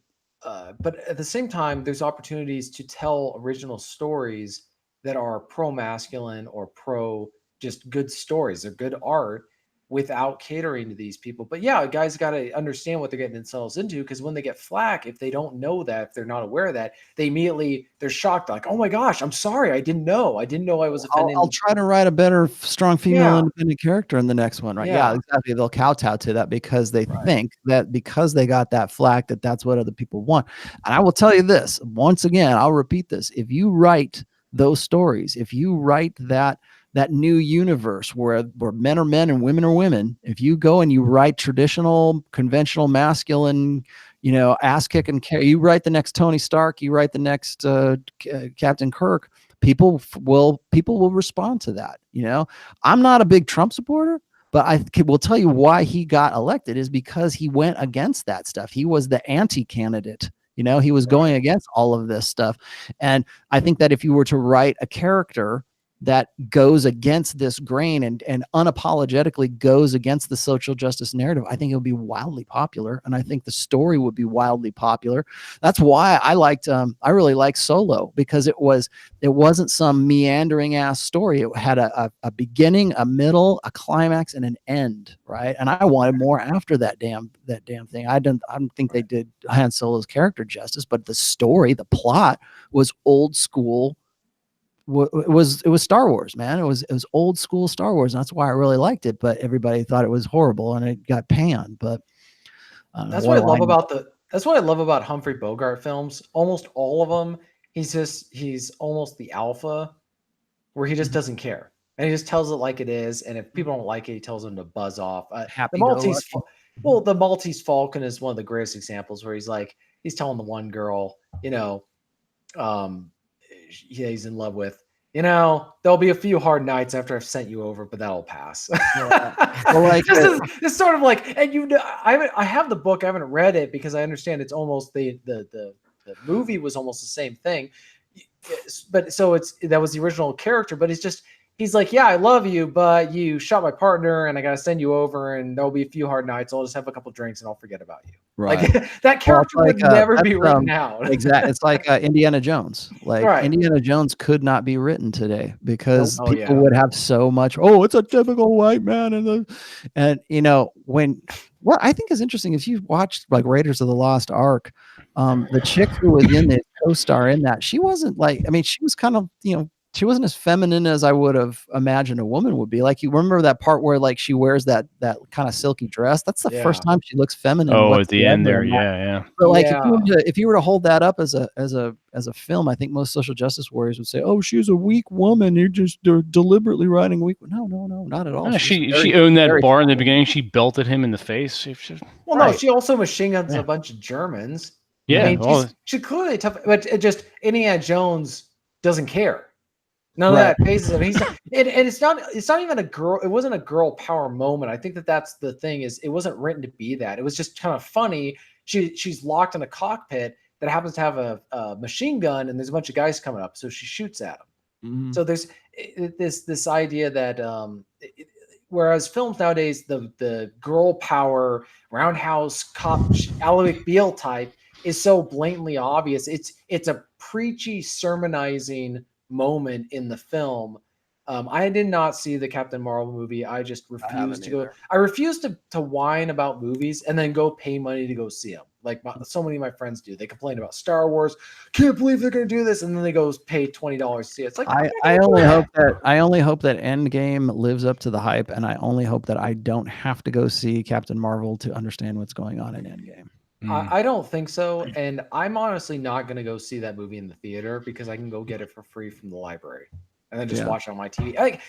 but at the same time, there's opportunities to tell original stories that are pro-masculine or pro just good stories or good art without catering to these people. But yeah, guys got to understand what they're getting themselves into, because when they get flack, if they don't know that, if they're not aware of that, they're shocked, like, oh my gosh, I'm sorry, I didn't know I was offending. I'll try to write a better strong female independent character in the next one, right? Yeah, exactly. They'll kowtow to that because they think that because they got that flack, that's what other people want. And I will tell you this once again, I'll repeat this: if you write those stories, if you write that new universe where men are men and women are women, if you go and you write traditional, conventional, masculine, ass kicking, you write the next Tony Stark, you write the next Captain Kirk, people will respond to that. I'm not a big Trump supporter, but I will tell you why he got elected is because he went against that stuff. He was the anti-candidate. He was going against all of this stuff. And I think that if you were to write a character that goes against this grain and unapologetically goes against the social justice narrative, I think it would be wildly popular. And I think the story would be wildly popular. That's why I really liked Solo, because it wasn't some meandering ass story. It had a beginning, a middle, a climax, and an end. Right. And I wanted more after that damn thing. I don't think they did Han Solo's character justice, but the story, the plot was old school. It was Star Wars, man. It was old school Star Wars, and that's why I really liked it. But everybody thought it was horrible, and it got panned. But that's what I love about Humphrey Bogart films. Almost all of them, he's almost the alpha, where he just doesn't care, and he just tells it like it is. And if people don't like it, he tells them to buzz off. The Maltese Falcon is one of the greatest examples, where he's telling the one girl, he's in love with, there'll be a few hard nights after I've sent you over, but that'll pass. It's sort of like, and I have the book, I haven't read it because I understand it's almost the movie was almost the same thing, but so that was the original character, but he's like, yeah, I love you, but you shot my partner and I got to send you over, and there'll be a few hard nights. I'll just have a couple drinks and I'll forget about you. Right. Like that character would never be written out. Exactly. It's like Indiana Jones. Indiana Jones could not be written today because people would have so much, it's a typical white man. What I think is interesting is you watched like Raiders of the Lost Ark. The chick who was in the co-star in that, she wasn't she was kind of, she wasn't as feminine as I would have imagined a woman would be. Like, you remember that part where like she wears that kind of silky dress? That's the first time she looks feminine. Oh, at the end there, yeah. But like, if you were to hold that up as a film, I think most social justice warriors would say, "Oh, she's a weak woman. They're deliberately writing weak." No, not at all. Yeah, she owned that bar in the beginning. She belted him in the face. No, she also machine guns a bunch of Germans. Yeah, she's clearly tough, but Indiana Jones doesn't care. None of that phases him. It's not even a girl. It wasn't a girl power moment. I think that's the thing, is it wasn't written to be that. It was just kind of funny. She's locked in a cockpit that happens to have a machine gun, and there's a bunch of guys coming up, so she shoots at them. So there's this idea that whereas films nowadays, the girl power roundhouse cop Ally McBeal type is so blatantly obvious. It's a preachy sermonizing moment in the film. I did not see the Captain Marvel movie. I just refused to go. I refused to whine about movies and then go pay money to go see them. Like so many of my friends do. They complain about Star Wars. Can't believe they're going to do this, and then they go pay $20 to see it. It's like, I only hope that Endgame lives up to the hype, and I only hope that I don't have to go see Captain Marvel to understand what's going on in Endgame. I don't think so, and I'm honestly not going to go see that movie in the theater because I can go get it for free from the library and then just watch it on my TV. Like,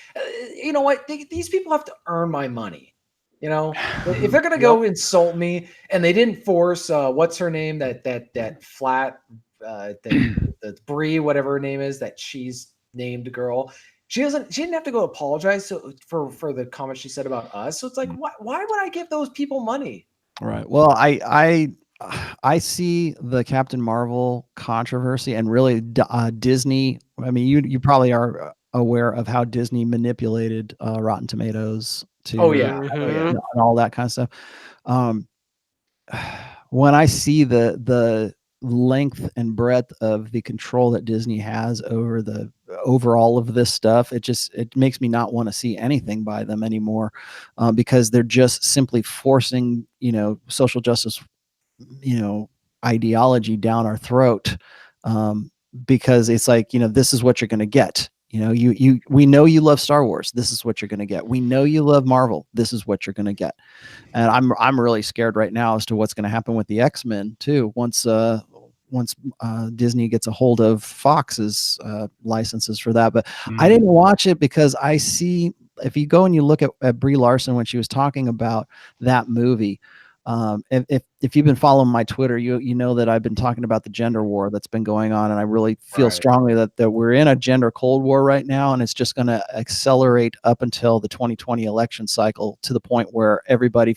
you know what? These people have to earn my money. If they're going to go insult me, and they didn't force what's her name, that flat the Brie, whatever her name is, that she's named girl. She didn't have to go apologize for the comments she said about us. So it's like, why would I give those people money? Right. Well, I see the Captain Marvel controversy and really Disney. I mean, you probably are aware of how Disney manipulated Rotten Tomatoes to Oh yeah, oh yeah. Mhm. and all that kind of stuff. Um, when I see the length and breadth of the control that Disney has over all of this stuff, it makes me not want to see anything by them anymore, because they're just simply forcing, social justice, ideology down our throat, because it's like, this is what you're going to get. We know you love Star Wars. This is what you're going to get. We know you love Marvel. This is what you're going to get. And I'm really scared right now as to what's going to happen with the X-Men too. Once Disney gets a hold of Fox's licenses for that. But I didn't watch it because I see, if you go and you look at Brie Larson when she was talking about that movie, if you've been following my Twitter, you know that I've been talking about the gender war that's been going on, and I really feel strongly that we're in a gender cold war right now, and it's just going to accelerate up until the 2020 election cycle, to the point where everybody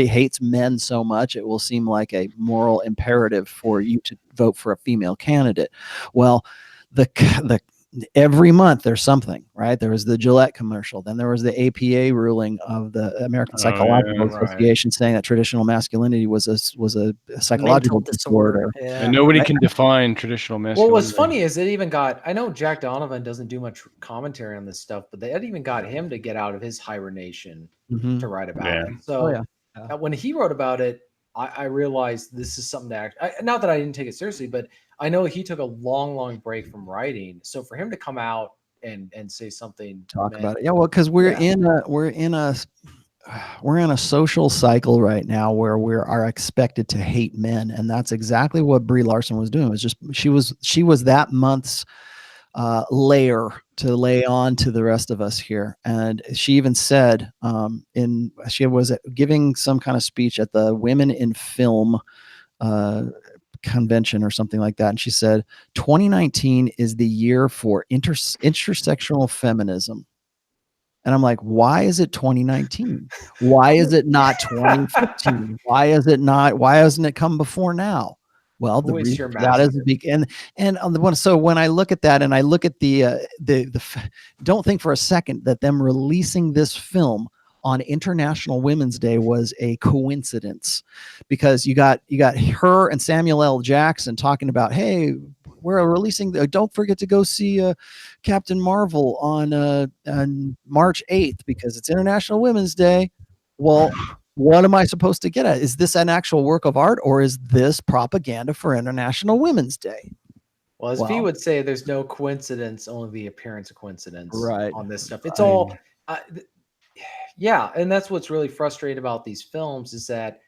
hates men so much it will seem like a moral imperative for you to vote for a female candidate. Well, the every month there's something, right? There was the Gillette commercial. Then there was the APA ruling of the American Psychological Association saying that traditional masculinity was a psychological Mental disorder. Yeah. And nobody can define traditional masculinity. Well, what's funny is it even got, I know Jack Donovan doesn't do much commentary on this stuff, but that even got him to get out of his hibernation to write about it. So when he wrote about it, I realized this is something to not that I didn't take it seriously, but I know he took a long break from writing. So for him to come out and say something, talk about it. Yeah, well, because we're in a social cycle right now where we are expected to hate men, and that's exactly what Brie Larson was doing. It was just she was that month's layer to lay on to the rest of us here. And she even said, she was giving some kind of speech at the Women in Film convention or something like that, and she said 2019 is the year for intersectional feminism. And I'm like, why is it 2019? Why is it not 2015? Why hasn't it come before now? Well, the reason for that is and on the one. So when I look at that, and I look at the don't think for a second that them releasing this film on International Women's Day was a coincidence, because you got her and Samuel L. Jackson talking about, hey, we're releasing don't forget to go see Captain Marvel on March 8th because it's International Women's Day. Well, what am I supposed to get at? Is this an actual work of art, or is this propaganda for International Women's Day? Well, as V would say, there's no coincidence, only the appearance of coincidence on this stuff. It's all and that's what's really frustrating about these films, is that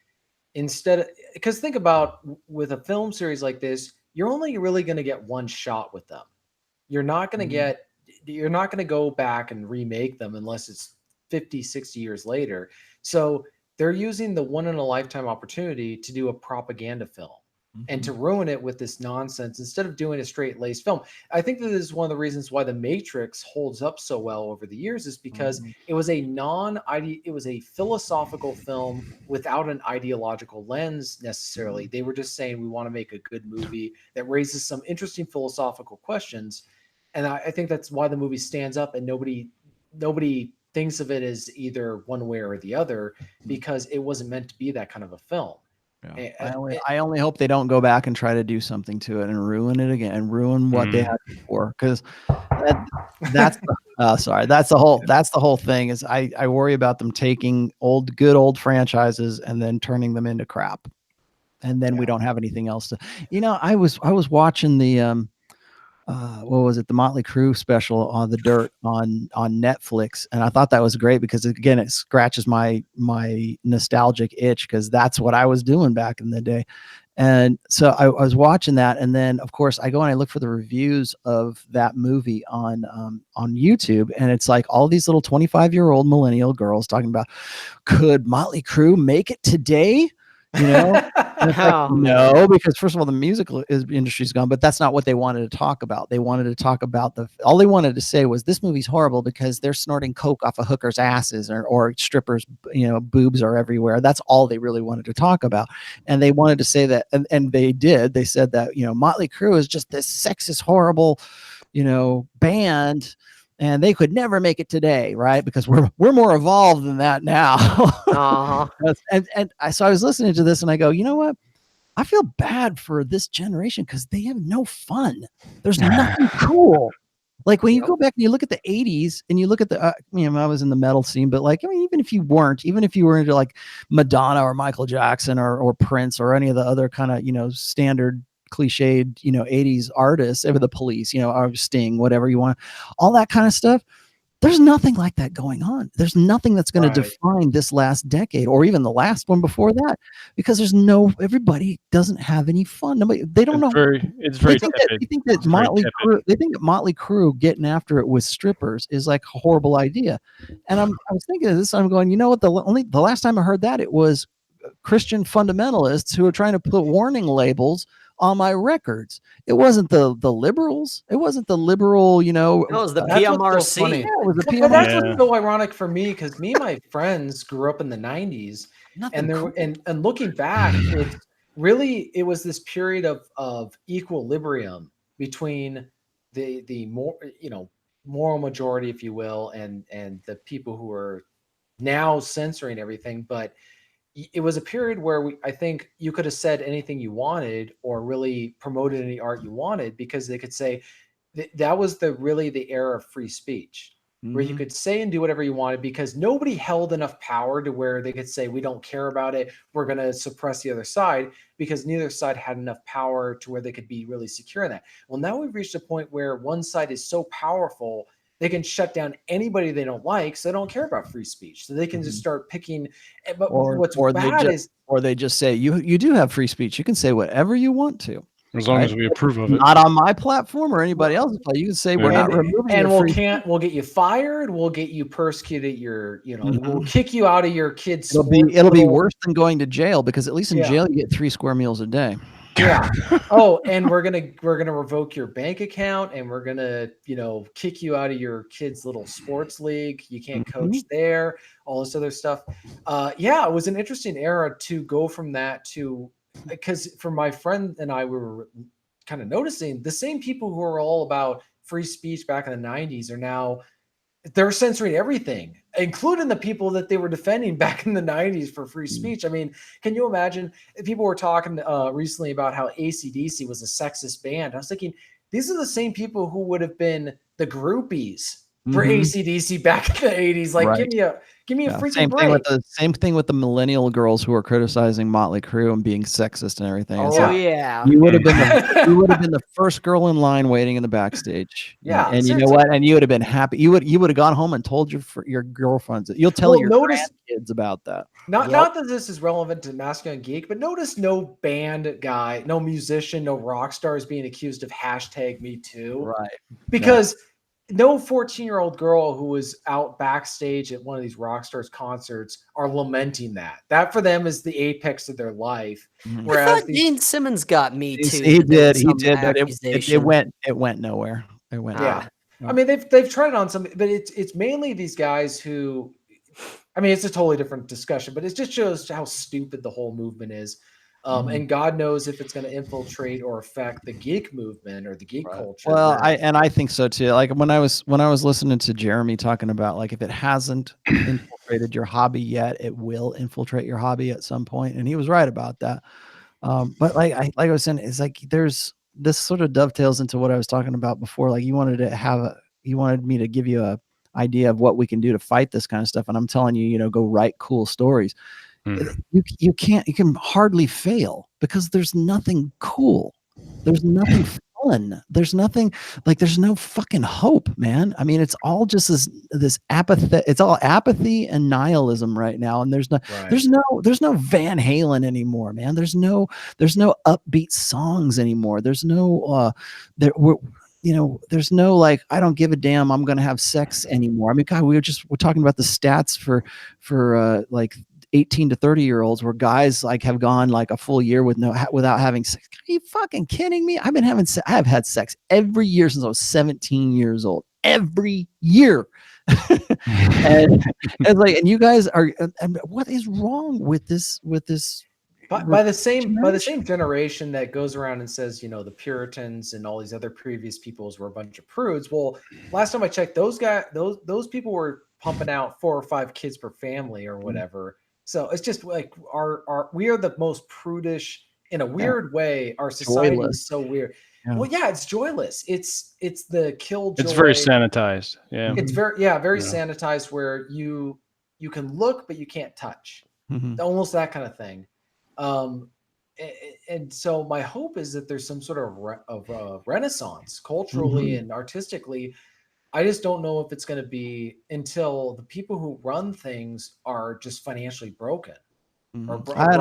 because think about, with a film series like this, you're only really going to get one shot with them. You're not going to go back and remake them unless it's 50, 60 years later. So they're using the one in a lifetime opportunity to do a propaganda film and to ruin it with this nonsense instead of doing a straight laced film. I think that this is one of the reasons why The Matrix holds up so well over the years, is because it was a philosophical film without an ideological lens necessarily. They were just saying, we want to make a good movie that raises some interesting philosophical questions. And I think that's why the movie stands up, and nobody thinks of it as either one way or the other, because it wasn't meant to be that kind of a film. Yeah. I only hope they don't go back and try to do something to it and ruin it again, and ruin what they had before, because that's the whole thing. Is I worry about them taking good old franchises and then turning them into crap, and then we don't have anything else to. I was watching the what was it, the Motley Crue special on The Dirt on Netflix, and I thought that was great because, again, it scratches my nostalgic itch, because that's what I was doing back in the day. And so I was watching that, and then of course I go and I look for the reviews of that movie on YouTube, and it's like all these little 25-year-old millennial girls talking about, could Motley Crue make it today? And it's like, Oh, no, man. because first of all, the musical industry's gone, but that's not what they wanted to talk about. They wanted to talk about all they wanted to say was this movie's horrible because they're snorting coke off of hookers' asses or strippers, boobs are everywhere. That's all they really wanted to talk about. And they wanted to say that, and they did. They said that, Motley Crue is just this sexist, horrible, band, and they could never make it today, right? Because we're more evolved than that now. Uh-huh. So I was listening to this and I go, you know what? I feel bad for this generation because they have no fun. There's nothing cool. Like when you go back and you look at the 80s and you look at I was in the metal scene, but even if you weren't, even if you were into like Madonna or Michael Jackson or Prince or any of the other kind of, standard cliched, 80s artists, ever the Police, or Sting, whatever you want, all that kind of stuff. There's nothing like that going on. There's nothing that's going to define this last decade or even the last one before that, because everybody doesn't have any fun. They don't know. It's very they think that Motley Crue getting after it with strippers is like a horrible idea. And I was thinking of this. I'm going, you know what? The last time I heard that, it was Christian fundamentalists who are trying to put warning labels on my records. It wasn't the liberals. It wasn't the liberal, It was the PMRC. Yeah, it was the PMRC. But that's what's so ironic for me, because me and my friends grew up in the 90s. And looking back, it was this period of equilibrium between the more, moral majority, if you will, and the people who are now censoring everything. But it was a period where I think you could have said anything you wanted or really promoted any art you wanted, because they could say that was the era of free speech, where you could say and do whatever you wanted, because nobody held enough power to where they could say, we don't care about it, we're going to suppress the other side, because neither side had enough power to where they could be really secure in that. Well, now we've reached a point where one side is so powerful they can shut down anybody they don't like, so they don't care about free speech. So they can just start picking. But they just say you do have free speech. You can say whatever you want to, as long as we approve of it. Not on my platform or anybody else's. You can say we're not removing. And we'll get you fired. We'll get you persecuted. We'll kick you out of your kids. It'll be worse than going to jail, because at least in jail you get 3 square meals a day. Yeah. Oh, and we're gonna revoke your bank account, and we're gonna kick you out of your kid's little sports league. You can't coach there. All this other stuff. It was an interesting era to go from that to, because for my friend and I, we were kind of noticing the same people who are all about free speech back in the 90s are now. They're censoring everything, including the people that they were defending back in the 90s for free speech. I mean, can you imagine? People were talking recently about how AC/DC was a sexist band. I was thinking, these are the same people who would have been the groupies for AC/DC back in the 80s. Like, give me a freaking break. Same thing with the millennial girls who are criticizing Motley Crue and being sexist and everything. You would have been the first girl in line waiting in the backstage. Yeah, and you know what? And you would have been happy. You would have gone home and told your girlfriends. You'll tell your grandkids about that. Not that this is relevant to Masculine Geek, but notice no band guy, no musician, no rock star is being accused of #MeToo. Right. Because no 14-year-old girl who was out backstage at one of these rock stars concerts are lamenting that. That for them is the apex of their life. Whereas I thought Gene Simmons got me too. He did, but it went nowhere. It went. Yeah. I mean, they've tried it on some, but it's mainly these guys who, I mean, it's a totally different discussion, but it just shows how stupid the whole movement is. And God knows if it's going to infiltrate or affect the geek movement or the geek culture. Well, I think so too. Like when I was listening to Jeremy talking about, like, if it hasn't infiltrated your hobby yet, it will infiltrate your hobby at some point, and he was right about that. But like I was saying, it's like there's this sort of dovetails into what I was talking about before. Like you wanted me to give you a idea of what we can do to fight this kind of stuff, and I'm telling you, go write cool stories. You can hardly fail, because there's nothing cool. There's nothing fun. There's nothing, like, there's no fucking hope, man. I mean, it's all just this apathy. It's all apathy and nihilism right now. And there's no Van Halen anymore, man. There's no upbeat songs anymore. There's no, there's no, like, I don't give a damn, I'm going to have sex anymore. I mean, God, we're talking about the stats for like 18 to 30-year-olds where guys like have gone like a full year without having sex. Are you fucking kidding me? I have had sex every year since I was 17 years old. Every year. and you guys are, and what is wrong with this by the same generation that goes around and says, the Puritans and all these other previous peoples were a bunch of prudes. Well, last time I checked, those those people were pumping out 4 or 5 kids per family or whatever. So it's just like we are the most prudish in a weird way. Our society is so weird. Yeah. Well, yeah, it's joyless. It's the killjoy. It's very sanitized. Yeah. It's very sanitized where you can look, but you can't touch. Almost that kind of thing. And so my hope is that there's some sort of renaissance culturally and artistically. I just don't know if it's going to be until the people who run things are just financially broken. I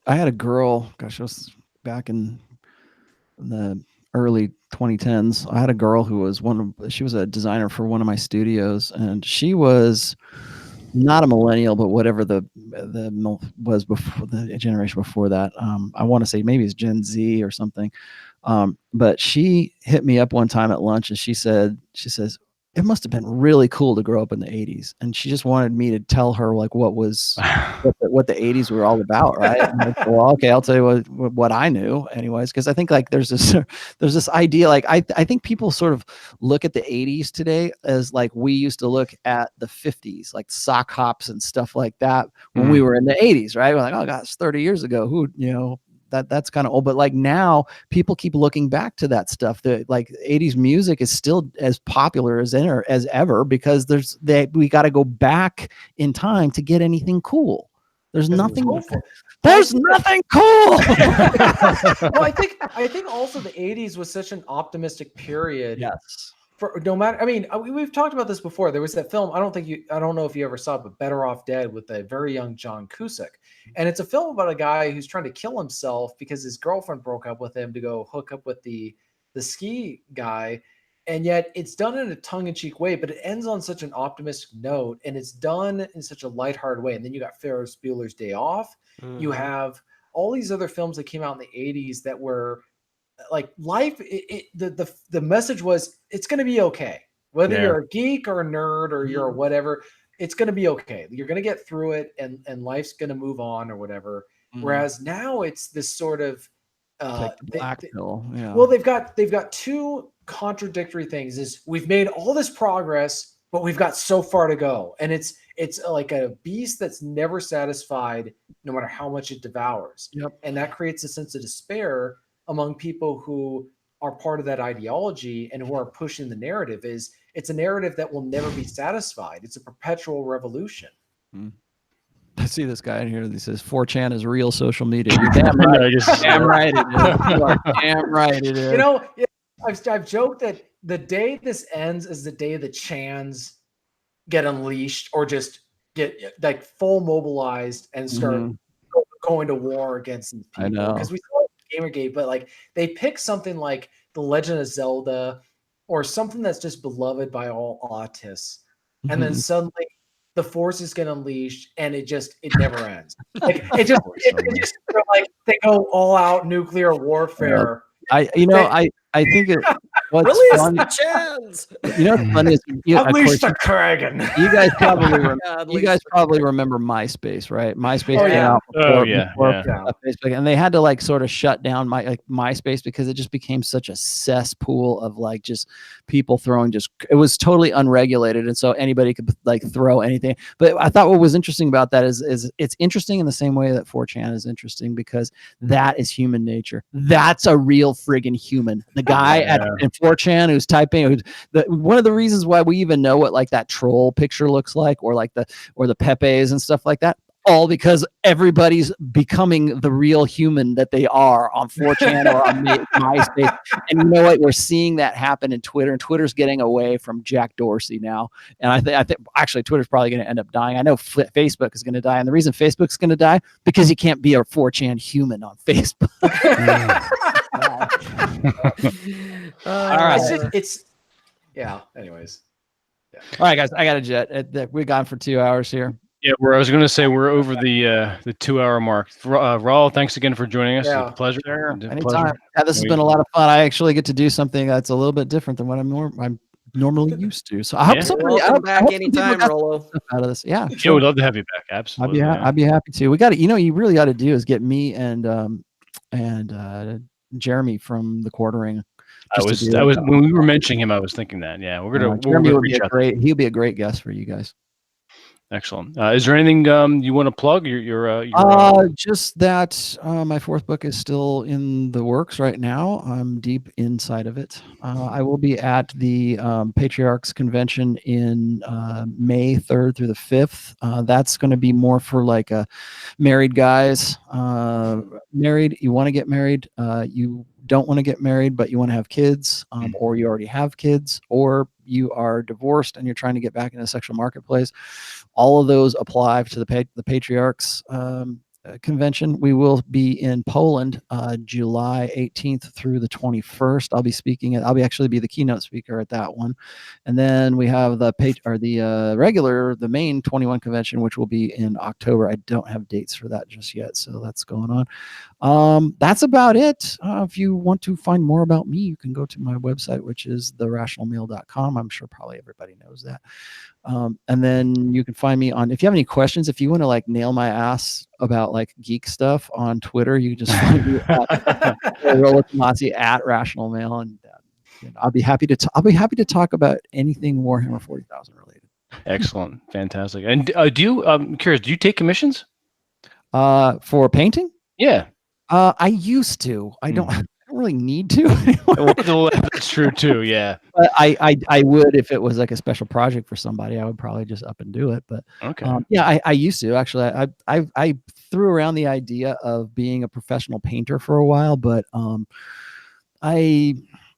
had a girl, gosh, it was back in the early 2010s. I had a girl who was she was a designer for one of my studios, and she was not a millennial, but whatever the was before, the generation before that. I want to say maybe it's Gen Z or something. But she hit me up one time at lunch and she says, it must have been really cool to grow up in the 80s. And she just wanted me to tell her like what the 80s were all about. Right. Like, well, okay, I'll tell you what I knew anyways. Cause I think like there's this idea, like I think people sort of look at the 80s today as like we used to look at the 50s, like sock hops and stuff like that when we were in the 80s. Right. We're like, oh gosh, 30 years ago, that's kind of old, but like now people keep looking back to that stuff. That like 80s music is still as popular as ever because we got to go back in time to get anything cool. There's nothing cool. Well, I think also the 80s was such an optimistic period. Yes. For no matter, I mean, we've talked about this before. There was that film. I don't know if you ever saw it, but Better Off Dead with a very young John Cusack. And it's a film about a guy who's trying to kill himself because his girlfriend broke up with him to go hook up with the ski guy. And yet it's done in a tongue-in-cheek way, but it ends on such an optimistic note and it's done in such a lighthearted way. And then you got Ferris Bueller's Day Off. You have all these other films that came out in the 80s that were like life. The message was it's going to be okay. Whether you're a geek or a nerd or you're whatever, it's going to be okay. You're going to get through it and life's going to move on or whatever. Whereas now it's this sort of black pill. Yeah. Well, they've got two contradictory things. Is we've made all this progress, but we've got so far to go. And it's like a beast that's never satisfied no matter how much it devours. Yep. And that creates a sense of despair among people who are part of that ideology and who are pushing the narrative. It's a narrative that will never be satisfied. It's a perpetual revolution. I see this guy in here that says 4chan is real social media. You're damn right. Damn right it is. You are damn right it is. I've joked that the day this ends is the day the Chans get unleashed or just get like full mobilized and start going to war against these people. I know. Because we saw Gamergate, but like they pick something like The Legend of Zelda or something that's just beloved by all autists, and then suddenly the forces get unleashed and it never ends. Like it just like they go all out nuclear warfare. I think it. What's Release funny, the Chans. You know what's funny is Unleash the Kraken. You guys probably remember MySpace, right? MySpace came out before Facebook, and they had to like sort of shut down MySpace because it just became such a cesspool of like just people throwing it was totally unregulated, and so anybody could like throw anything. But I thought what was interesting about that is it's interesting in the same way that 4chan is interesting because that is human nature. That's a real friggin' human. The guy in 4chan who's typing, one of the reasons why we even know what like that troll picture looks like, or like the Pepes and stuff like that, all because everybody's becoming the real human that they are on 4chan or on MySpace. And you know what? We're seeing that happen in Twitter, and Twitter's getting away from Jack Dorsey now. And I think actually Twitter's probably going to end up dying. I know Facebook is going to die, and the reason Facebook's going to die because you can't be a 4chan human on Facebook. All right. Anyways. Yeah. All right, guys, I got a jet. We've gone for 2 hours here. Yeah, I was going to say we're over the 2 hour mark. Rollo, thanks again for joining us. Yeah. It's a pleasure. Sure. It's a Anytime. pleasure. Yeah, this has been a lot of fun. I actually get to do something that's a little bit different than what I'm normally used to. So I hope Yeah. somebody, Welcome back some people anytime, got Rollo. stuff out of this. Yeah, Yeah, sure. we'd love to have you back. Absolutely. I'd be happy to. We got to, you really got to do is get me and Jeremy from the Quartering. I was when we were mentioning him, I was thinking that. Yeah, we'll Jeremy would be reach out. he'll be a great guest for you guys. Excellent. Is there anything you want to plug? Just that my fourth book is still in the works right now. I'm deep inside of it. I will be at the Patriarchs Convention in May 3rd through the 5th. That's going to be more for like married guys. Married, you want to get married. You don't want to get married, but you want to have kids, or you already have kids, or you are divorced and you're trying to get back in the sexual marketplace. All of those apply to the Patriarchs convention. We will be in Poland July 18th through the 21st. I'll be speaking I'll actually be the keynote speaker at that one. And then we have the main 21 convention, which will be in October. I don't have dates for that just yet, so that's going on. That's about it. If you want to find more about me, you can go to my website, which is therationalmale.com. I'm sure probably everybody knows that. And then you can find me on, if you have any questions, if you want to like nail my ass about like geek stuff on Twitter, you can just find me at Rollo Tomassi at Rational Male, and I'll be happy to talk about anything Warhammer 40,000 related. Excellent, fantastic. And I'm curious, do you take commissions? For painting? Yeah. I used to. I don't really need to anymore. Well, that's true too. Yeah. But I would, if it was like a special project for somebody, I would probably just up and do it. But okay. Yeah, I used to actually. I threw around the idea of being a professional painter for a while, but I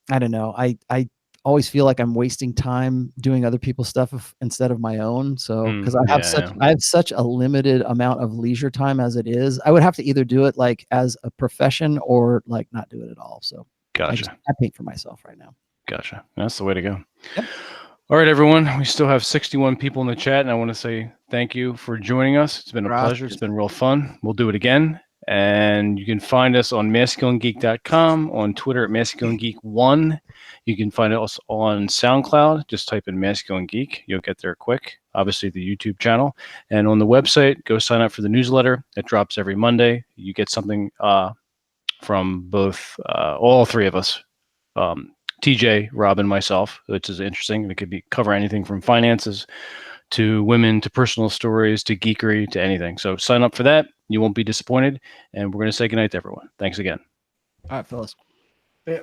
don't know. I always feel like I'm wasting time doing other people's stuff instead of my own. So because I have such a limited amount of leisure time as it is, I would have to either do it like as a profession or like not do it at all. So gotcha. I paint for myself right now. Gotcha. That's the way to go. Yep. All right, everyone. We still have 61 people in the chat, and I want to say thank you for joining us. It's been a pleasure. It's been real fun. We'll do it again. And you can find us on masculinegeek.com, on Twitter at masculinegeek1. You can find us on SoundCloud. Just type in Masculine Geek. You'll get there quick. Obviously, the YouTube channel. And on the website, go sign up for the newsletter. It drops every Monday. You get something from both, all three of us, TJ, Rob, and myself, which is interesting. It could cover anything from finances to women, to personal stories, to geekery, to anything. So sign up for that. You won't be disappointed. And we're going to say goodnight to everyone. Thanks again. All right, fellas. Yeah.